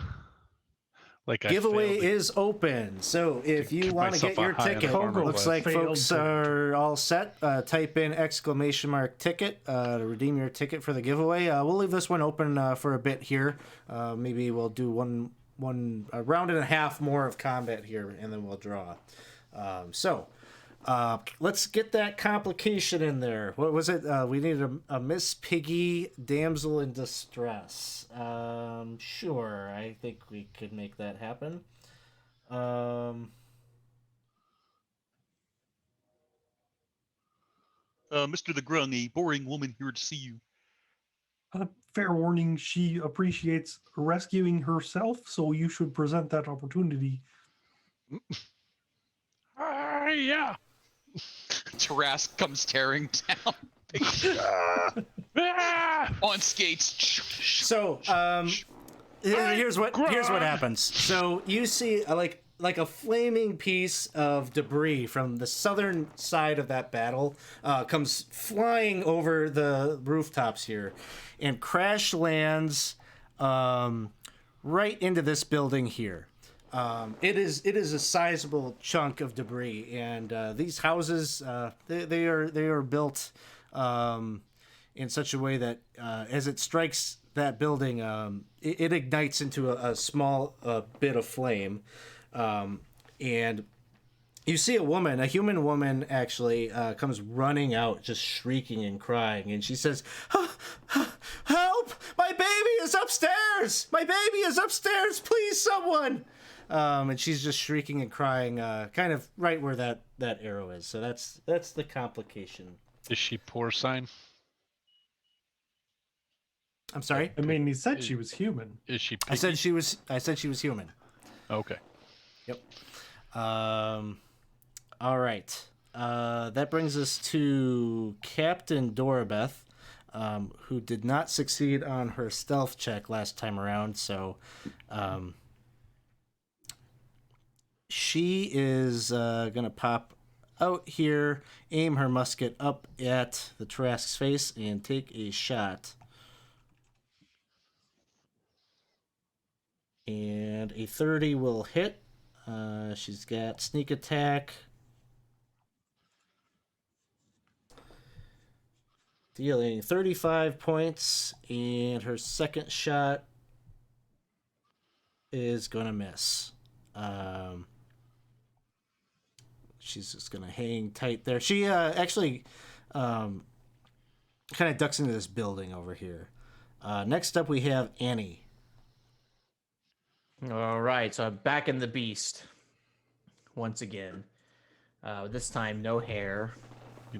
Like I giveaway failed to is open. So if you give want to myself get a your high enough ticket, armor looks class. like Failed folks to enter. are all set. Type in !ticket to redeem your ticket for the giveaway. We'll leave this one open for a bit here. Maybe we'll do a round and a half more of combat here, and then we'll draw. Let's get that complication in there. What was it? We needed a Miss Piggy damsel in distress. Sure, I think we could make that happen. Mr. the Grung, a boring woman here to see you. Fair warning, she appreciates rescuing herself, so you should present that opportunity. Yeah. Tarrasques comes tearing down on skates. So, here's what happens. So you see like a flaming piece of debris from the southern side of that battle comes flying over the rooftops here, and crash lands right into this building here. It is a sizable chunk of debris, and these houses they are built in such a way that as it strikes that building, it ignites into a small bit of flame, and you see a human woman actually comes running out, just shrieking and crying, and she says, "Help! My baby is upstairs! My baby is upstairs! Please, someone!" And she's just shrieking and crying, kind of right where that arrow is. So that's the complication. Is she porcine? I'm sorry. I mean, he said she was human. Is she I said she was human. Okay. Yep. All right. That brings us to Captain Doribeth, who did not succeed on her stealth check last time around. So, she is gonna pop out here, aim her musket up at the Tarrasque's face, and take a shot. And a 30 will hit. She's got sneak attack. Dealing 35 points, and her second shot is going to miss. She's just going to hang tight there. She actually kind of ducks into this building over here. Next up, we have Annie. All right, so I'm back in the beast once again. This time, no hair.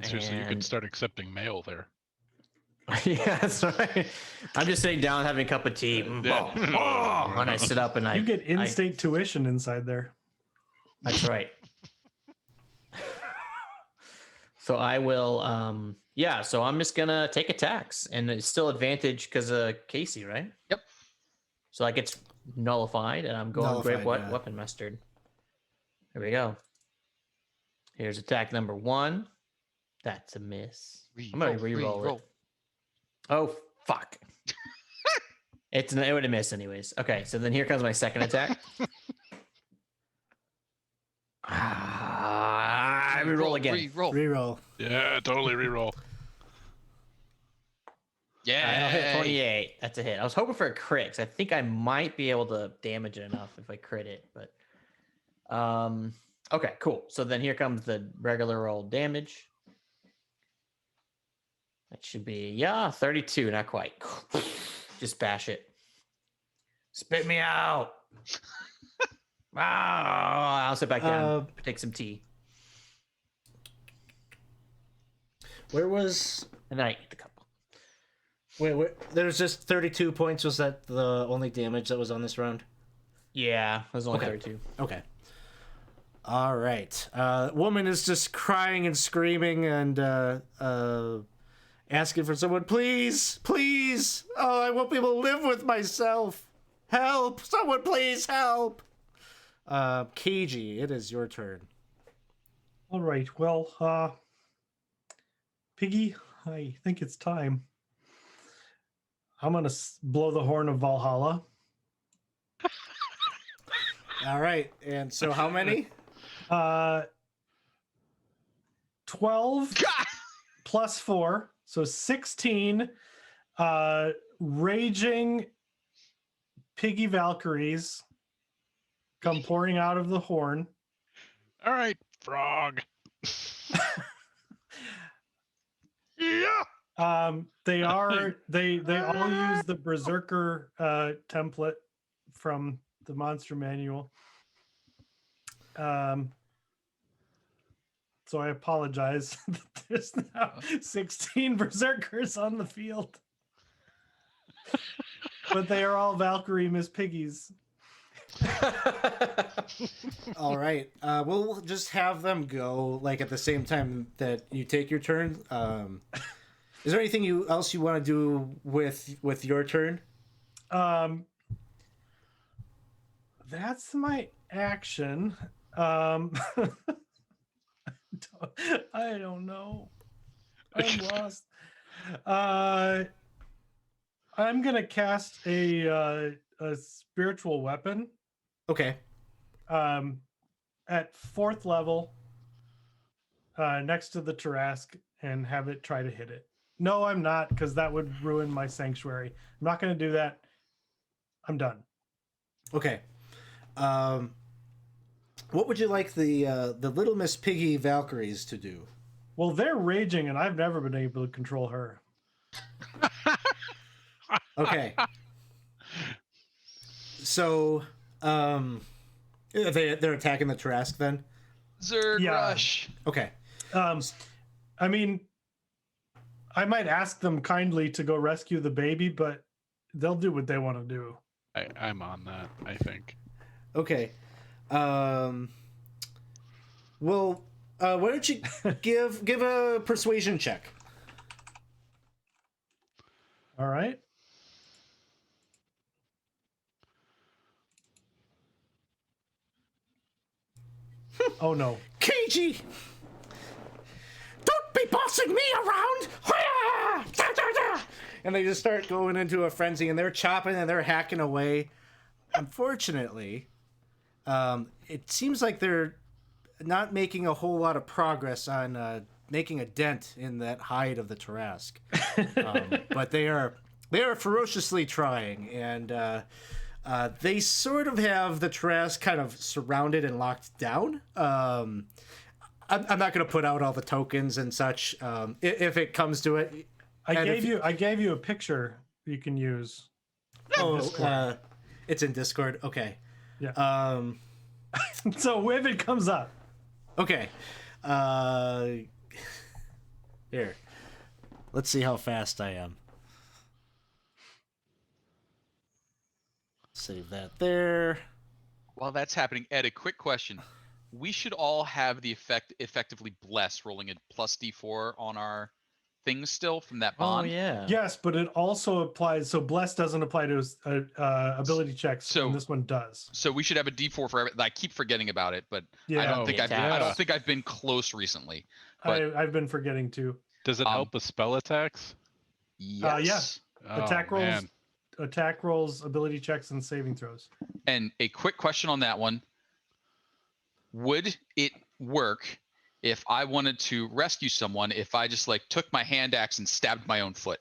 Seriously, you And- could start accepting mail there. Yeah, that's right. I'm just sitting down having a cup of tea. Yeah. And I sit up and You get in-state tuition inside there. That's right. So I will, so I'm just gonna take attacks, and it's still advantage because of Casey, right? Yep. So that gets nullified, and I'm going Nullified, great yeah. weapon mustard. Here we go. Here's attack number 1. That's a miss. I'm gonna re-roll it. Oh fuck! It would have missed anyways. Okay, so then here comes my second attack. I re-roll again. Re-roll. Reroll. Yeah, totally reroll. Yeah. I'll hit 28. That's a hit. I was hoping for a crit, 'cause I think I might be able to damage it enough if I crit it, but okay, cool. So then here comes the regular roll damage. That should be 32, not quite. Just bash it. Spit me out. I'll sit back down, take some tea, Where was... and then I eat the couple. Wait, there's just 32 points. Was that the only damage that was on this round? Yeah, it was only Okay. 32. Okay. All right. Woman is just crying and screaming and asking for someone. Please, please. Oh, I won't be able to live with myself. Help. Someone please help. KG, it is your turn. All right. Well, Piggy, I think it's time. I'm gonna blow the horn of Valhalla. All right. And so how many? 12 plus 4, so 16 raging piggy Valkyries come pouring out of the horn. All right, frog. Yeah. They all use the Berserker template from the monster manual. So I apologize. There's now 16 Berserkers on the field. But they are all Valkyrie Miss Piggies. All right. We'll just have them go like at the same time that you take your turn. Is there anything else you want to do with your turn? That's my action. I don't know. I'm lost. I'm gonna cast a spiritual weapon. Okay. At 4th level, next to the Tarrasque, and have it try to hit it. No, I'm not, because that would ruin my sanctuary. I'm not gonna do that. I'm done. Okay. What would you like the Little Miss Piggy Valkyries to do? Well, they're raging, and I've never been able to control her. Okay. So, they're attacking the Tarrasque then? Zerg Yeah. rush. Okay. I mean, I might ask them kindly to go rescue the baby, but they'll do what they want to do. I'm on that, I think. Okay. Well, why don't you give a persuasion check? All right. Oh no. KG! Don't be bossing me around! And they just start going into a frenzy, and they're chopping and they're hacking away. Unfortunately, it seems like they're not making a whole lot of progress on making a dent in that hide of the Tarrasque. But they are ferociously trying, and they sort of have the Tarrasque kind of surrounded and locked down. I'm not going to put out all the tokens and such. If it comes to it, I gave you a picture you can use. Oh, it's in Discord. Okay. Yeah. So if it comes up. Okay. Here. Let's see how fast I am. Save that there. While that's happening, Ed, a quick question. We should all have the effectively bless rolling a plus D4 on our things still from that bond. Oh yeah. Yes, but it also applies. So bless doesn't apply to ability checks. So and this one does. So we should have a D4 for everything. I keep forgetting about it, but Yeah. I don't think I don't Yeah. think I've been close recently. But I've been forgetting too. Does it help with spell attacks? yes. Attack Oh, rolls, man. attack rolls, ability checks, and saving throws. And a quick question on that one. Would it work if I wanted to rescue someone if I just like took my hand axe and stabbed my own foot?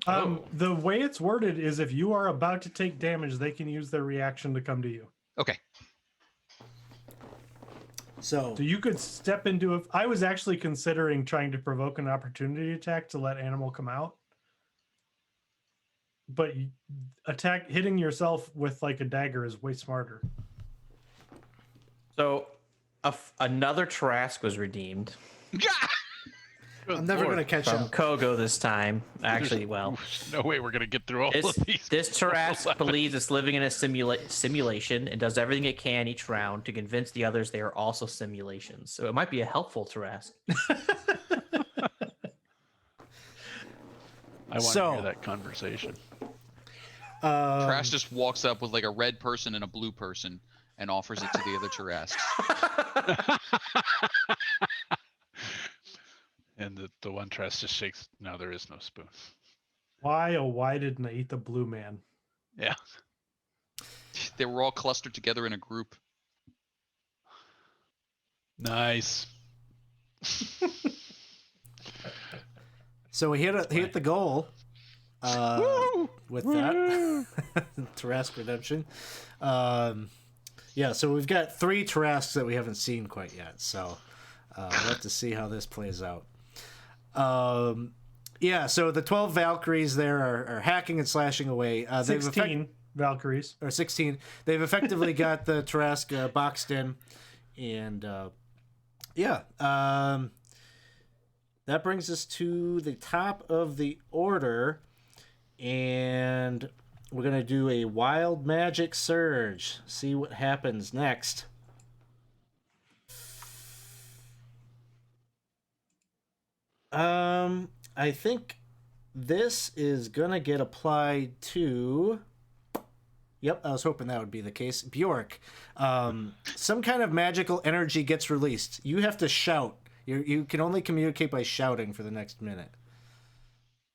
The way it's worded is if you are about to take damage, they can use their reaction to come to you. Okay. So So you could step into it. I was actually considering trying to provoke an opportunity attack to let animal come out. But hitting yourself with like a dagger is way smarter. So another Tarrasque was redeemed I'm never going to catch from up. Kogo this time. Actually, well, There's no way we're gonna get through all this of these. Tarrasque believes it's living in a simulation and does everything it can each round to convince the others they are also simulations. So it might be a helpful Tarrasque. I want So- to hear that conversation. Trash just walks up with like a red person and a blue person and offers it to the other Tarrasques. And the one Trask just shakes. No, there is no spoon. Why, oh, why didn't I eat the blue man? Yeah. They were all clustered together in a group. Nice. So we hit the goal with that. Tarrasque Redemption. Yeah, so we've got 3 Tarrasques that we haven't seen quite yet. So we'll have to see how this plays out. Yeah, so the 12 Valkyries there are hacking and slashing away. 16 Valkyries. Or 16. They've effectively got the Tarrasque boxed in. And that brings us to the top of the order. And we're going to do a wild magic surge. See what happens next. I think this is going to get applied to... Yep, I was hoping that would be the case. Bjork. Some kind of magical energy gets released. You have to shout. You can only communicate by shouting for the next minute.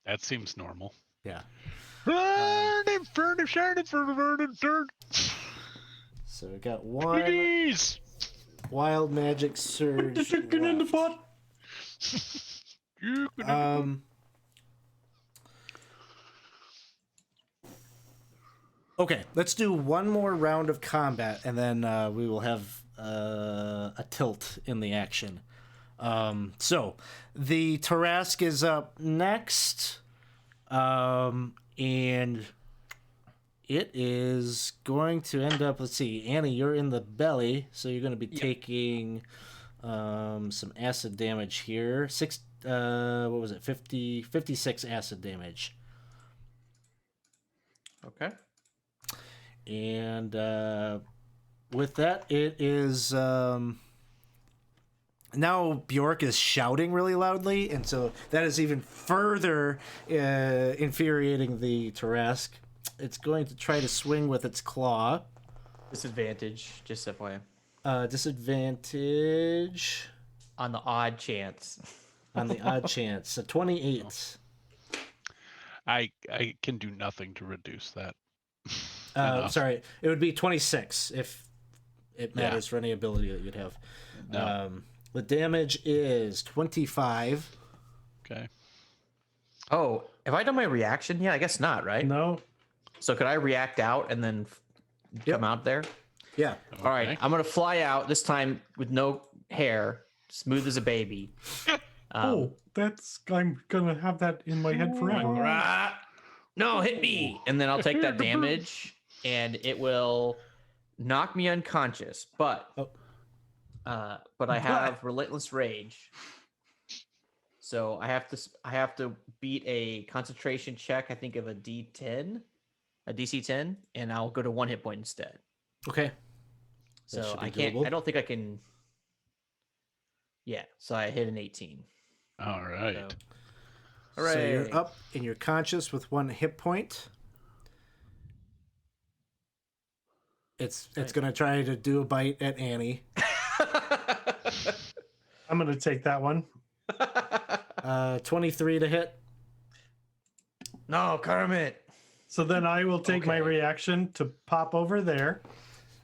That seems normal. Yeah. So we got one Please! wild magic surge. The chicken in the pot. Okay, let's do one more round of combat, and then we will have a tilt in the action. So the Tarrasque is up next, and it is going to end up. Let's see, Annie, you're in the belly, so you're going to be taking some acid damage here. What was it? 56 acid damage. Okay. And with that, it is now Bjork is shouting really loudly, and so that is even further infuriating the Tarrasque. It's going to try to swing with its claw. Disadvantage, just FYI. Disadvantage On the odd chance. on the odd chance. A 28. I can do nothing to reduce that. Sorry, it would be 26 if it matters for any ability that you'd have. No. The damage is 25. Okay. Oh, have I done my reaction yet? I guess not, right? No. So could I react out and then come out there? Yeah. All right, I'm going to fly out this time with no hair, smooth as a baby. I'm gonna have that in my head forever. No, hit me. And then I'll take that damage and it will knock me unconscious. But I have relentless rage. So I have to beat a concentration check, I think of a DC 10, and I'll go to 1 hit point instead. Okay. That So should be I can't doable. I don't think I can. Yeah, so I hit an 18. All right. So, So hooray. you're up and you're conscious with 1 hit point. It's gonna try to do a bite at Annie. I'm gonna take that one. 23 to hit. No, Kermit. So then I will take my Okay. reaction to pop over there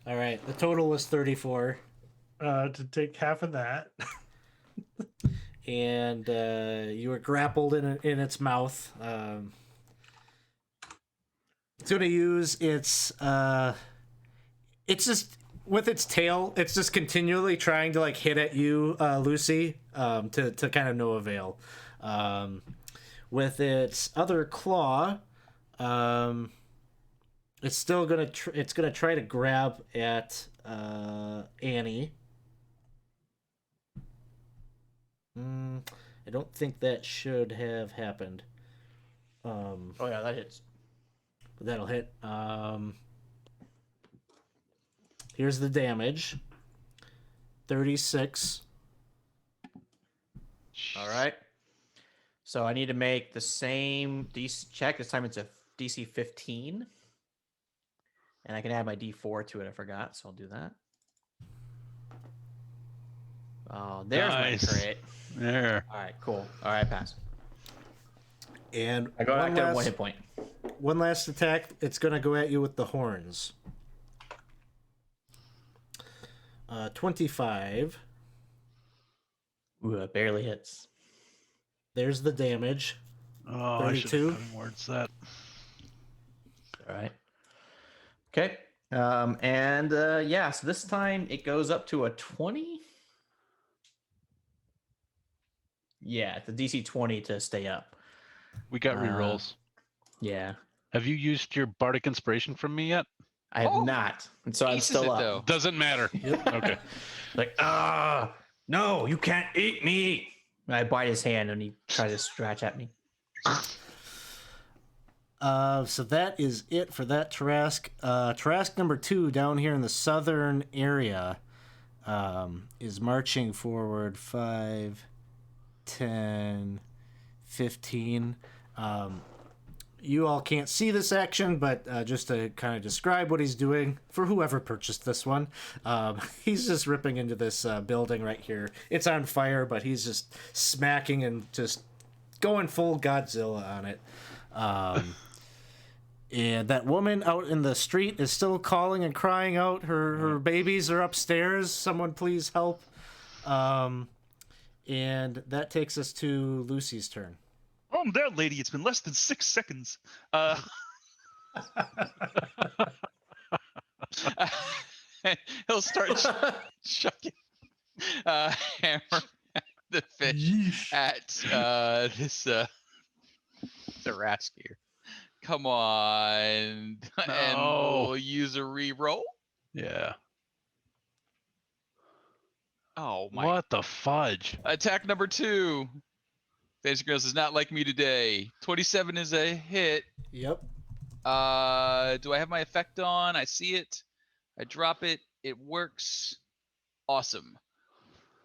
All right. The total was 34, to take half of that. and you were grappled in its mouth. It's gonna use its. It's just with its tail. It's just continually trying to like hit at you, Lucy, to kind of no avail. With its other claw, it's still gonna it's gonna try to grab at Annie. I don't think that should have happened. Oh yeah, that hits. But that'll hit. Here's the damage. 36. All right. So I need to make the same DC check. This time it's a DC 15. And I can add my D4 to it. I forgot, so I'll do that. Oh, there's Nice. my crit. There. All right, cool. All right, pass. And I go back down to 1 hit point. one last attack. It's going to go at you with the horns. 25. Ooh, it barely hits. There's the damage. Oh, I should 32. have put towards that. All right. Okay. Yeah, so this time it goes up to a 20. Yeah, it's a DC 20 to stay up. We got rerolls. Yeah. Have you used your bardic inspiration from me yet? I have Oh, not. And so I'm aces still it, up. though. Doesn't matter. Okay. Like, no, you can't eat me. And I bite his hand and he tries to scratch at me. So that is it for that Tarrasque. Tarrasque number 2 down here in the southern area is marching forward 5, 10, 15. You all can't see this action, but just to kind of describe what he's doing for whoever purchased this one, he's just ripping into this building right here. It's on fire, but he's just smacking and just going full Godzilla on it. And that woman out in the street is still calling and crying out. Her babies are upstairs. Someone please help. And that takes us to Lucy's turn. Calm down, lady. It's been less than 6 seconds. He'll start chucking hammer at the fish Yeesh. at this Tarrasque here. Come on, and No. we'll use a reroll. Yeah. Oh my! What the fudge? Attack number 2. Fancy Girls is not like me today. 27 is a hit. Yep. Do I have my effect on? I see it. I drop it. It works. Awesome.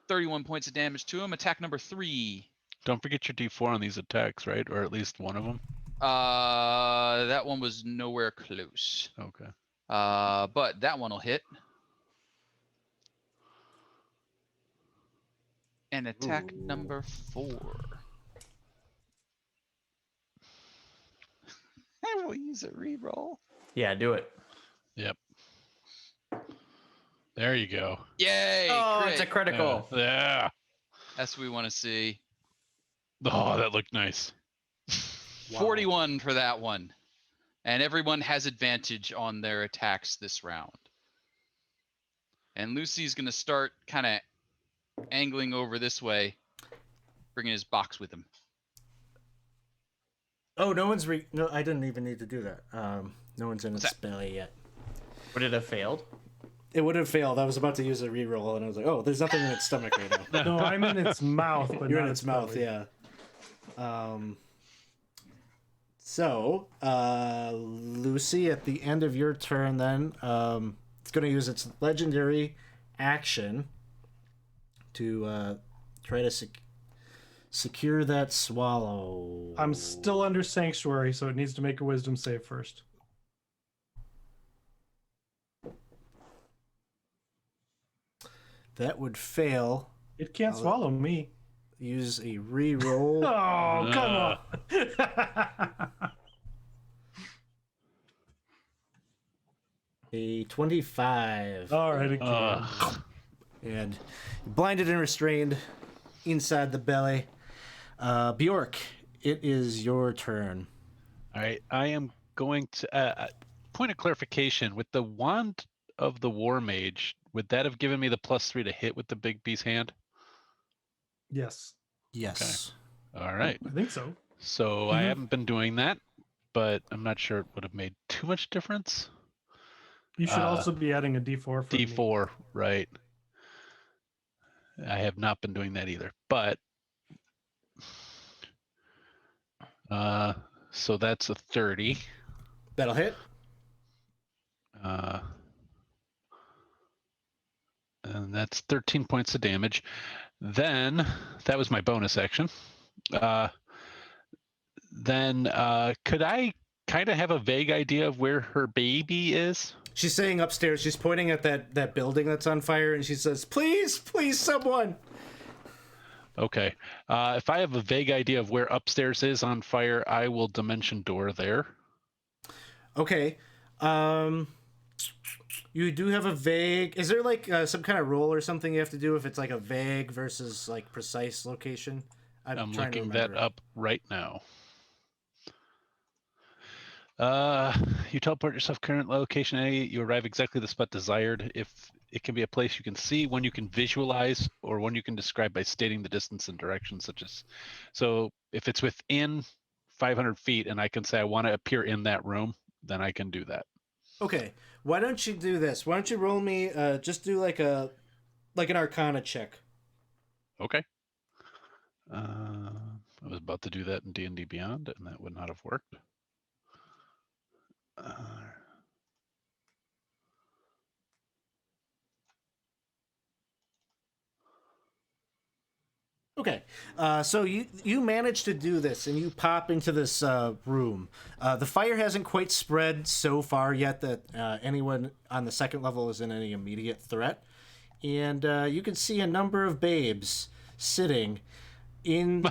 31 points of damage to him. Attack number 3. Don't forget your D4 on these attacks, right? Or at least one of them. That one was nowhere close. Okay. But that one will hit. And attack number 4. I will use a reroll. Yeah, do it. Yep. There you go. Yay! Oh, crit. it's a critical. Yeah. That's what we want to see. Oh, that looked nice. 41 for that one. And everyone has advantage on their attacks this round. And Lucy's going to start kind of angling over this way, bringing his box with him. Oh, no, I didn't even need to do that. No one's in its What's that? belly yet. Would it have failed? It would have failed. I was about to use a reroll, and I was like, oh, there's nothing in its stomach right now. No, I'm in its mouth, but You're not in its mouth, belly. yeah. So, Lucy, at the end of your turn, then, it's going to use its legendary action to try to secure that swallow. I'm still under sanctuary, so it needs to make a wisdom save first. That would fail. It can't swallow me. Use a reroll. Oh, come on. A 25. All right, it can. And blinded and restrained inside the belly. Bjork, it is your turn. All right. I am going to point of clarification with the wand of the war mage. Would that have given me the +3 to hit with the big beast hand? Yes, Yes. All right. I think so. So I haven't been doing that, but I'm not sure it would have made too much difference. You should also be adding a D4 for me. D4, right. I have not been doing that either, but so that's a 30. That'll hit. And that's 13 points of damage. Then that was my bonus action. Then could I kind of have a vague idea of where her baby is? She's saying upstairs. She's pointing at that building that's on fire, and she says, "Please, please, someone." Okay. If I have a vague idea of where upstairs is on fire, I will dimension door there. Okay. You do have a vague. Is there like some kind of roll or something you have to do if it's like a vague versus like precise location? I'm trying to looking that remember. up right now. You teleport yourself current location A. You arrive exactly the spot desired. If it can be a place you can see, one you can visualize, or one you can describe by stating the distance and direction, such as. So if it's within 500 feet and I can say I want to appear in that room, then I can do that. Okay. Why don't you do this? Why don't you roll me? Just do like an Arcana check. Okay. I was about to do that in D&D Beyond, and that would not have worked. Okay, so you manage to do this, and you pop into this room. The fire hasn't quite spread so far yet that anyone on the second level is in any immediate threat, and you can see a number of babes sitting in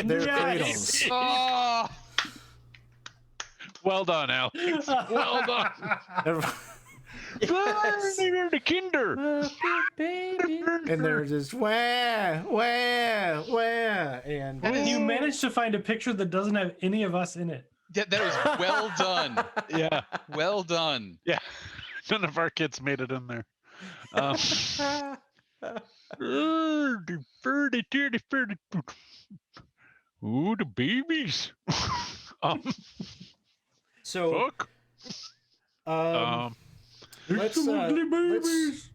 their cradles. Oh, Well done, Alex. Well done. They're the kinder. Baby. And they're just wah wah wah, and You managed to find a picture that doesn't have any of us in it. that was well done. Yeah. Well done. Yeah. None of our kids made it in there. Ooh, the babies. so Fuck.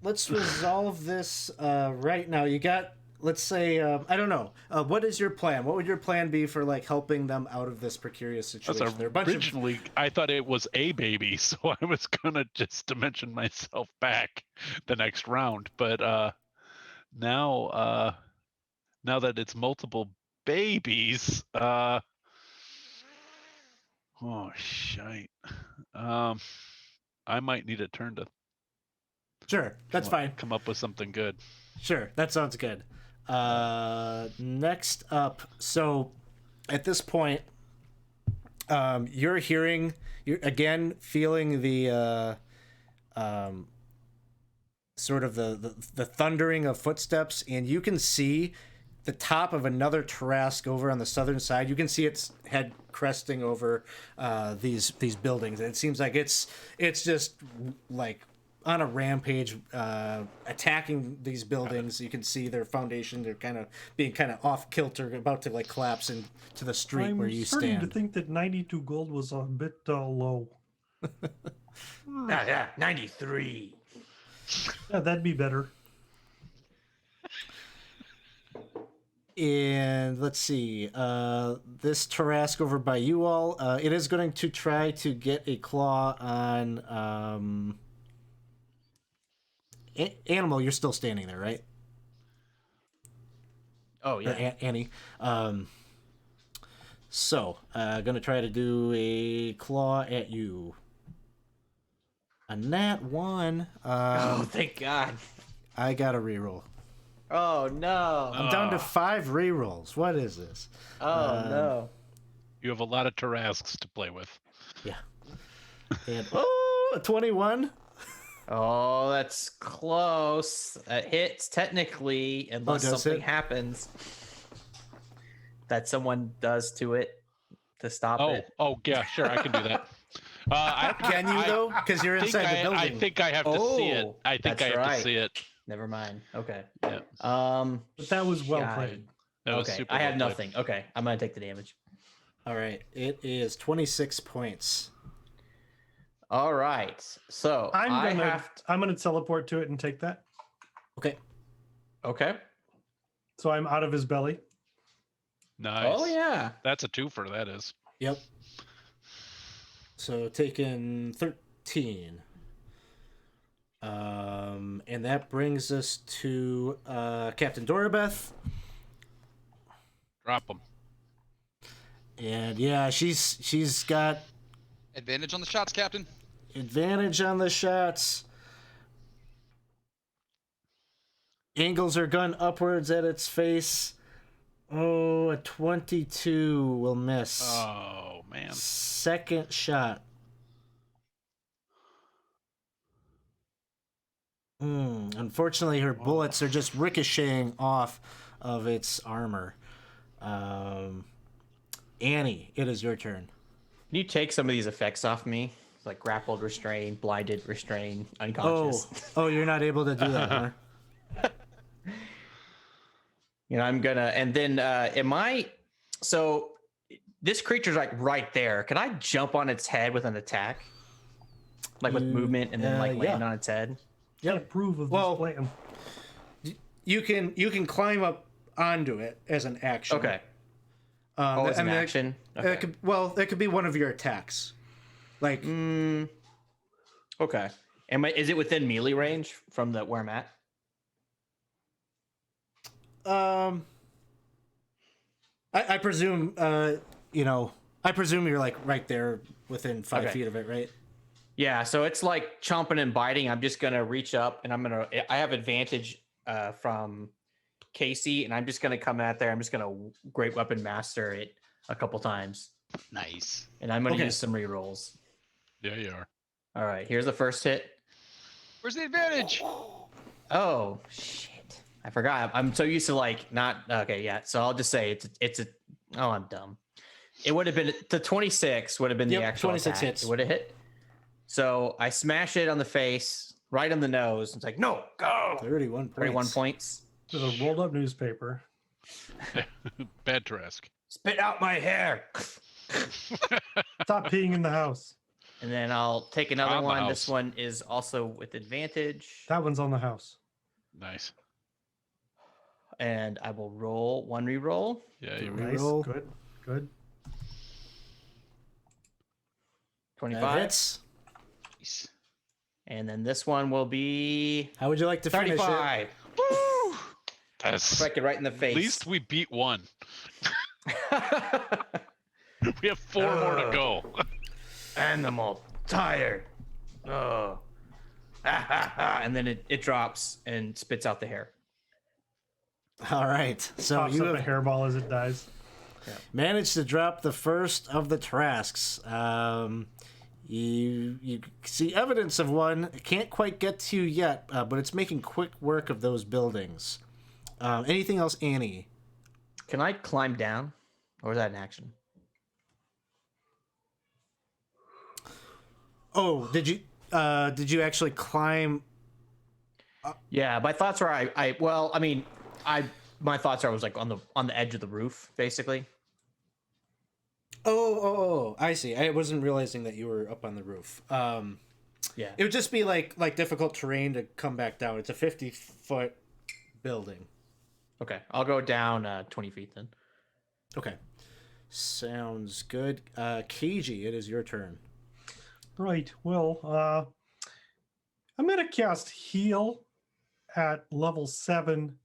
let's resolve this right now. You got, let's say, I don't know. What is your plan? What would your plan be for like helping them out of this precarious situation? That's There are a bunch of originally, I thought it was a baby, so I was gonna just dimension myself back the next round. But now that it's multiple babies, oh shite. I might need a turn to Sure, that's fine. come up with something good. Sure, that sounds good. Next up, so at this point, you're again feeling the sort of the thundering of footsteps, and you can see the top of another Tarrasque over on the southern side. You can see its head cresting over these buildings, and it seems like it's just like on a rampage, attacking these buildings. You can see their foundation; they're kind of being off kilter, about to like collapse into the street I'm where you starting stand. to think that 92 gold was a bit low. Yeah, 93. Yeah, that'd be better. And let's see, this Tarrasque over by you all, it is going to try to get a claw on Animal. You're still standing there, right? Oh, Or yeah. Annie. So, gonna try to do a claw at you. A nat 1. Oh, thank God. I got a reroll. Oh, no. I'm down to 5 rerolls. What is this? Oh, no. You have a lot of Tarrasques to play with. Yeah. And a 21. Oh, that's close. It hits technically, unless does something it? happens that someone does to it to stop it. Oh, yeah, sure, I can do that. Can you though? Because you're inside the building. I think I have to see it. Oh, I think that's I have right. to see it. Never mind. Okay. Yeah. But that was well God. played. That was Okay. super I have well played. nothing. Okay. I'm going to take the damage. All right. It is 26 points. All right. So I'm gonna teleport to it and take that. Okay. Okay. So I'm out of his belly. Nice. Oh, yeah. That's a twofer, that is. Yep. So taking 13. And that brings us to Captain Doribeth. Drop them. And yeah, she's got Advantage on the shots, Captain. advantage on the shots. Angles her gun upwards at its face. Oh, a 22 will miss. Oh, man. Second shot. Unfortunately, her bullets are just ricocheting off of its armor. Annie, it is your turn. Can you take some of these effects off me? Like grappled, restrained, blinded, restrained, unconscious. Oh, you're not able to do that, huh? You know, I'm gonna, and then so this creature's like right there. Can I jump on its head with an attack? Like with movement and then like land on its head? Can't approve of this plan. You can climb up onto it as an action. Okay. As an action? Okay. That could be one of your attacks. Like, okay. Is it within melee range from where I'm at? I presume, I presume you're like right there within 5 feet of it, right? Yeah, so it's like chomping and biting. I'm just gonna reach up and I have advantage from Casey, and I'm just gonna come out there. I'm just gonna Great Weapon Master it a couple times. Nice. And I'm gonna use some rerolls. Yeah, you are. All right, here's the first hit. Where's the advantage? Oh shit! I forgot. I'm so used to like not. Okay, yeah. So I'll just say it's a. Oh, I'm dumb. It would have been the 26 would have been the actual 26 attack. hits. It would have hit. So I smash it on the face, right on the nose. It's like, no, go. 31 points. 31 points. With a rolled up newspaper. Bad Tarrasque. Spit out my hair. Stop peeing in the house. And then I'll take another On the one. This house. one is also with advantage. That one's on the house. Nice. And I will roll one reroll. Yeah, you Nice. Reroll. Good. 25. Hits. Nice. And then this one will be How would you like to finish it? 35. Woo! That's Strike it right in the face. at least we beat one. We have 4 more to go. Animal. Tired. Oh. And then it drops and spits out the hair. All right. So Pops you up have a hairball as it dies. managed to drop the first of the Tarrasques. You see evidence of one. It can't quite get to you yet, but it's making quick work of those buildings. Anything else, Annie? Can I climb down? Or is that an action? Oh, did you actually climb? Yeah, my thoughts were my thoughts are I was like on the edge of the roof, basically. Oh, I see. I wasn't realizing that you were up on the roof. Yeah. It would just be like difficult terrain to come back down. It's a 50-foot building. Okay. I'll go down 20 feet then. Okay. Sounds good. Keiji, it is your turn. Right. Well, I'm gonna cast heal at level 7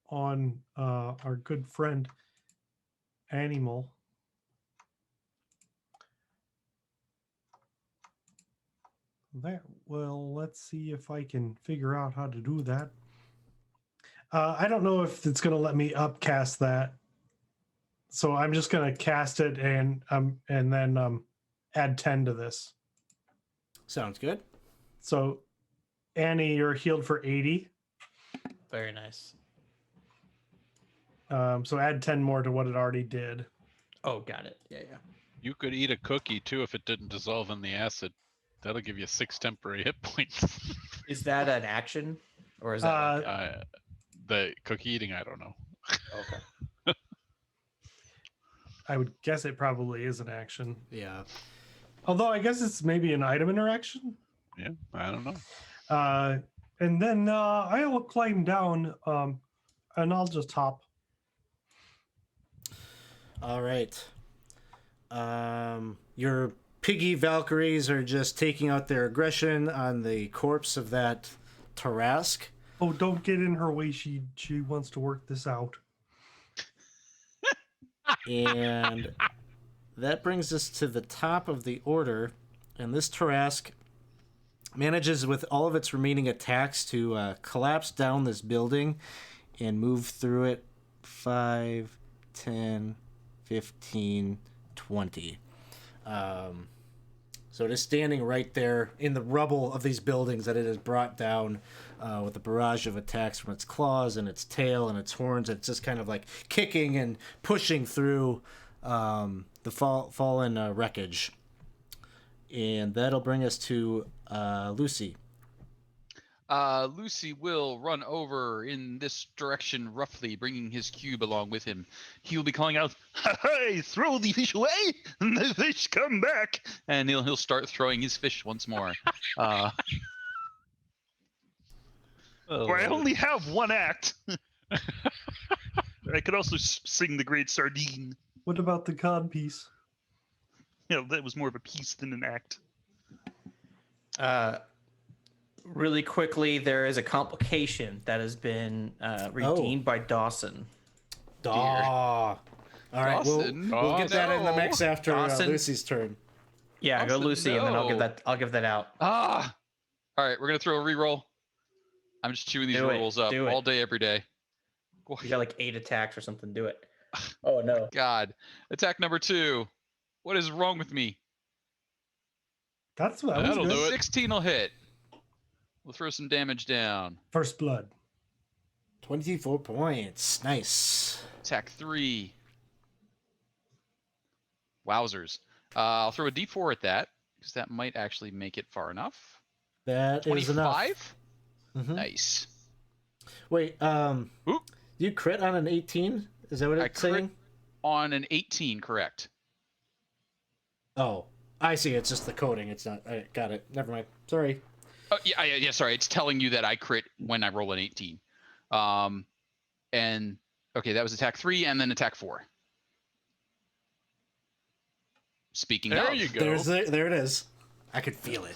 on our good friend Animal. Let's see if I can figure out how to do that. I don't know if it's gonna let me upcast that, so I'm just gonna cast it and then add 10 to this. Sounds good. So, Annie, you're healed for 80. Very nice. So add 10 more to what it already did. Oh, got it. Yeah. You could eat a cookie too if it didn't dissolve in the acid. That'll give you 6 temporary hit points. Is that an action? Or is that The cookie eating, I don't know. okay. I would guess it probably is an action. Yeah. Although I guess it's maybe an item interaction. Yeah, I don't know. And then I will climb down and I'll just hop. All right. Your piggy Valkyries are just taking out their aggression on the corpse of that Tarrasque. Oh, don't get in her way. She wants to work this out. And that brings us to the top of the order. And this Tarrasque manages with all of its remaining attacks to collapse down this building and move through it 5, 10, 15, 20. So it is standing right there in the rubble of these buildings that it has brought down with a barrage of attacks from its claws and its tail and its horns. It's just kind of like kicking and pushing through the fallen wreckage. And that'll bring us to Lucy. Lucy will run over in this direction roughly, bringing his cube along with him. He will be calling out, "Hey, throw the fish away, and the fish come back!" And he'll start throwing his fish once more. I only have one act. I could also sing the Great Sardine. What about the cod piece? That was more of a piece than an act. Really quickly, there is a complication that has been redeemed by Dawson. All right, Dawson? we'll get that in the No. mix after Dawson? Lucy's turn. Yeah, go Dawson, Lucy, and then I'll no. give that out. All right, we're gonna throw a reroll. I'm just chewing these Do it, rolls up do it. all day, every day. You got like 8 attacks or something. Do it. Oh no. God. Attack number 2. What is wrong with me? That was That'll good. do it. 16 will hit. We'll throw some damage down. First blood. 24 points. Nice. Attack 3. Wowzers. I'll throw a d4 at that, because that might actually make it far enough. That is enough. 25? Mhm. Nice. Wait, Oop. you crit on an 18? Is that what I it's crit saying? on an 18, correct. Oh, I see. It's just the coding. It's not. I got it. Never mind. Sorry. Oh, yeah, sorry. It's telling you that I crit when I roll an 18. And, okay, that was attack 3 and then attack 4. Speaking There of. you go. There it is. I could feel it.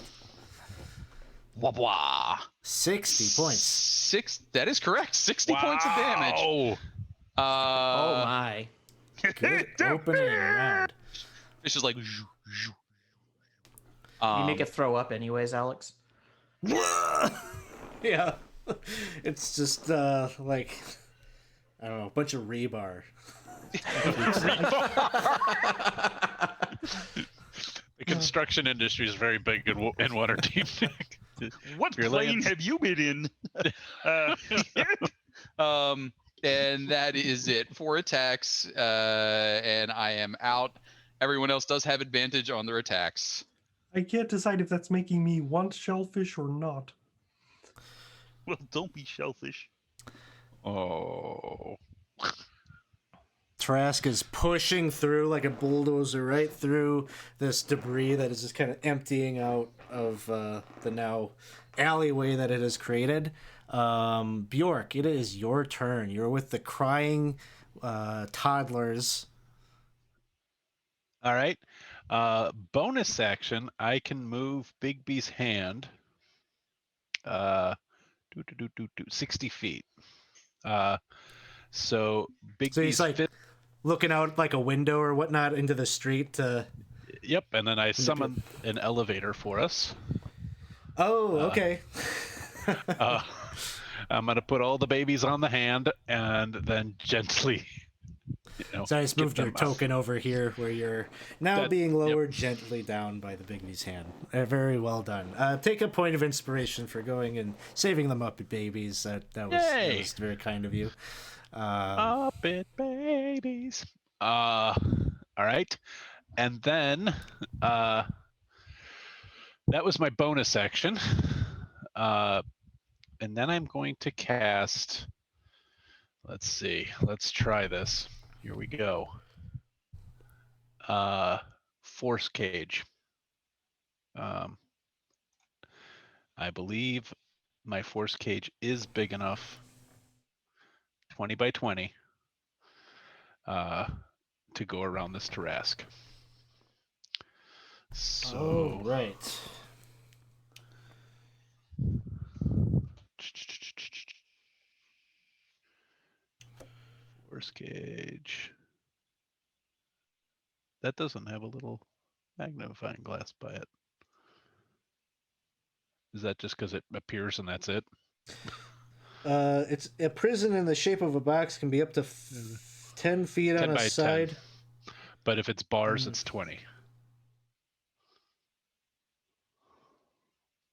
Wah, wah. 60 points. That is correct. 60 points of damage. Wow. Oh my. Good opening round. It's just like. You make it throw up anyways, Alex. Yeah. It's just like, I don't know, a bunch of rebar. The construction industry is very big in Waterdeep. What You're plane laying- have you been in? And that is it. 4 attacks, and I am out. Everyone else does have advantage on their attacks. I can't decide if that's making me want shellfish or not. Well, don't be shellfish. Oh. Tarrasques is pushing through like a bulldozer right through this debris that is just kind of emptying out of the now alleyway that it has created. Bjork, it is your turn. You're with the crying toddlers. All right. Bonus action, I can move Bigby's hand 60 feet. So Bigby's So he's like looking out like a window or whatnot into the street. Yep, and then I summon an elevator for us. Oh, okay. I'm gonna put all the babies on the hand and then gently. So I just get moved your them token over here where you're now That- being lowered gently down by the Bigby's hand. Very well done. Take a point of inspiration for going and saving them up, babies. That Yay. was very kind of you. Up it, babies. All right, and then that was my bonus action. And then I'm going to cast. Let's see. Let's try this. Here we go. Force Cage. I believe my Force Cage is big enough. 20 by 20 to go around this Tarrasque. So right. Force Cage. That doesn't have a little magnifying glass by it. Is that just because it appears and that's it? It's a prison in the shape of a box, can be up to 10 feet 10 on a by 10. side. But if it's bars, it's 20.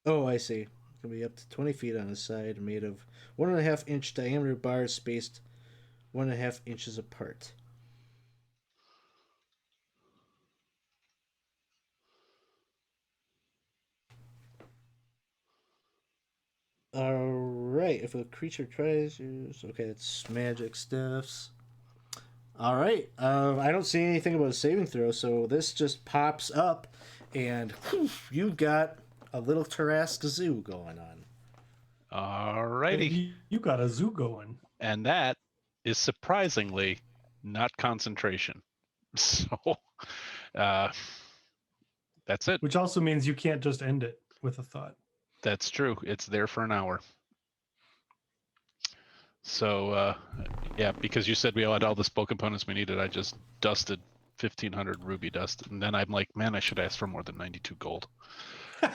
Oh, I see. It can be up to 20 feet on a side, made of 1.5-inch diameter bars spaced 1.5 inches apart. All right. If a creature tries, okay, it's magic stuffs. All right. I don't see anything about a saving throw, so this just pops up, and whew, you've got a little Tarrasque zoo going on. Alrighty. You got a zoo going. And that is surprisingly not concentration. So that's it. Which also means you can't just end it with a thought. That's true. It's there for an hour. So yeah, because you said we had all the spell components we needed, I just dusted 1,500 ruby dust, and then I'm like, man, I should ask for more than 92 gold. But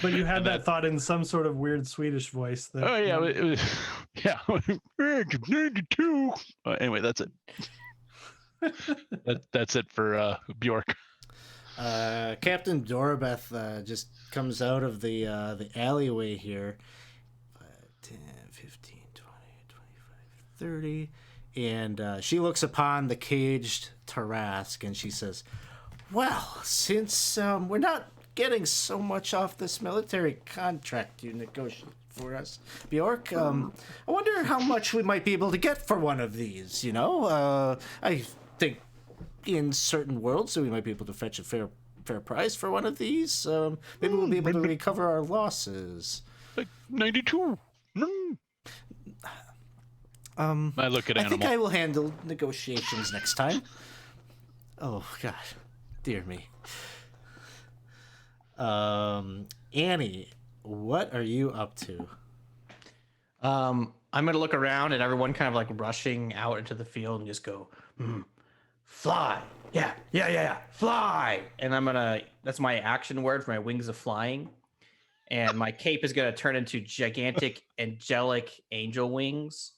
you had that thought in some sort of weird Swedish voice. That, oh yeah, it was, yeah, 92. Anyway, that's it. That's it for Bjork. Captain Doribeth just comes out of the alleyway here. 10, 15, 20, 25, 30. And she looks upon the caged Tarrasque and she says, well, since we're not getting so much off this military contract you negotiated for us, Bjork, I wonder how much we might be able to get for one of these, you know? I think in certain worlds we might be able to fetch a fair price for one of these. Maybe we'll be able to recover our losses. Like 92. I look at I Animal. think I will handle negotiations next time. Oh God, dear me. Annie, what are you up to? I'm gonna look around and everyone kind of like rushing out into the field and just go, fly. Yeah. Fly. And that's my action word for my wings of flying. And my cape is gonna turn into gigantic angelic angel wings.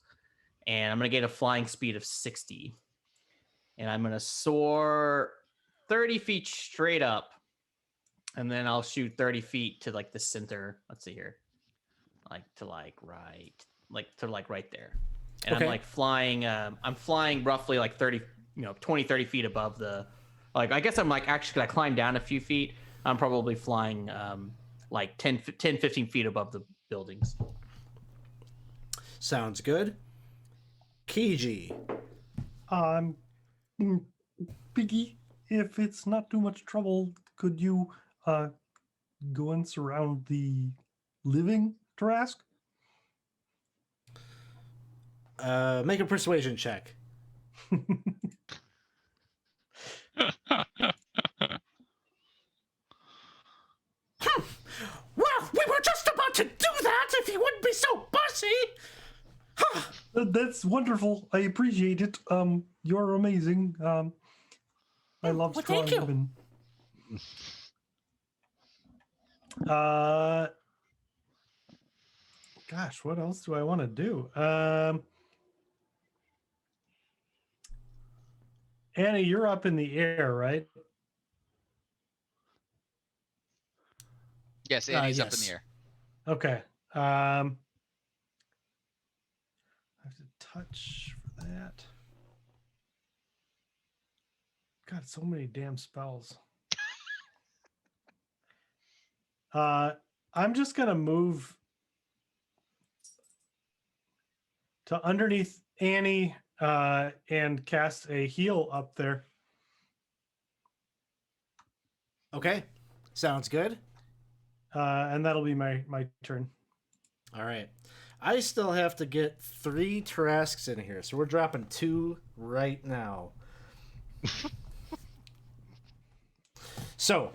And I'm gonna get a flying speed of 60. And I'm gonna soar 30 feet straight up. And then I'll shoot 30 feet to like the center. Let's see here. Right there. And Okay. I'm like flying, I'm flying roughly like 20, 30 feet above I guess I'm like, actually, I climb down a few feet. I'm probably flying like 10, 15 feet above the buildings. Sounds good. Kiji. Piggy, if it's not too much trouble, could you go and surround the living Tarrasque? Make a persuasion check. Well, we were just about to do that if you wouldn't be so bossy. That's wonderful. I appreciate it. You're amazing. I love Well, strong thank you. women. Gosh, what else do I want to do? Annie, you're up in the air, right? Yes, Annie's up in yes. the air. Okay. I have to touch for that. God, so many damn spells. I'm just gonna move to underneath Annie and cast a heal up there. Okay, sounds good. And that'll be my turn. All right. I still have to get 3 Tarrasques in here, so we're dropping 2 right now. So,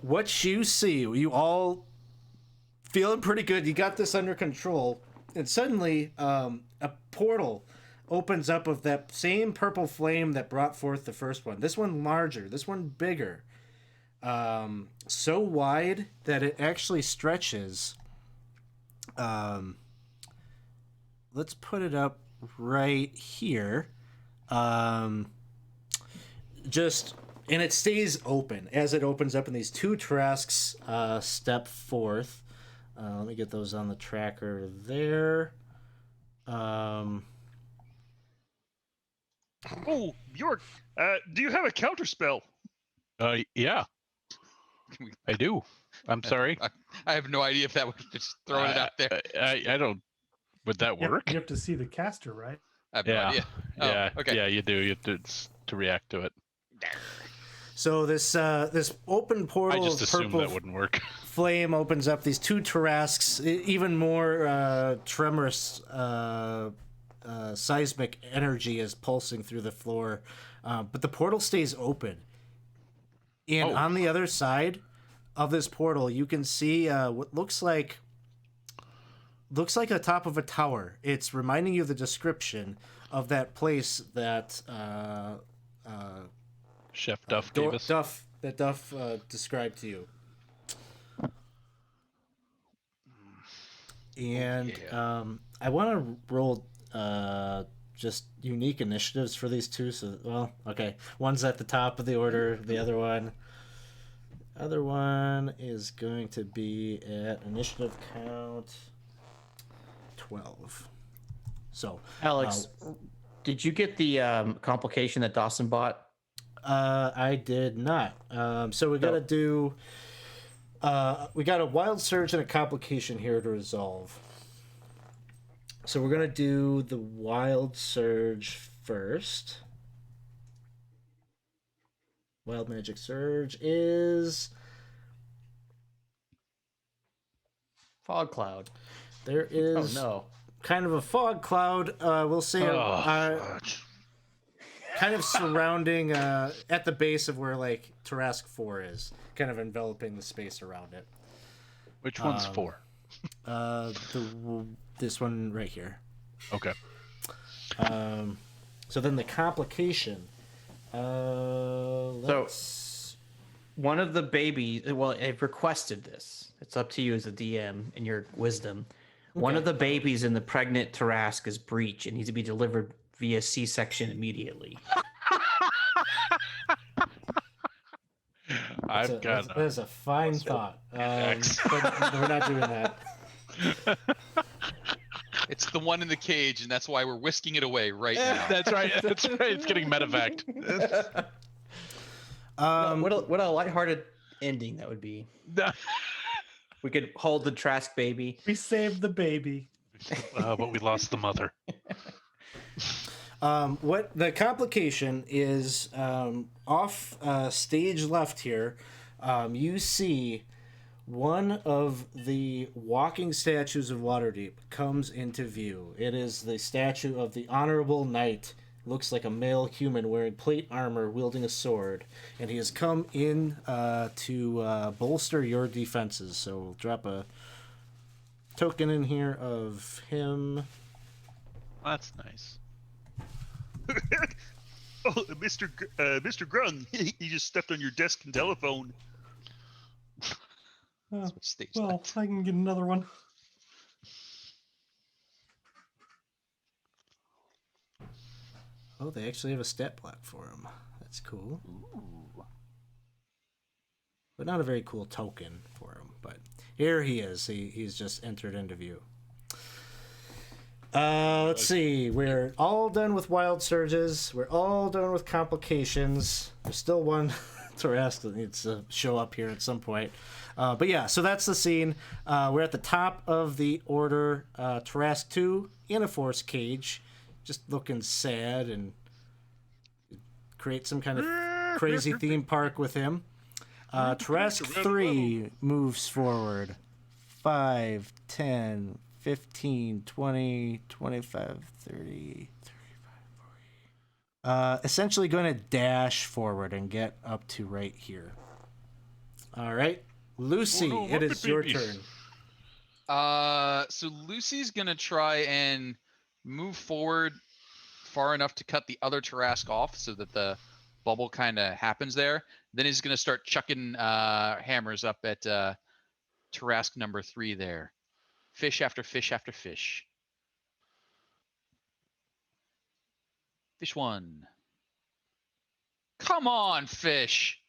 what you see, you all feeling pretty good. You got this under control. And suddenly, a portal opens up of that same purple flame that brought forth the first one. This one larger, this one bigger. so wide that it actually stretches. Let's put it up right here. And it stays open as it opens up, and these two Tarrasques step forth. Let me get those on the tracker there. Oh, Bjork, do you have a counter spell? Yeah, Can we- I do. I'm sorry. I have no idea if that was just throwing it out there. I don't. Would that work? You have to see the caster, right? I have no Yeah. idea. Oh, Yeah. okay. Yeah, you do. You have to react to it. So this open I portal just of assumed purple that wouldn't work. flame opens up. These two Tarrasques, even more tremorous seismic energy is pulsing through the floor, but the portal stays open. And Oh. on the other side of this portal, you can see what looks like the top of a tower. It's reminding you of the description of that place that Chef Duff gave us. Duff described to you. And yeah. I want to roll just unique initiatives for these two. So, well, okay, one's at the top of the order. The other one is going to be at initiative count 12. So, Alex, did you get the complication that Dawson bought? I did not. So we got to do. We got a wild surge and a complication here to resolve. So we're gonna do the wild surge first. Wild magic surge is Fog cloud. there is Oh no. kind of a fog cloud. We'll say kind of surrounding at the base of where like Tarrasque 4 is, kind of enveloping the space around it. Which one's 4? This one right here. Okay. So then the complication. One of the babies, well, I've requested this. It's up to you as a DM and your wisdom. One of the babies in the pregnant Tarrasque is breech and needs to be delivered via C-section immediately. That is a fine thought. But we're not doing that. It's the one in the cage, and that's why we're whisking it away right now. That's right. That's right. It's getting medevac. What a lighthearted ending that would be. We could hold the Tarrasque baby. We saved the baby. But we lost the mother. What the complication is off stage left here, you see one of the walking statues of Waterdeep comes into view. It is the statue of the Honorable Knight. Looks like a male human wearing plate armor, wielding a sword, and he has come in to bolster your defenses. So we'll drop a token in here of him. That's nice. Oh, Mr. Grun, he just stepped on your desk and telephone. Stage Well, left. I can get another one. Oh, they actually have a stat block for him. That's cool. Ooh. But not a very cool token for him. But here he is. He's just entered into view. Let's see. We're all done with wild surges. We're all done with complications. There's still one Tarrasque that needs to show up here at some point. But yeah, so that's the scene. We're at the top of the order. Tarrasque 2 in a force cage, just looking sad, and create some kind of crazy theme park with him. Tarrasque 3 moves forward. 5, 10, 15, 20, 25, 30, 35, 40. Essentially going to dash forward and get up to right here. All right. Lucy, Oh, no, it is your baby. turn. So Lucy's gonna try and move forward far enough to cut the other Tarrasque off, so that the bubble kind of happens there. Then he's gonna start chucking hammers up at Tarrasque number 3 there. Fish after fish after fish. Fish 1. Come on, fish.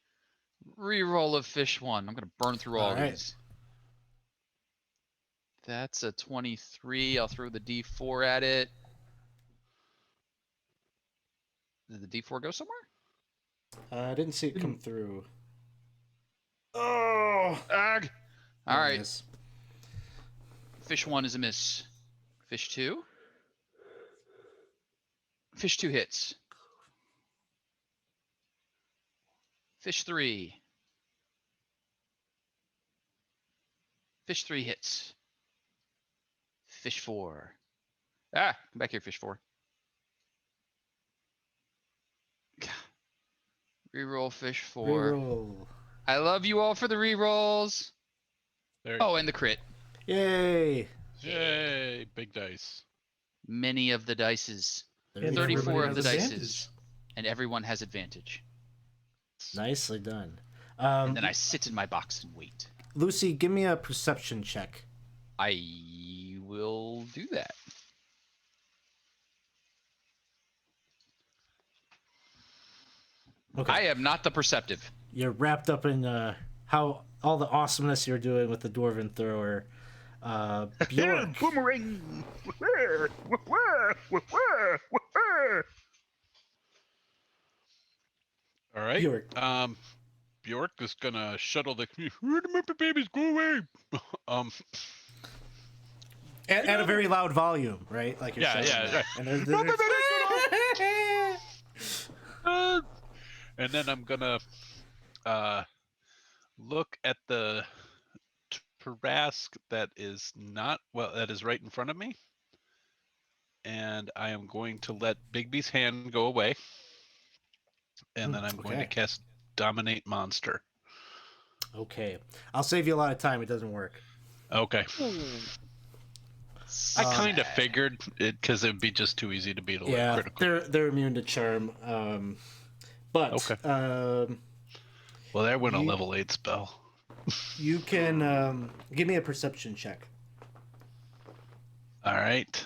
Reroll of fish 1. I'm gonna burn through all right. these. That's a 23. I'll throw the D4 at it. Did the D4 go somewhere? I didn't see it come through. Oh! Ag. All right. Nice. Fish 1 is a miss. Fish 2. Fish 2 hits. Fish 3. Fish 3 hits. Fish 4. Come back here, fish 4. Reroll fish 4. Reroll. I love you all for the rerolls. There. Oh, and the crit. Yay! Yay! Big dice. Many of the dices. And 34 of the everybody has dices. advantage. And everyone has advantage. Nicely done. And then I sit in my box and wait. Lucy, give me a perception check. I will do that. Okay. I am not the perceptive. You're wrapped up in how all the awesomeness you're doing with the dwarven thrower. Bjork. Boomerang. All right. Bjork. Bjork is gonna shuttle the where the Muppet babies go away. At a very loud volume, right? Like you're Yeah, shouting yeah, it. And there's and then I'm gonna look at the Tarrasque that is right in front of me, and I am going to let Bigby's hand go away, and then I'm going to Okay. cast Dominate Monster. Okay. I'll save you a lot of time. It doesn't work. Okay. I kind of figured it because it'd be just too easy to beat a Yeah, critical. they're immune to charm. But Okay. Well, that went a level 8 spell. you can give me a perception check. All right.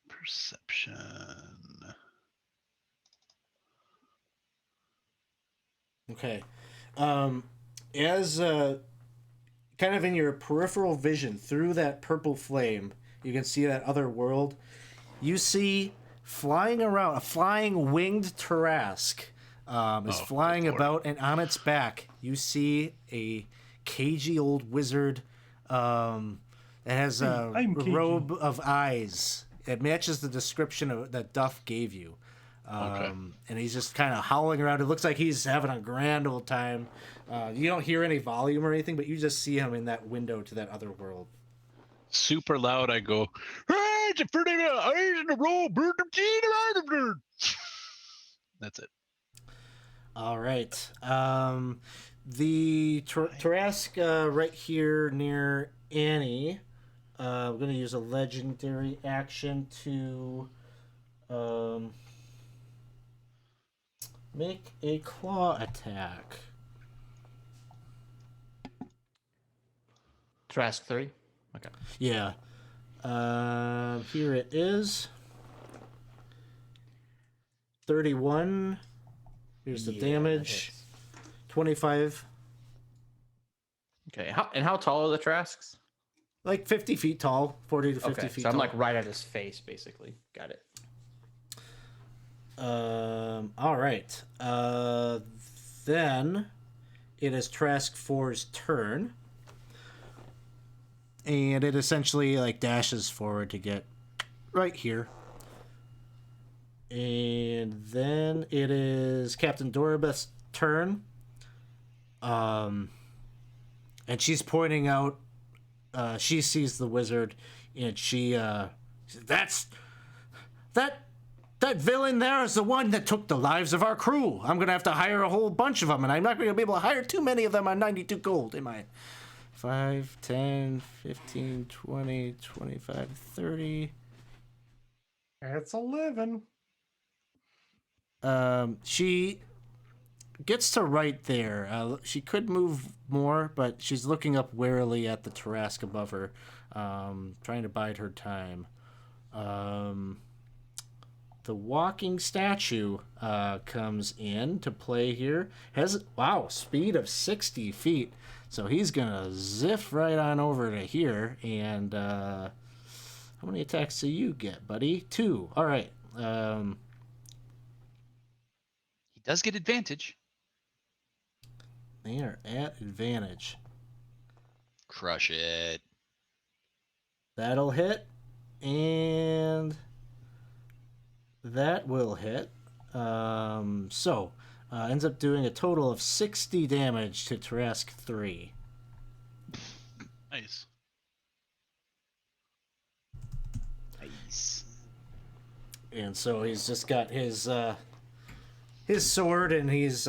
Perception. Okay. As kind of in your peripheral vision through that purple flame, you can see that other world. You see flying around, a flying winged Tarrasque is flying good lord. about, and on its back you see a cagey old wizard that has a I'm cagey. robe of eyes. It matches the description that Duff gave you. And he's just kind of howling around. It looks like he's having a grand old time. You don't hear any volume or anything, but you just see him in that window to that other world. Super loud, I go, "Hey, it's a pretty eyes in the roll, bird of cheese out of there." That's it. All right. The Tarrasque right here near Annie. We're going to use a legendary action to make a claw attack. Trask 3. Okay. Yeah. Here it is. 31. Here's the Yeah, damage. that hits. 25. Okay. How tall are the Trasks? Like 50 feet tall. 40 to 50 Okay, feet so I'm tall. like right at his face, basically. Got it. All right. Then it is Trask 4's turn. And it essentially like dashes forward to get right here. And then it is Captain Doribeth's turn. And she's pointing out, she sees the wizard, and she, that villain there is the one that took the lives of our crew. I'm going to have to hire a whole bunch of them, and I'm not going to be able to hire too many of them on 92 gold, am I? 5, 10, 15, 20, 25, 30. That's 11. She gets to right there. She could move more, but she's looking up warily at the Tarrasque above her, trying to bide her time. The walking statue comes in to play here. Has speed of 60 feet. So he's gonna ziff right on over to here. And how many attacks do you get, buddy? 2. All right. He does get advantage. They are at advantage. Crush it. That'll hit, and that will hit. Ends up doing a total of 60 damage to Tarrasque 3. Nice. Nice. And so he's just got his sword, and he's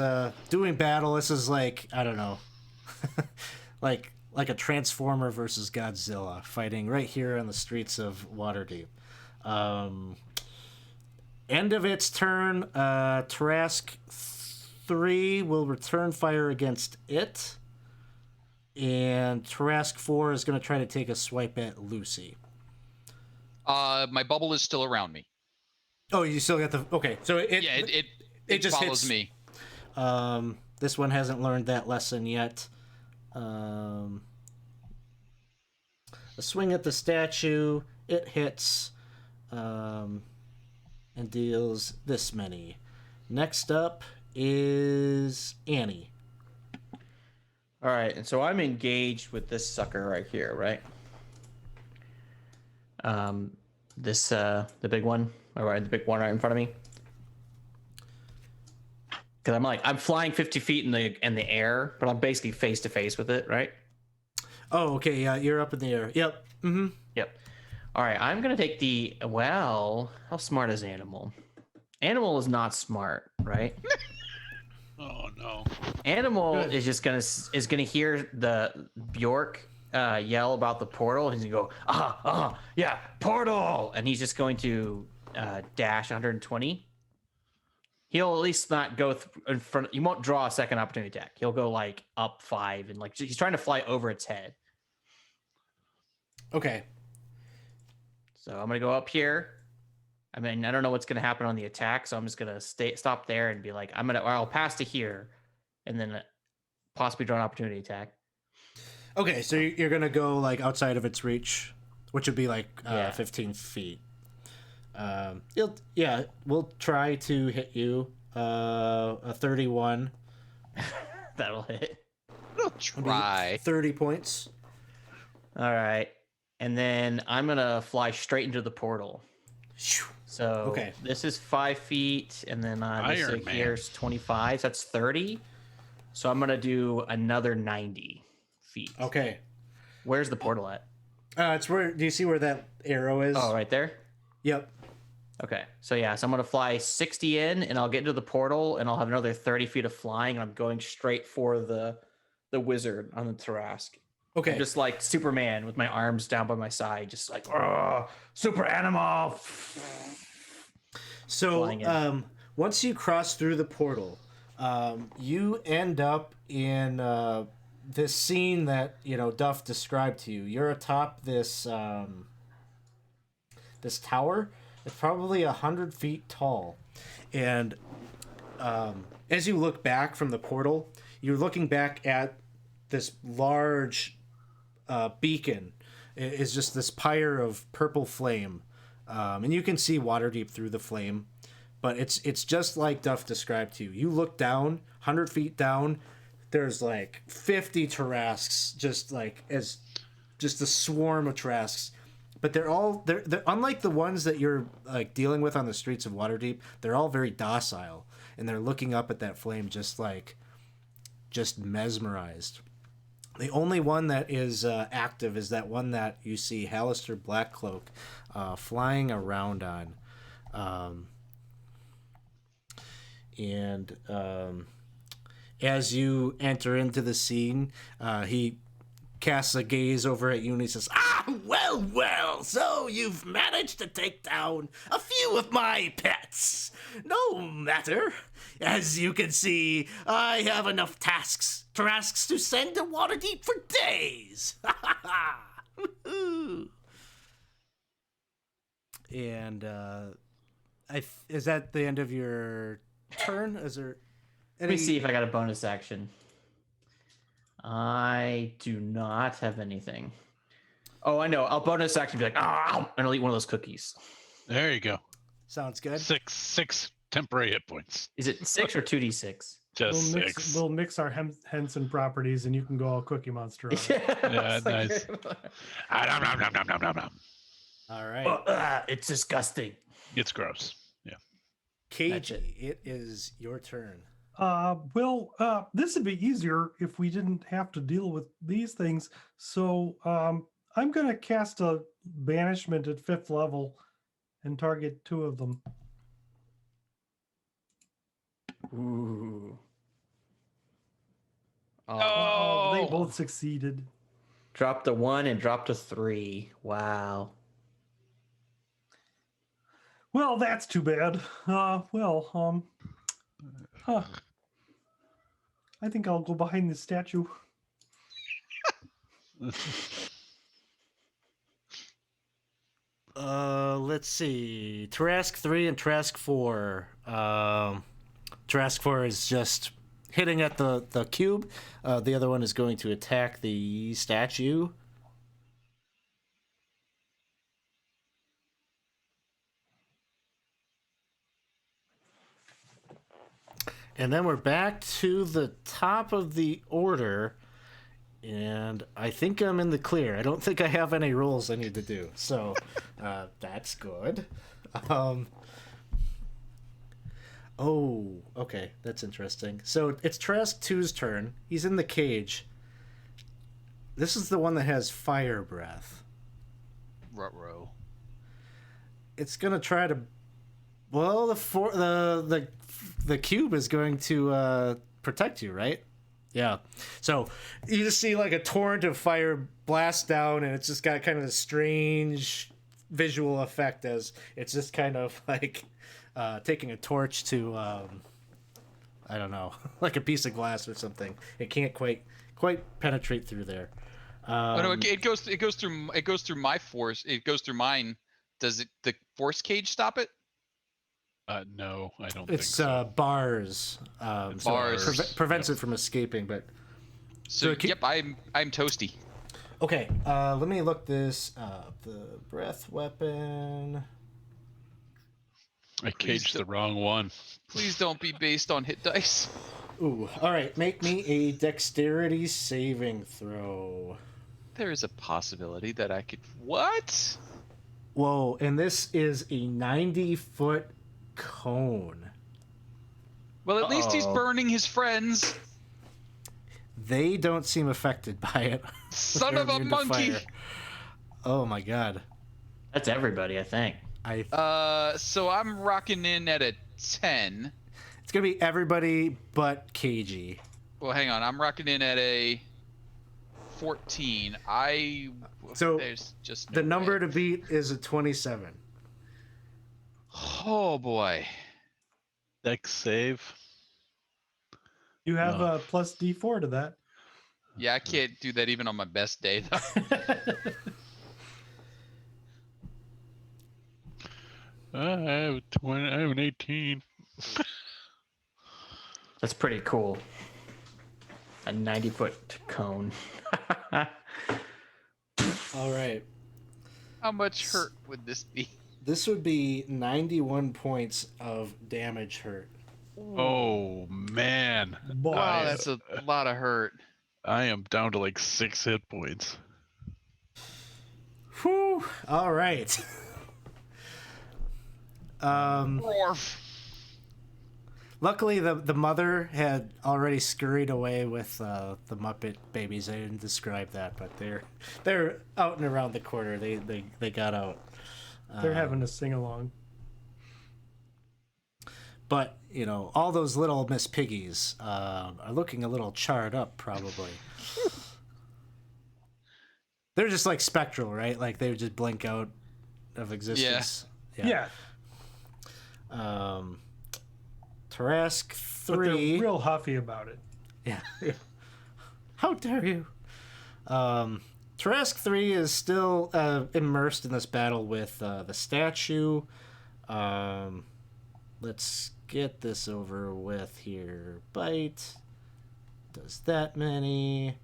doing battle. This is like, I don't know, like a Transformer versus Godzilla fighting right here on the streets of Waterdeep. End of its turn, Tarrasque 3 will return fire against it, and Tarrasque 4 is going to try to take a swipe at Lucy. My bubble is still around me. Oh, you still got the... Okay, so it just follows hits me. This one hasn't learned that lesson yet. A swing at the statue, it hits, and deals this many. Next up is Annie. All right, and so I'm engaged with this sucker right here, right? The big one, the big one right in front of me. Because I'm flying 50 feet in the air, but I'm basically face to face with it, right? Oh, okay, yeah, you're up in the air. Yep. Mm-hmm. Yep. All right, I'm gonna take how smart is Animal? Animal is not smart, right? Oh no. Animal Good. is just gonna hear the Bjork yell about the portal. He's gonna go, yeah, portal, and he's just going to dash 120. He'll at least not go in front. You won't draw a second opportunity attack. He'll go like up 5 and like he's trying to fly over its head. Okay. So I'm gonna go up here. I mean, I don't know what's gonna happen on the attack, so I'm just gonna stop there and be like, I'll pass to here, and then possibly draw an opportunity attack. Okay, so you're gonna go like outside of its reach, which would be like 15 feet. We'll try to hit you. A 31. That'll hit. I'll try. 30 points. All right, and then I'm gonna fly straight into the portal. So Okay. this is 5 feet, and then Iron Man. here's 25. So that's 30. So I'm gonna do another 90 feet. Okay. Where's the portal at? It's where. Do you see where that arrow is? Oh, right there. Yep. Okay. So I'm gonna fly 60 in, and I'll get into the portal, and I'll have another 30 feet of flying, and I'm going straight for the wizard on the Tarrasque. Okay. I'm just like Superman with my arms down by my side, just like super animal. So once you cross through the portal, you end up in this scene that Duff described to you. You're atop this this tower. It's probably 100 feet tall, and as you look back from the portal, you're looking back at this large beacon. Is just this pyre of purple flame, and you can see Waterdeep through the flame, but it's just like Duff described to you. You look down, 100 feet down, there's like 50 Tarrasques, just a swarm of Tarrasques. But they're unlike the ones that you're like dealing with on the streets of Waterdeep. They're all very docile, and they're looking up at that flame just mesmerized. The only one that is active is that one that you see Hallister Blackcloak flying around on. As you enter into the scene, he casts a gaze over at you and he says, "Ah, well, so you've managed to take down a few of my pets. No matter. As you can see, I have enough Tarrasques to send to Waterdeep for days. Ha ha ha. And is that the end of your turn? Is there Let me see if I got a bonus action. I do not have anything. Oh, I know. I'll bonus action be like, and I'll eat one of those cookies. There you go. Sounds good. Six temporary hit points. Is it 6 or 2d6? Just six. We'll mix our Henson properties, and you can go all Cookie Monster on it. Yeah, nice. All right. It's disgusting. It's gross. Yeah. Cage, it is your turn. This would be easier if we didn't have to deal with these things. So I'm going to cast a banishment at 5th level and target 2 of them. Ooh. Oh, They both succeeded. Drop to 1 and drop to 3. Wow. Well, that's too bad. I think I'll go behind the statue. Let's see. Tarrasque 3 and Tarrasque 4. Tarrasque 4 is just hitting at the cube. The other one is going to attack the statue. And then we're back to the top of the order. And I think I'm in the clear. I don't think I have any rolls I need to do. So that's good. Okay. That's interesting. So it's Tarrasque 2's turn. He's in the cage. This is the one that has fire breath. Ruh-roh. It's going to try to... Well, the cube is going to protect you, right? Yeah. So you just see like a torrent of fire blast down, and it's just got kind of a strange visual effect as it's just kind of like taking a torch to I don't know, like a piece of glass or something. It can't quite penetrate through there. Oh no, it goes through my force. It goes through mine. Does the force cage stop it? No, I don't It's think so. Bars. Bars. So prevents it from escaping, but So yep, I'm toasty. okay. Let me look this up. The breath weapon. I caged the wrong one. Please don't be based on hit dice. Ooh. All right. Make me a dexterity saving throw. There is a possibility that I could. What? Whoa! And this is a 90-foot cone. Well, at least he's Uh-oh. burning his friends. They don't seem affected by it. Son They're of a immune to monkey. fire. Oh my god. That's everybody, I think. So I'm rocking in at a 10. It's gonna be everybody but KG. Well, hang on. I'm rocking in at a 14. So There's just no the number way. to beat is a 27. Oh boy. Dex save. You have Oh. a plus D4 to that. Yeah, I can't do that even on my best day though. I have 20. I have an 18. That's pretty cool. A 90-foot cone. All right. How much hurt would this be? This would be 91 points of damage hurt. Oh man, Boy. Wow, that's a lot of hurt. I am down to like 6 hit points. Whew. All right. Orf. Luckily, the mother had already scurried away with the Muppet babies. I didn't describe that, but they're out and around the corner. They got out. They're having a sing along. But you know, all those little Miss Piggies are looking a little charred up, probably. They're just like spectral, right? Like they would just blink out of existence. Yeah. Tarrasque But they're 3. real huffy about it. Yeah. How dare you? Tarrasque 3 is still immersed in this battle with the statue. Let's get this over with here. Bite. Does that many.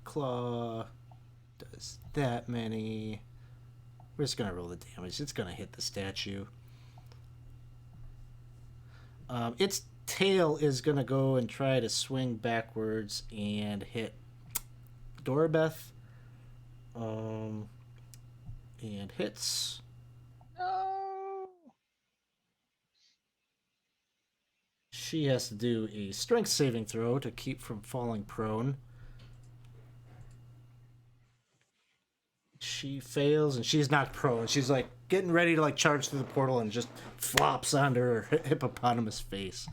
Claw. Does that many. We're just going to roll the damage. It's going to hit the statue. Its tail is going to go and try to swing backwards and hit Doribeth. And hits. No. She has to do a strength saving throw to keep from falling prone. She fails and she's knocked prone. She's like getting ready to like charge through the portal and just flops onto her hippopotamus face.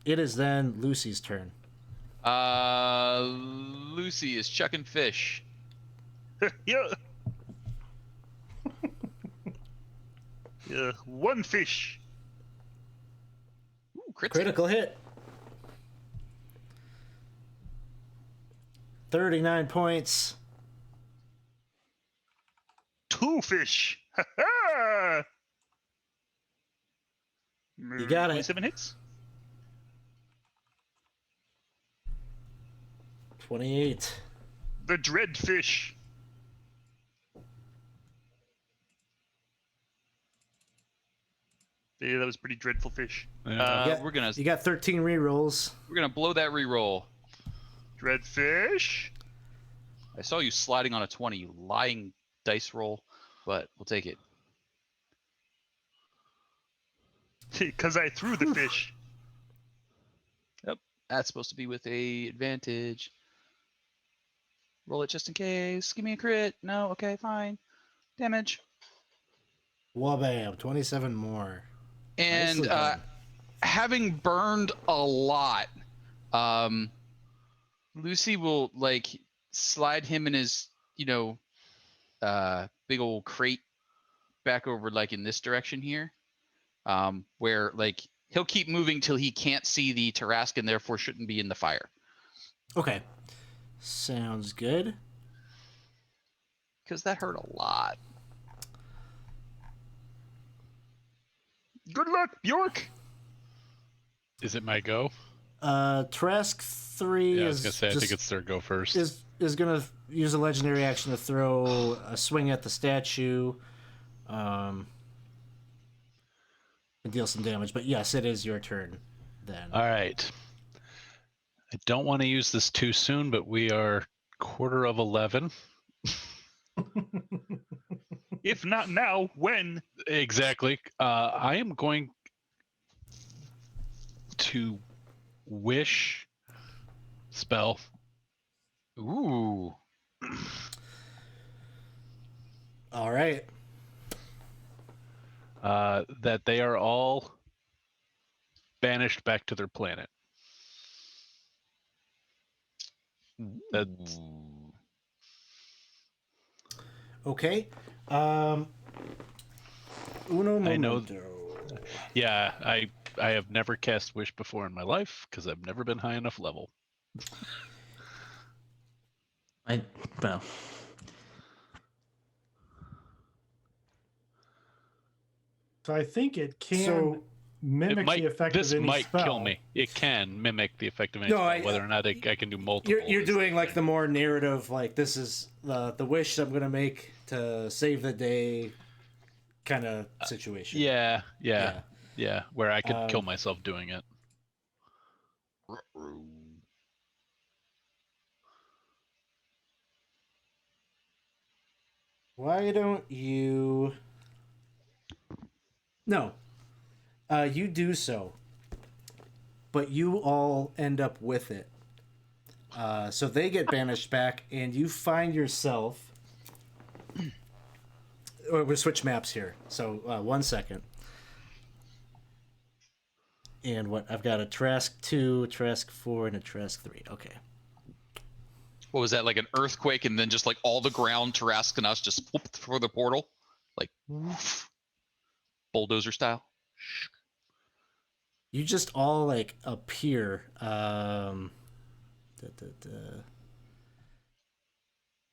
It is then Lucy's turn. Lucy is chucking fish. Yeah. Yeah, one fish. Ooh, Critical hit. 39 points. Two fish. Ha ha! You got it. 27 hits. 28. The dread fish. Yeah, that was pretty dreadful fish. Yeah. We're gonna You got 13 rerolls. blow that reroll. Dread fish. I saw you sliding on a 20, you lying dice roll, but we'll take it. Because I threw the fish. Yep, that's supposed to be with a advantage. Roll it just in case. Give me a crit. No, okay, fine. Damage. Wabam, 27 more. And Nicely done. having burned a lot, Lucy will like slide him in his, big old crate back over like in this direction here, where like he'll keep moving till he can't see the Tarrasque and therefore shouldn't be in the fire. Okay. Sounds good. Because that hurt a lot. Good luck, Bjork. Is it my go? Tarrasque 3 Yeah, I is was gonna say I just- think it's their go first. is gonna use a legendary action to throw a swing at the statue, and deal some damage. But yes, it is your turn then. All right. I don't want to use this too soon, but we are quarter of 11. If not now, when? Exactly. I am going to wish spell. Ooh. All right. That they are all banished back to their planet. That's Ooh. Okay. Uno momento. I know. Yeah, I have never cast wish before in my life because I've never been high enough level. Well, So I think it can So, mimic It might, the effect this of any might spell. kill me. It can mimic the effect of any No, spell, I- whether or not I can do multiple. You're is the doing like thing. the more narrative, like this is the wish I'm gonna make to save the day, kind of situation. Yeah, where I could kill Um, myself doing it. Why don't you? No. You do so. But you all end up with it. So they get banished back, and you find yourself. We'll switch maps here. So 1 second. And what I've got a Tarrasque 2, a Tarrasque 4, and a Tarrasque 3. Okay. What was that, like an earthquake, and then just like all the ground Tarrasques and us just whooped through the portal, like woof, bulldozer style. You just all like appear.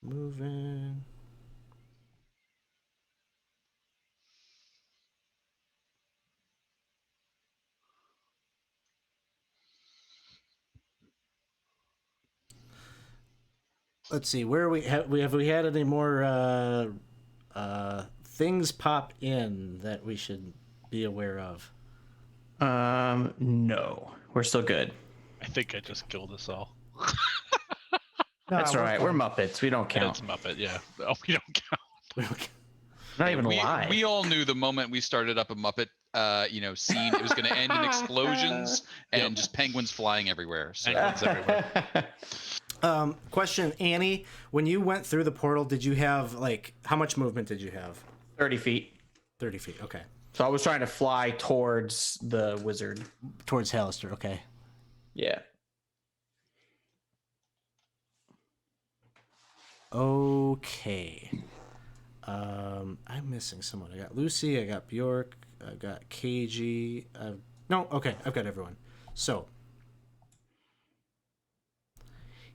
Moving. Let's see. Where have we had any more things pop in that we should be aware of? No, we're still good. I think I just killed us all. That's Nah, all right. We're fine. Muppets. We don't Yeah, count. it's Muppet, yeah. Oh, we don't count. Not even we, alive. we all knew the moment we started up a Muppet, scene, it was going to end in explosions and just penguins flying everywhere. So Penguins everywhere. Question, Annie. When you went through the portal, did you have like how much movement did you have? 30 feet. 30 feet. Okay. So I was trying to fly towards the wizard. Towards Hallister. Okay. Yeah. Okay. I'm missing someone. I got Lucy. I got Bjork. I got KG. No. Okay. I've got everyone. So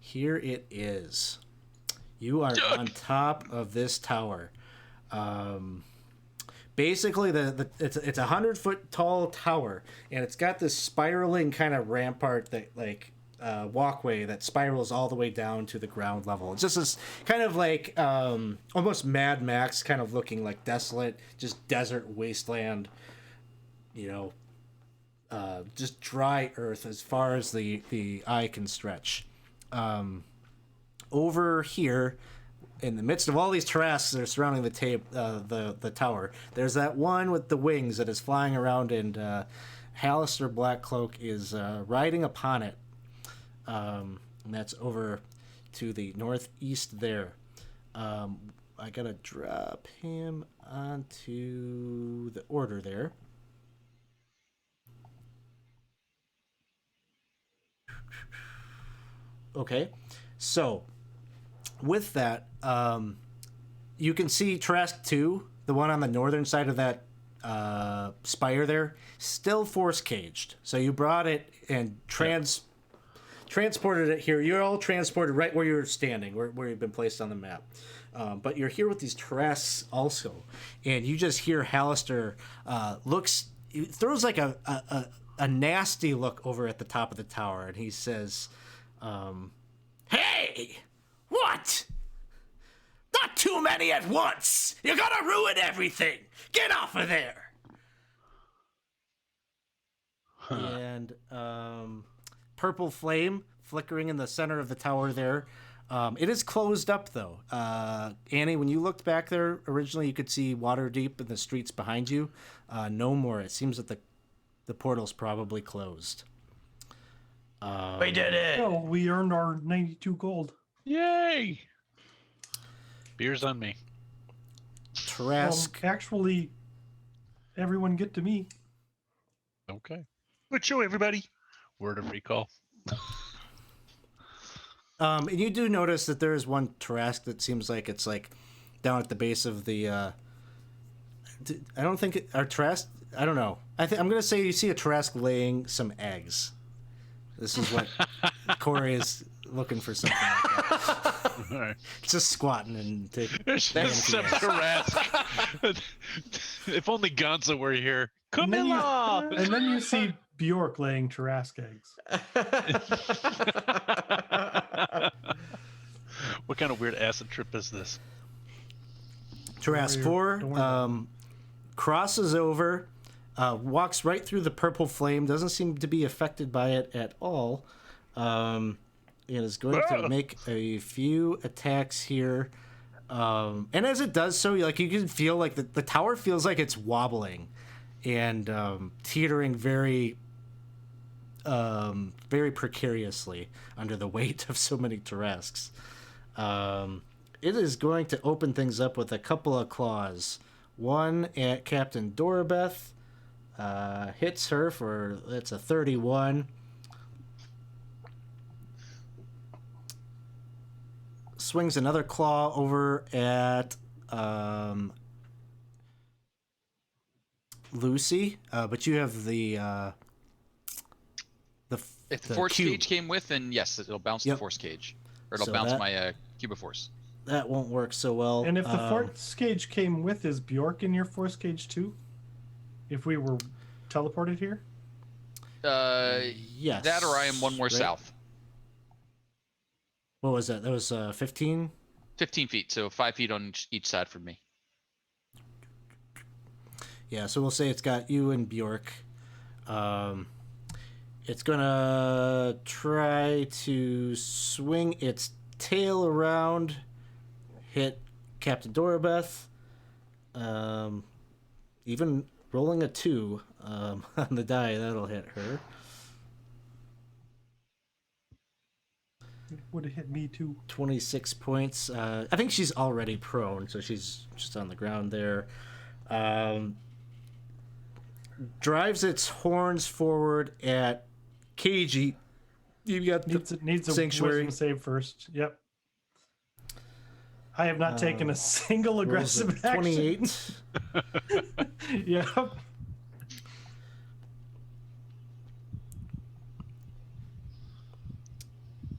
here it is. You are on top of this tower. Basically, it's a 100-foot tall tower, and it's got this spiraling kind of rampart that walkway that spirals all the way down to the ground level. It's just this kind of like almost Mad Max kind of looking, like desolate, just desert wasteland. Just dry earth as far as the eye can stretch. Over here, in the midst of all these Tarrasques that are surrounding the tower, there's that one with the wings that is flying around, and Hallister Blackcloak is riding upon it. And that's over to the northeast there. I gotta drop him onto the order there. Okay, so with that, you can see Tarrasque 2, the one on the northern side of that spire there, still force caged. So you brought it and transported it here. You're all transported right where you're standing, where you've been placed on the map. But you're here with these Tarrasques also, and you just hear Hallister throws like a nasty look over at the top of the tower, and he says, "Hey, what? Not too many at once! You're gonna ruin everything! Get off of there!" And purple flame flickering in the center of the tower there. It is closed up, though. Annie, when you looked back there, originally you could see water deep in the streets behind you. No more. It seems that the portal's probably closed. We did it! Oh, we earned our 92 gold. Yay! Beer's on me. Tarrasque. Actually, everyone get to me. Okay. Good show, everybody. Word of recall. And you do notice that there is one Tarrasque that seems like it's like down at the base of the. I don't think our Tarrasque. I don't know. I'm gonna say you see a Tarrasque laying some eggs. This is what Corey is looking for, something like that. All right. Just squatting and taking. There's some Tarrasque. If only Gonza were here. And then, Camilla! and then you see Bjork laying Tarrasque eggs. What kind of weird acid trip is this? Tarrasque Don't worry 4 about crosses over, walks right through the purple flame, doesn't seem to be affected by it at all. It is going to make a few attacks here. And as it does so, you can feel like the tower feels like it's wobbling and teetering very precariously under the weight of so many Tarrasques. It is going to open things up with a couple of claws. One at Captain Doribeth. Hits her that's a 31. swings another claw over at Lucy, but you have the If the force cube. cage came with, then yes, it'll bounce Yep. the force cage, or it'll So bounce that- my cube of force. That won't work so well. And if the force cage came with, is Bjork in your force cage too? If we were teleported here? Yes. That or I am one more right? south. What was that? That was 15? 15 feet, so 5 feet on each side from me. Yeah, so we'll say it's got you and Bjork. It's gonna try to swing its tail around, hit Captain Doribeth. Even rolling a 2 on the die, that'll hit her. It would have hit me too. 26 points. I think she's already prone, so she's just on the ground there. Drives its horns forward at KG. You got Needs a sanctuary. wisdom save first. Yep. I have not taken a single aggressive action. 28. Yep.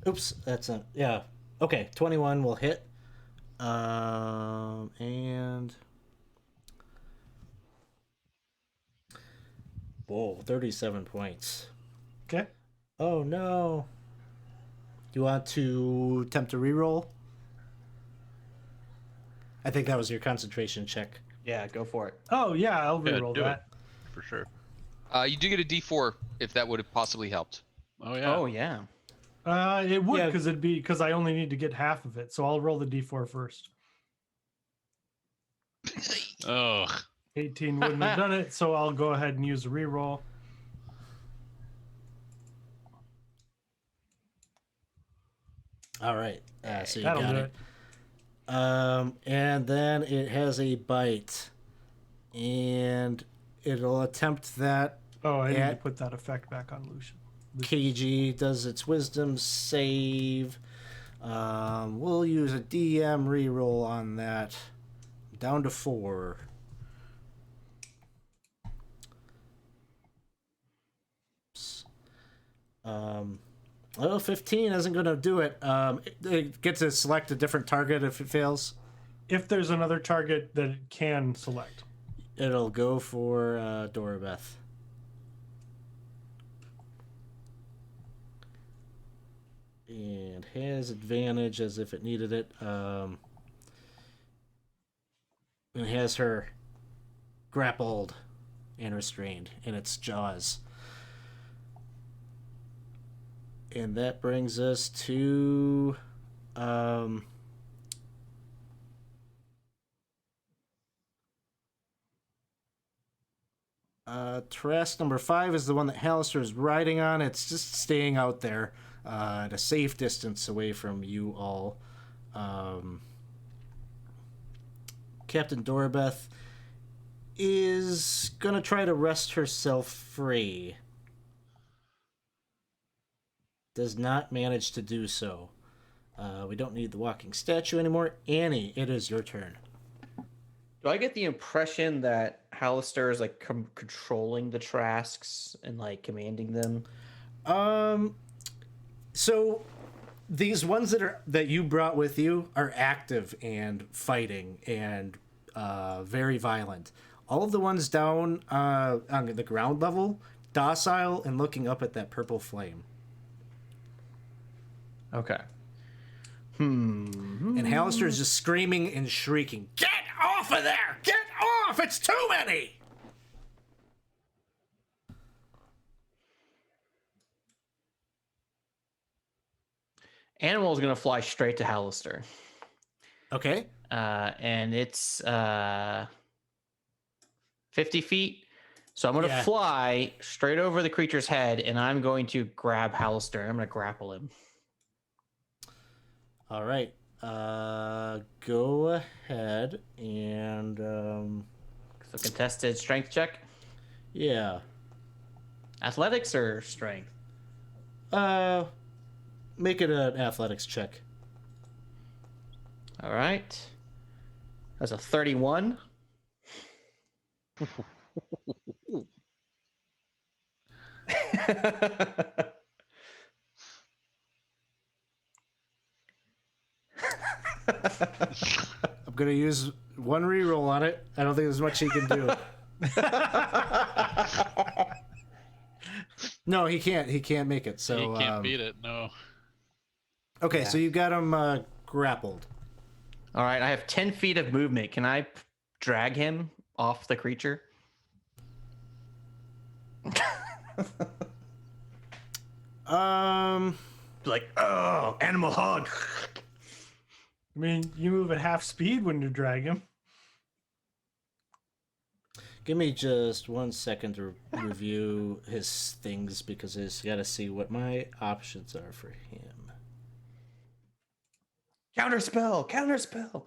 Oops, that's not. Yeah. Okay, 21 will hit. And. Whoa, 37 points. Okay. Oh no. You want to attempt a reroll? I think that was your concentration check. Yeah, go for it. Oh yeah, I'll Yeah, reroll do it. that. For sure. You do get a D4 if that would have possibly helped. Oh yeah. Oh yeah. It would Yeah. because I only need to get half of it, so I'll roll the d4 first. Ugh. 18 wouldn't have done it, so I'll go ahead and use a reroll. All right. So you That'll got do it. And then it has a bite. And it'll attempt that. Oh, I need to At- put that effect back on Lucian. KG does its wisdom save. We'll use a DM reroll on that. Down to 4. Well, 15 isn't going to do it. It gets to select a different target if it fails. If there's another target that it can select. It'll go for Doribeth. And has advantage as if it needed it. And has her grappled and restrained in its jaws. And that brings us to Tarrasque number 5 is the one that Hallister is riding on. It's just staying out there at a safe distance away from you all. Captain Doribeth is gonna try to wrest herself free. Does not manage to do so. We don't need the walking statue anymore. Annie, it is your turn. Do I get the impression that Hallister is like controlling the Tarrasques and like commanding them? So these ones that you brought with you are active and fighting and very violent. All of the ones down on the ground level, docile and looking up at that purple flame. Okay. And Hallister is just screaming and shrieking, "Get off of there! Get off! It's too many!" Animal is gonna fly straight to Hallister. Okay. And it's 50 feet. So I'm going to Yeah. fly straight over the creature's head, and I'm going to grab Hallister. I'm going to grapple him. All right. Go ahead and So contested strength check. yeah. Athletics or strength? Make it an athletics check. All right. That's a 31. I'm gonna use one reroll on it. I don't think there's much he can do. No, he can't. He can't make it. So He can't beat it. No. Okay, Yeah. so you got him grappled. All right, I have 10 feet of movement. Can I drag him off the creature? Like, oh, animal hug. I mean, you move at half speed when you drag him. Give me just 1 second to review his things because I just got to see what my options are for him. Counterspell, counterspell.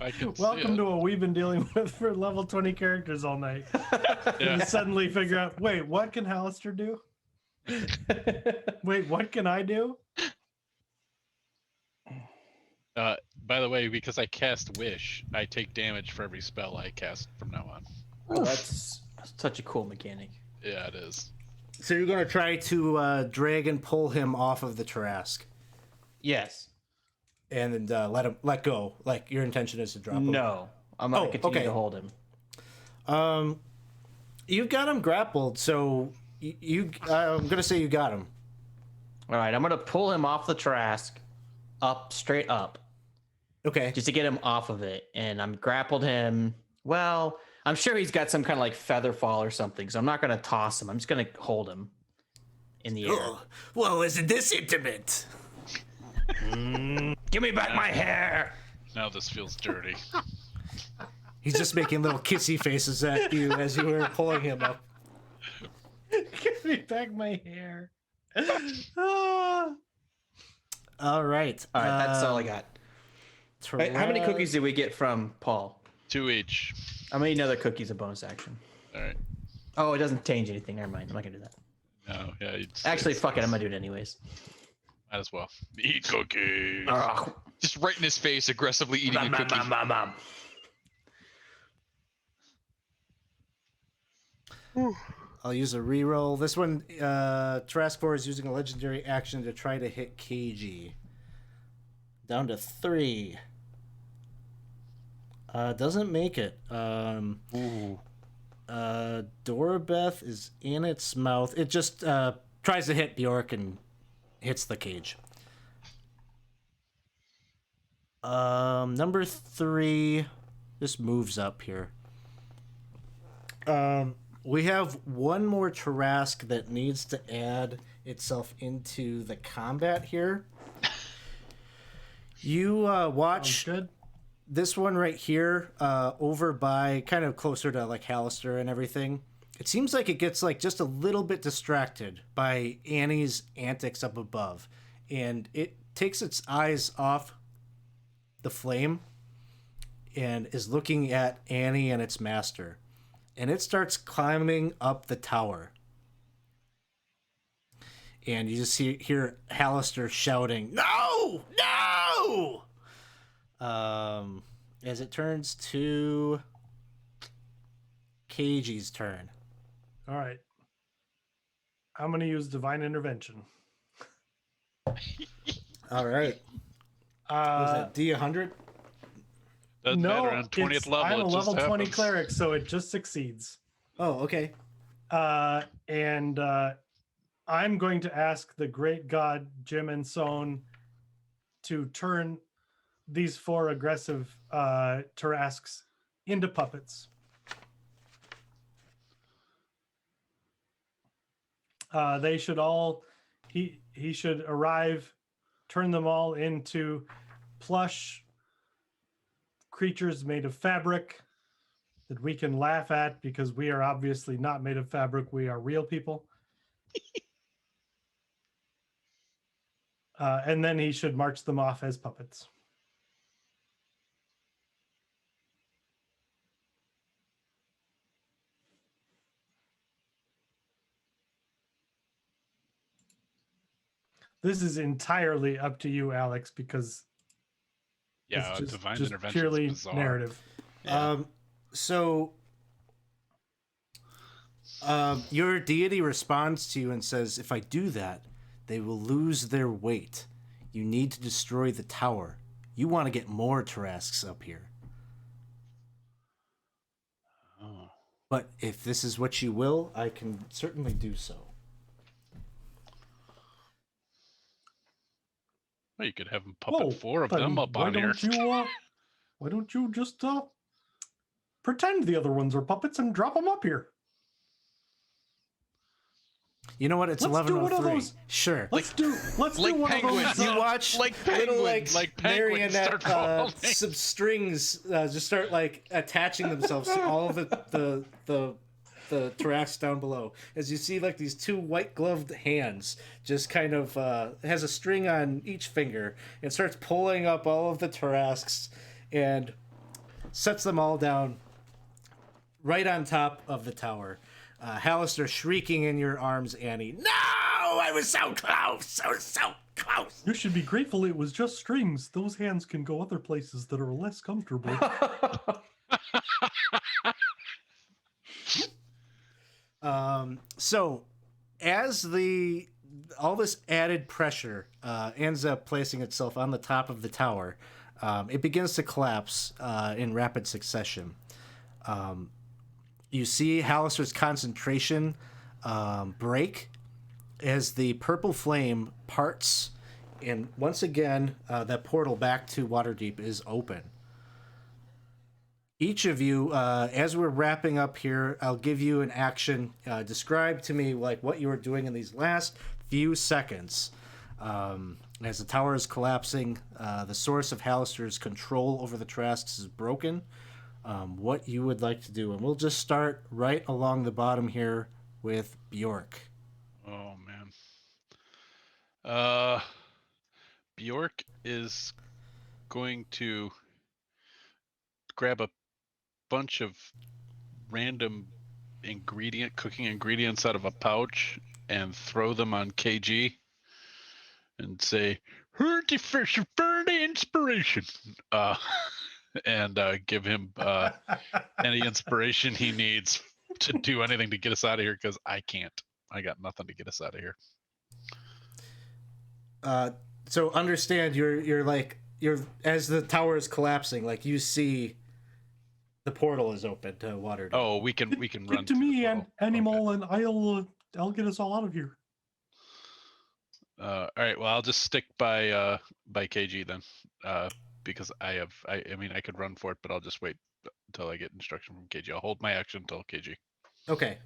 I can see Welcome it. to what we've been dealing with for level 20 characters all night. Yeah. You suddenly figure out, wait, what can Hallister do? Wait, what can I do? By the way, because I cast Wish, I take damage for every spell I cast from now on. Oh, that's such a cool mechanic. Yeah, it is. So you're going to try to drag and pull him off of the Tarrasque Yes. and then let go. Like your intention is to drop him. No, I'm going to continue okay. to hold him. You've got him grappled, so I'm going to say you got him. All right, I'm going to pull him off the Tarrasque, up, straight up, Okay. just to get him off of it. And I'm grappled him. Well, I'm sure he's got some kind of like feather fall or something, so I'm not going to toss him. I'm just going to hold him in the air. Oh, well, isn't this intimate? Give me back my hair. Now this feels dirty. He's just making little kissy faces at you as you were pulling him up. Give me back my hair. Ah. All right. All right, that's all I got. Wait, how many cookies did we get from Paul? 2 each. How many other cookies a bonus action? All right. Oh, it doesn't change anything. Never mind. I'm not going to do that. No, yeah. Actually, fuck it. I'm going to do it anyways. Might as well. Eat cookies. Ugh. Just right in his face, aggressively eating a cookie. I'll use a reroll. This one, Tarrasque 4 is using a legendary action to try to hit KG. Down to 3. Doesn't make it. Doribeth is in its mouth. It just tries to hit Bjork and hits the cage. Number 3 just moves up here. We have one more Tarrasque that needs to add itself into the combat here. You watch Good. this one right here over by kind of closer to like Hallister and everything. It seems like it gets like just a little bit distracted by Annie's antics up above, and it takes its eyes off the flame and is looking at Annie and its master, and it starts climbing up the tower. And you just hear Hallister shouting, "No! No!" As it turns to KG's turn. All right. I'm going to use Divine Intervention. All right. Was that D100? Doesn't matter on 20th it's- level. I'm a it just level 20 happens. cleric, so it just succeeds. Oh, okay. And I'm going to ask the great god Jim and Son to turn these 4 aggressive Tarrasques into puppets. They should all he should arrive, turn them all into plush creatures made of fabric that we can laugh at because we are obviously not made of fabric. We are real people. And then he should march them off as puppets. This is entirely up to you, Alex, because Yeah, It's divine just intervention purely is bizarre. narrative. Yeah. So your deity responds to you and says, if I do that, they will lose their weight. You need to destroy the tower. You want to get more Tarrasques up here. Oh. But if this is what you will, I can certainly do so. Well, you could have him puppet 4 of then them up on here. Why don't you just pretend the other ones are puppets and drop them up here? You know what? It's Let's do one of 11:03. those. Sure. Let's do like one penguins. of those. You watch like little penguins, like penguins marionette start falling. some strings just start like attaching themselves to all of the Tarrasques down below. As you see like these two white gloved hands just kind of has a string on each finger and starts pulling up all of the Tarrasques and sets them all down right on top of the tower. Hallister shrieking in your arms, Annie. No! I was so close! I was so close! You should be grateful it was just strings. Those hands can go other places that are less comfortable. So, as all this added pressure ends up placing itself on the top of the tower, it begins to collapse in rapid succession. You see Hallister's concentration break as the purple flame parts, and once again, that portal back to Waterdeep is open. Each of you, as we're wrapping up here, I'll give you an action. Describe to me like what you were doing in these last few seconds. As the tower is collapsing, the source of Hallister's control over the Tarrasques is broken. What you would like to do. And we'll just start right along the bottom here with Bjork. Oh man. Bjork is going to grab a bunch of random cooking ingredients out of a pouch and throw them on KG and say, "Hurty fish, furry inspiration." And give him any inspiration he needs to do anything to get us out of here, because I can't. I got nothing to get us out of here. So understand, you're as the tower is collapsing, like you see the portal is open to Waterdeep. Oh, we can run Get to the me, portal. Animal, Okay. and I'll get us all out of here. All right. Well, I'll just stick by KG then, because I mean I could run for it, but I'll just wait until I get instruction from KG. I'll hold my action until KG. Okay.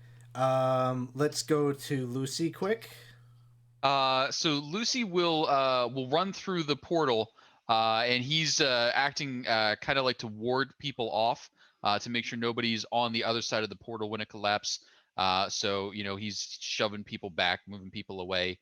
Let's go to Lucy quick. So Lucy will run through the portal, and he's acting kind of like to ward people off, to make sure nobody's on the other side of the portal when it collapses. So he's shoving people back, moving people away,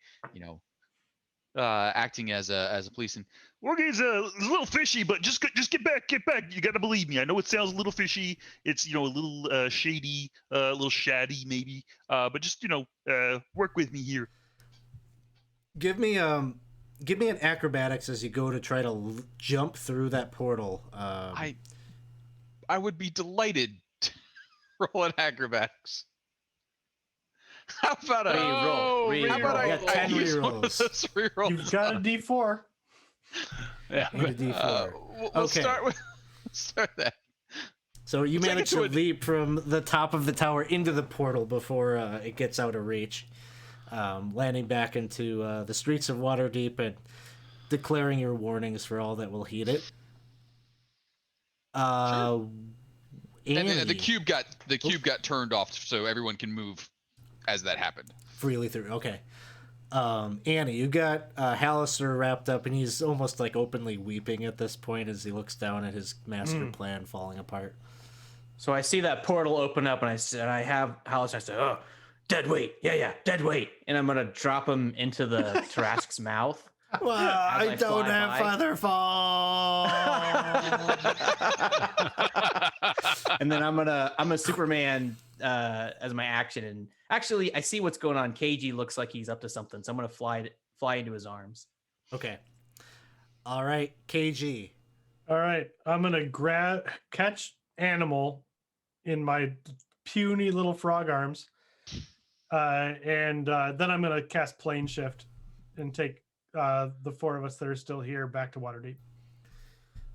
acting as a policeman. Okay, it's a little fishy, but just get back. You gotta believe me. I know it sounds a little fishy. It's a little shady, a little shady maybe. But just work with me here. Give me an acrobatics as you go to try to jump through that portal. I would be delighted to roll an acrobatics. How about I Reroll. How about You got 10 use one of rerolls. those rerolls? You've got a D4. Yeah. And a D4. We'll Okay. start that. So you Take it manage to to a- leap from the top of the tower into the portal before it gets out of reach, landing back into the streets of Waterdeep and declaring your warnings for all that will heed it. And Annie, the cube got turned off so everyone can move as that happened. freely through. Okay. Annie, you got Hallister wrapped up, and he's almost like openly weeping at this point as he looks down at his master plan falling apart. So I see that portal open up, and I have Hallister. I say, "Oh, dead weight. Yeah, dead weight." And I'm gonna drop him into the Tarrasque's mouth. Well, I I don't fly have by. feather fall. And then I'm a Superman as my action. And actually, I see what's going on. KG looks like he's up to something, so I'm gonna fly into his arms. Okay. All right, KG. All right, I'm gonna catch animal in my puny little frog arms, and then I'm gonna cast plane shift and take the four of us that are still here back to Waterdeep.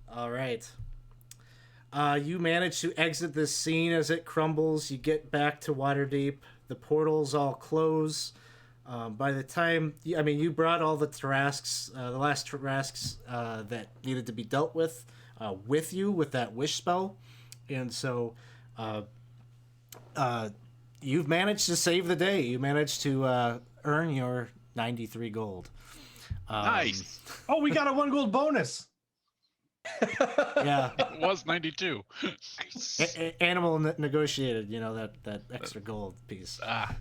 All right. You manage to exit this scene as it crumbles. You get back to Waterdeep. The portals all close. By the time, you brought all the Tarrasques, the last Tarrasques that needed to be dealt with you with that wish spell. And so you've managed to save the day. You managed to earn your 93 gold. Nice. Oh, we got a 1 gold bonus. Yeah. It was 92. Animal negotiated, that extra gold piece. That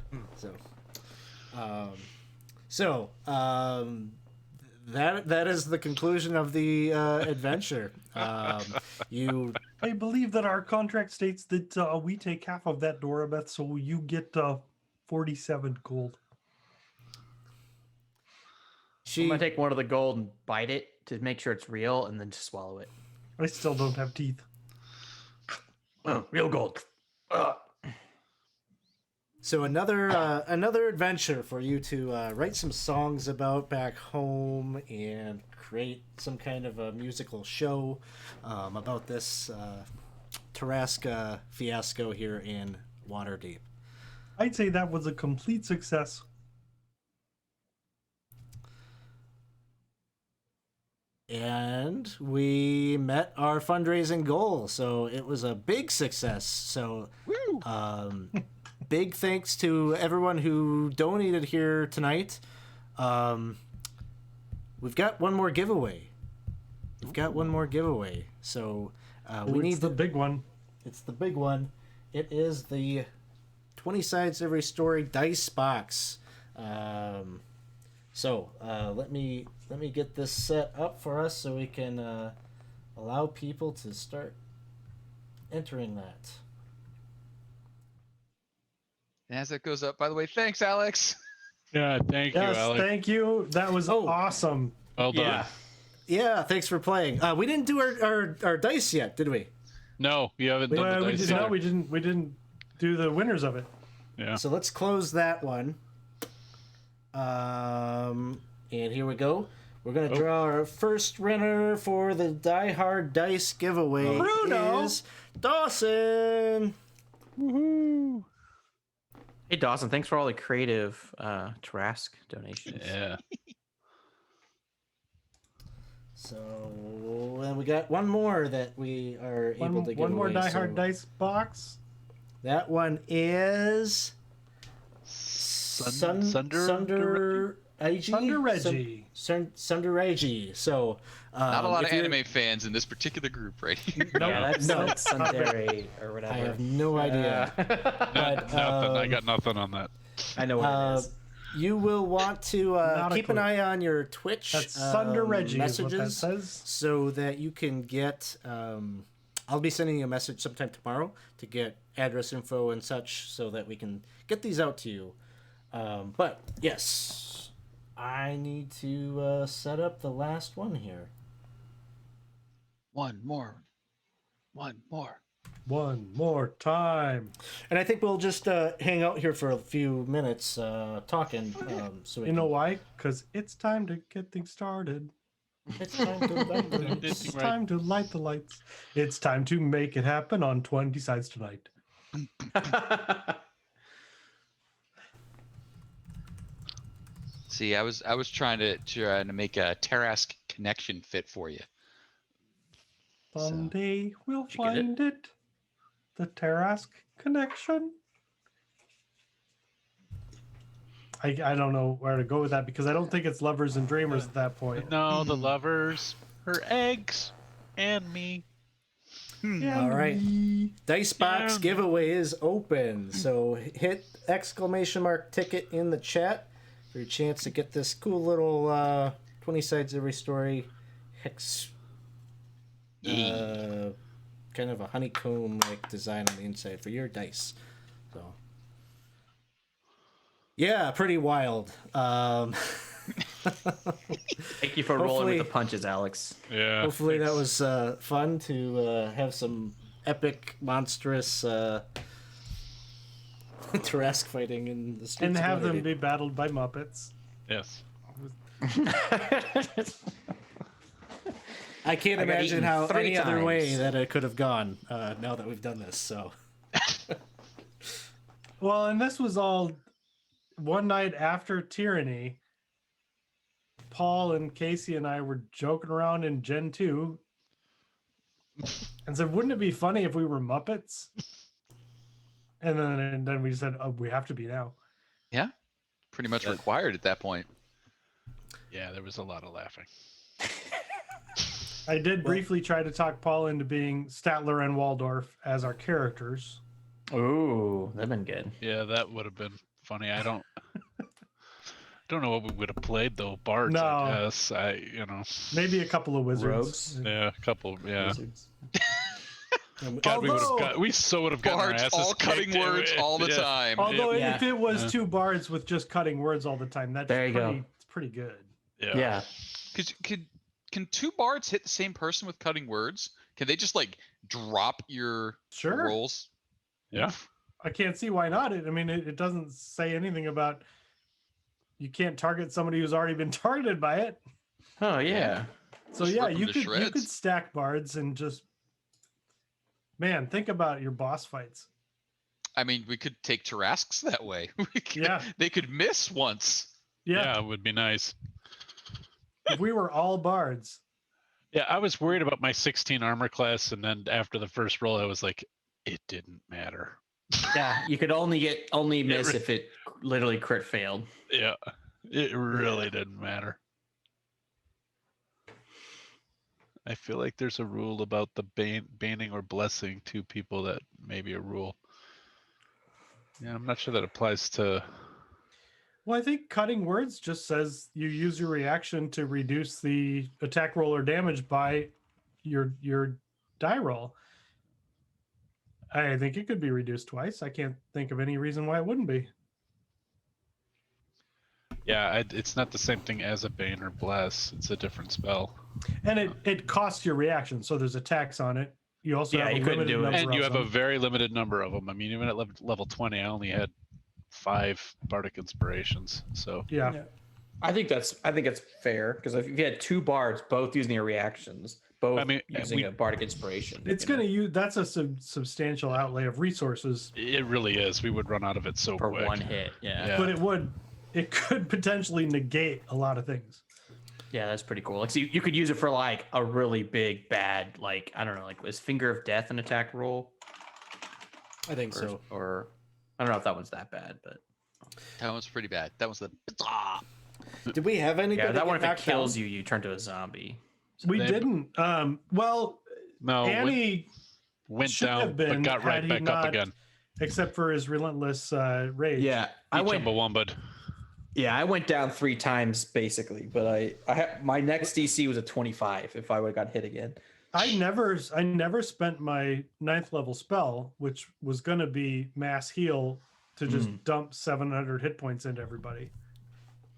is the conclusion of the adventure. I believe that our contract states that we take half of that, Doribeth, so you get 47 gold. I'm gonna take one of the gold and bite it to make sure it's real, and then just swallow it. I still don't have teeth. Oh, real gold. So another adventure for you to write some songs about back home and create some kind of a musical show about this Tarrasque fiasco here in Waterdeep. I'd say that was a complete success. And we met our fundraising goal, so it was a big success. So big thanks to everyone who donated here tonight. We've got one more giveaway. So we need the big one. It's the big one. It is the 20 Sides Every Story dice box. So let me get this set up for us so we can allow people to start entering that. And as it goes up, by the way, thanks, Alex. Yeah, thank you, Yes, Alex. thank you. That was awesome. Well done. Yeah, thanks for playing. We didn't do our dice yet, did we? No, you haven't done the dice yet. We didn't do the winners of it. Yeah. So let's close that one. And here we go. We're going to draw our first winner for the Die Hard Dice giveaway. Bruno! Is Dawson. Woohoo! Hey, Dawson, thanks for all the creative Tarrasque donations. Yeah. So, and we got one more that we are able to give One more away. Die Hard Dice box. That one is Sunder Reggie. Sunder Reggie. So Not a lot of anime fans in this particular group, right here. Yeah, that's Sundari or whatever. I have no idea. But, Nothing. I got nothing on that. I know what it is. You will want to keep an eye on your Twitch That's Sunder Reggie messages is what that says. so that you can get. I'll be sending you a message sometime tomorrow to get address info and such so that we can get these out to you. But yes, I need to set up the last one here. One more. One more time. And I think we'll just hang out here for a few minutes talking. So we You know why? Because it's time to get things started. it's time to light the lights. It's time to light the lights. It's time to make it happen on 20 Sides Tonight. See, I was trying to make a Tarrasque connection fit for you. Someday we'll Did you get it? find it. The Tarrasque connection. I don't know where to go with that because I don't think it's lovers and dreamers at that point. No, the lovers, her eggs, and me. All right. Dice box Yeah. giveaway is open. So hit !ticket in the chat for your chance to get this cool little 20 Sides Every Story hex kind of a honeycomb like design on the inside for your dice. So yeah, pretty wild. Thank you for rolling with the punches, Alex. Yeah. Hopefully that was fun to have some epic, monstrous Tarrasque fighting in the streets. And of have them Waterdeep. be battled by Muppets. Yes. I can't I got imagine eaten how 3 any other way times. that it could have gone now that we've done this. So Well, and this was all one night after Tyranny. Paul and Casey and I were joking around in Gen 2 and said, wouldn't it be funny if we were Muppets? And then we said, oh, we have to be now. Yeah, pretty much required at that point. Yeah, there was a lot of laughing. I did briefly try to talk Paul into being Statler and Waldorf as our characters. Ooh, that'd been good. Yeah, that would have been funny. I don't know what we would have played though. Bards, No. I guess. Maybe a couple of wizards. Rogues? Yeah, a couple. Yeah. Wizards. God, Although- we so would have gotten our Bards asses all cutting kicked. words all the Yeah. time. Although Yeah. if it was Yeah. 2 bards with just cutting words all the time, that's There you go. it's pretty good. Yeah. Can 2 bards hit the same person with cutting words? Can they just like drop your Sure. rolls? Yeah. I can't see why not. It doesn't say anything about you can't target somebody who's already been targeted by it. Oh yeah. So Just yeah, rip 'em you to could shreds. stack bards and just man, think about your boss fights. I mean, we could take Tarrasques that way. Yeah. They could miss once. Yeah, It would be nice. if we were all bards. Yeah, I was worried about my 16 armor class, and then after the first roll, I was like, it didn't matter. Yeah. You could only miss if it literally crit failed. Yeah, it really didn't matter. I feel like there's a rule about the banning or blessing 2 people that may be a rule. Yeah, I'm not sure that applies to. Well, I think cutting words just says you use your reaction to reduce the attack roll or damage by your die roll. I think it could be reduced twice. I can't think of any reason why it wouldn't be. Yeah, it's not the same thing as a bane or bless. It's a different spell. And it costs your reaction, so there's a tax on it. You also Yeah, have a you couldn't limited do it. number And you of have a them. very limited number of them. I mean, even at level 20, I only had 5 bardic inspirations. So Yeah. I think it's fair because if you had 2 bards both using their reactions, both using a bardic inspiration, It's going to use that's a substantial outlay of resources, it really is. We would run out of it so for quick. 1 hit. Yeah. Yeah. but it could potentially negate a lot of things. Yeah, that's pretty cool. Like, so you could use it for like a really big bad, like I don't know, like was Finger of Death an attack roll? I think so. Or I don't know if that one's that bad, but That one's pretty bad. That was the. Did we have anybody? yeah, that one get if it knocked kills down? you, you turn to a zombie. We They- didn't. Well, No, Annie, went should down, have been but got had right he back not- up again. except for his relentless rage. Yeah, I went. Chumbawamba'd. Yeah, I went down 3 times basically, but my next DC was a 25 if I would have got hit again. I never spent my 9th level spell, which was going to be mass heal, to just dump 700 hit points into everybody.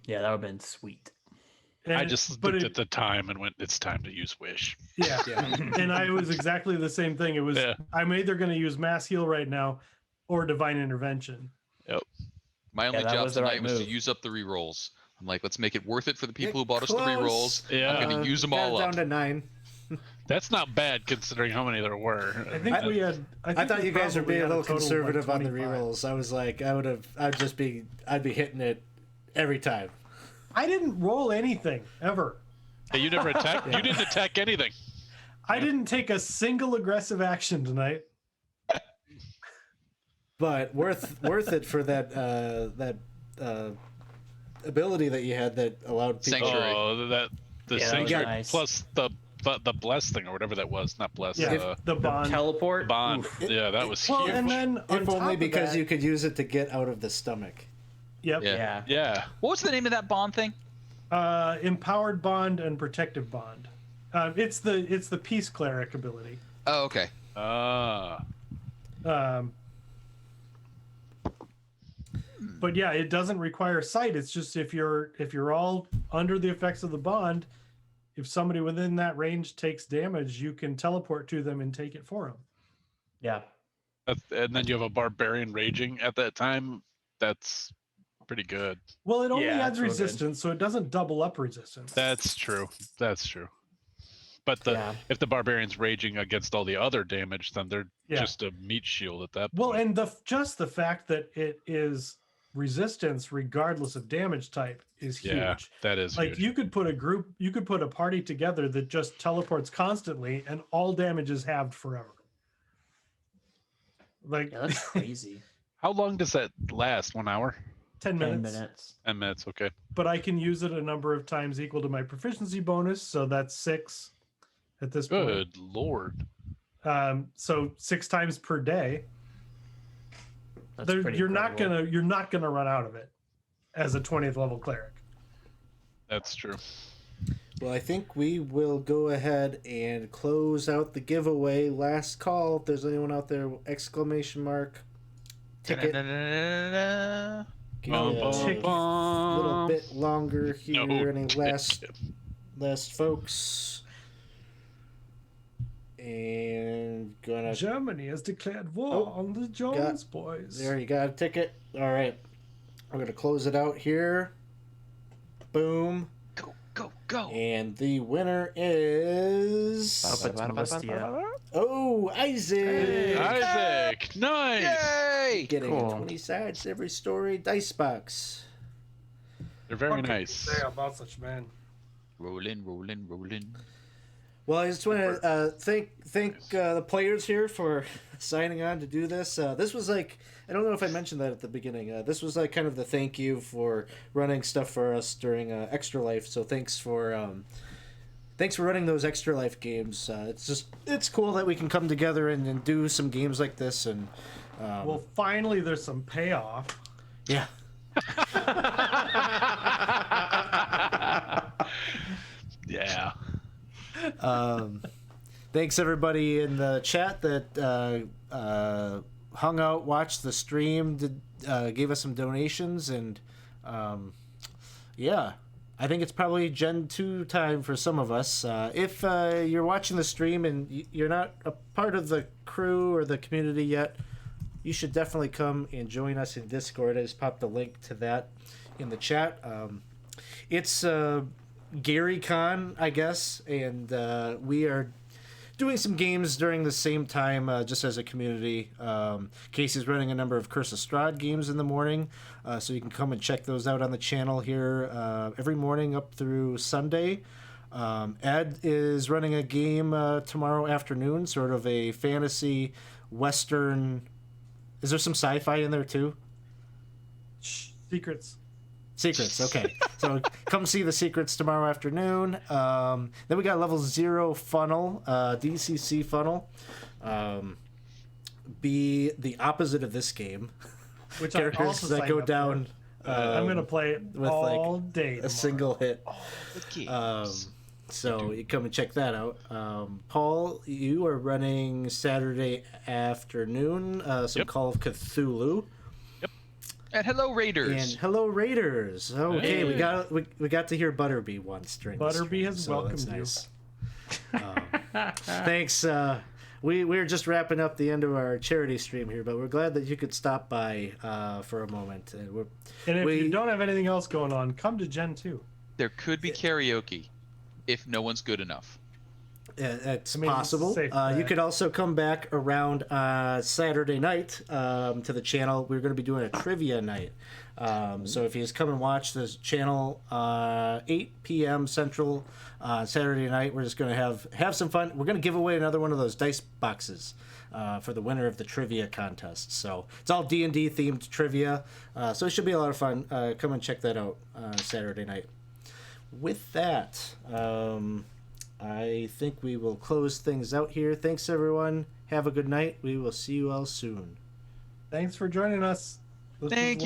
Yeah, that would have been sweet. I And- just but looked it- at the time and went, it's time to use Wish. yeah. Yeah. And I was exactly the same thing. It was Yeah. I'm either going to use mass heal right now or divine intervention. My only that job was the tonight right was to move. use up the rerolls. I'm like, let's make it worth it for the people Get who bought us the close. rerolls. Yeah. I'm going to use them got all it up. down to 9. That's not bad considering how many there were. I think we had. I thought we you guys were probably being a had little total of, like, conservative on the 25. rerolls. I was like, I'd be hitting it every time. I didn't roll anything ever. Hey, you never attacked. You didn't attack anything. I didn't take a single aggressive action tonight. But worth it for that ability that you had that allowed people. Sanctuary. Oh, the Yeah, that was sanctuary nice. plus the bless thing or whatever that was. Not bless. Yeah, the bond. Teleport. Bond. Oof. Yeah, that was Well, huge. and then on If top only of because that, you could use it to get out of the stomach. Yep. Yeah. Yeah. What was the name of that bond thing? Empowered bond and protective bond. It's the peace cleric ability. Oh, okay. Um, But yeah, it doesn't require sight. It's just if you're all under the effects of the bond, if somebody within that range takes damage, you can teleport to them and take it for them. Yeah. And then you have a barbarian raging at that time. That's pretty good. Well, it only Yeah, adds it's real good. resistance, so it doesn't double up resistance. That's true. That's true. But if the barbarian's raging against all the other damage, then they're just a meat shield at that point. Well, and just the fact that it is resistance regardless of damage type is huge. Yeah, that is like huge. you could put a party together that just teleports constantly and all damage is halved forever. Like Yeah, that's crazy. How long does that last? 1 hour? 10 minutes. 10 minutes. 10 minutes, okay. But I can use it a number of times equal to my proficiency bonus, so that's 6 at this point. Good lord. So 6 times per day. That's pretty you're incredible. not gonna run out of it as a 20th level cleric. That's true. Well, I think we will go ahead and close out the giveaway. Last call. If there's anyone out there, exclamation mark, ticket. Da-da-da-da-da-da. Give me a little bit longer here. No Any last ticket. folks? And gonna. Germany has declared war on the Jones boys. There, you got a ticket. All right. I'm gonna close it out here. Boom. Go, go, go. And the winner is. Oh, Isaac! Hey. Isaac! Nice! Yay! Getting Cool. a 20 sides every story dice box. They're very What can you nice. say about such man? Rolling, rolling, rolling. Well, I just want to thank the players here for signing on to do this. This was like, I don't know if I mentioned that at the beginning. This was like kind of the thank you for running stuff for us during Extra Life. So thanks for running those Extra Life games. It's cool that we can come together and do some games like this. And Well, finally, there's some payoff. yeah. Yeah. Thanks everybody in the chat that hung out, watched the stream, gave us some donations, and yeah, I think it's probably Gen 2 time for some of us. If you're watching the stream and you're not a part of the crew or the community yet, you should definitely come and join us in Discord. I just popped the link to that in the chat. It's Gary Con, I guess, and we are doing some games during the same time, just as a community. Casey's running a number of Curse of Strahd games in the morning, so you can come and check those out on the channel here every morning up through Sunday. Ed is running a game tomorrow afternoon, sort of a fantasy western. Is there some sci-fi in there too? Shh, secrets. Secrets, okay. So come see the secrets tomorrow afternoon. Then we got level 0 funnel, DCC funnel. Be the opposite of this game. Which I Characters also that signed go up down. I'm gonna play it with all day. a tomorrow. single hit. Okay. So you come and check that out. Paul, you are running Saturday afternoon, some Yep. Call of Cthulhu. And hello, Raiders. And hello, Raiders. Okay, we got to hear Butterby once during the Butterby stream, has so welcomed that's you. nice. Thanks. We're just wrapping up the end of our charity stream here, but we're glad that you could stop by for a moment. And And if you don't have anything else going on, come to Gen 2. There could be karaoke if no one's good enough. it's I mean, possible. safe You bet. could also come back around Saturday night to the channel. We're going to be doing a trivia night. So if you just come and watch this channel 8 p.m. Central Saturday night, we're just going to have some fun. We're going to give away another one of those dice boxes for the winner of the trivia contest. So it's all D&D themed trivia. So it should be a lot of fun. Come and check that out Saturday night. With that, I think we will close things out here. Thanks, everyone. Have a good night. We will see you all soon. Thanks for joining us. This was Thank you.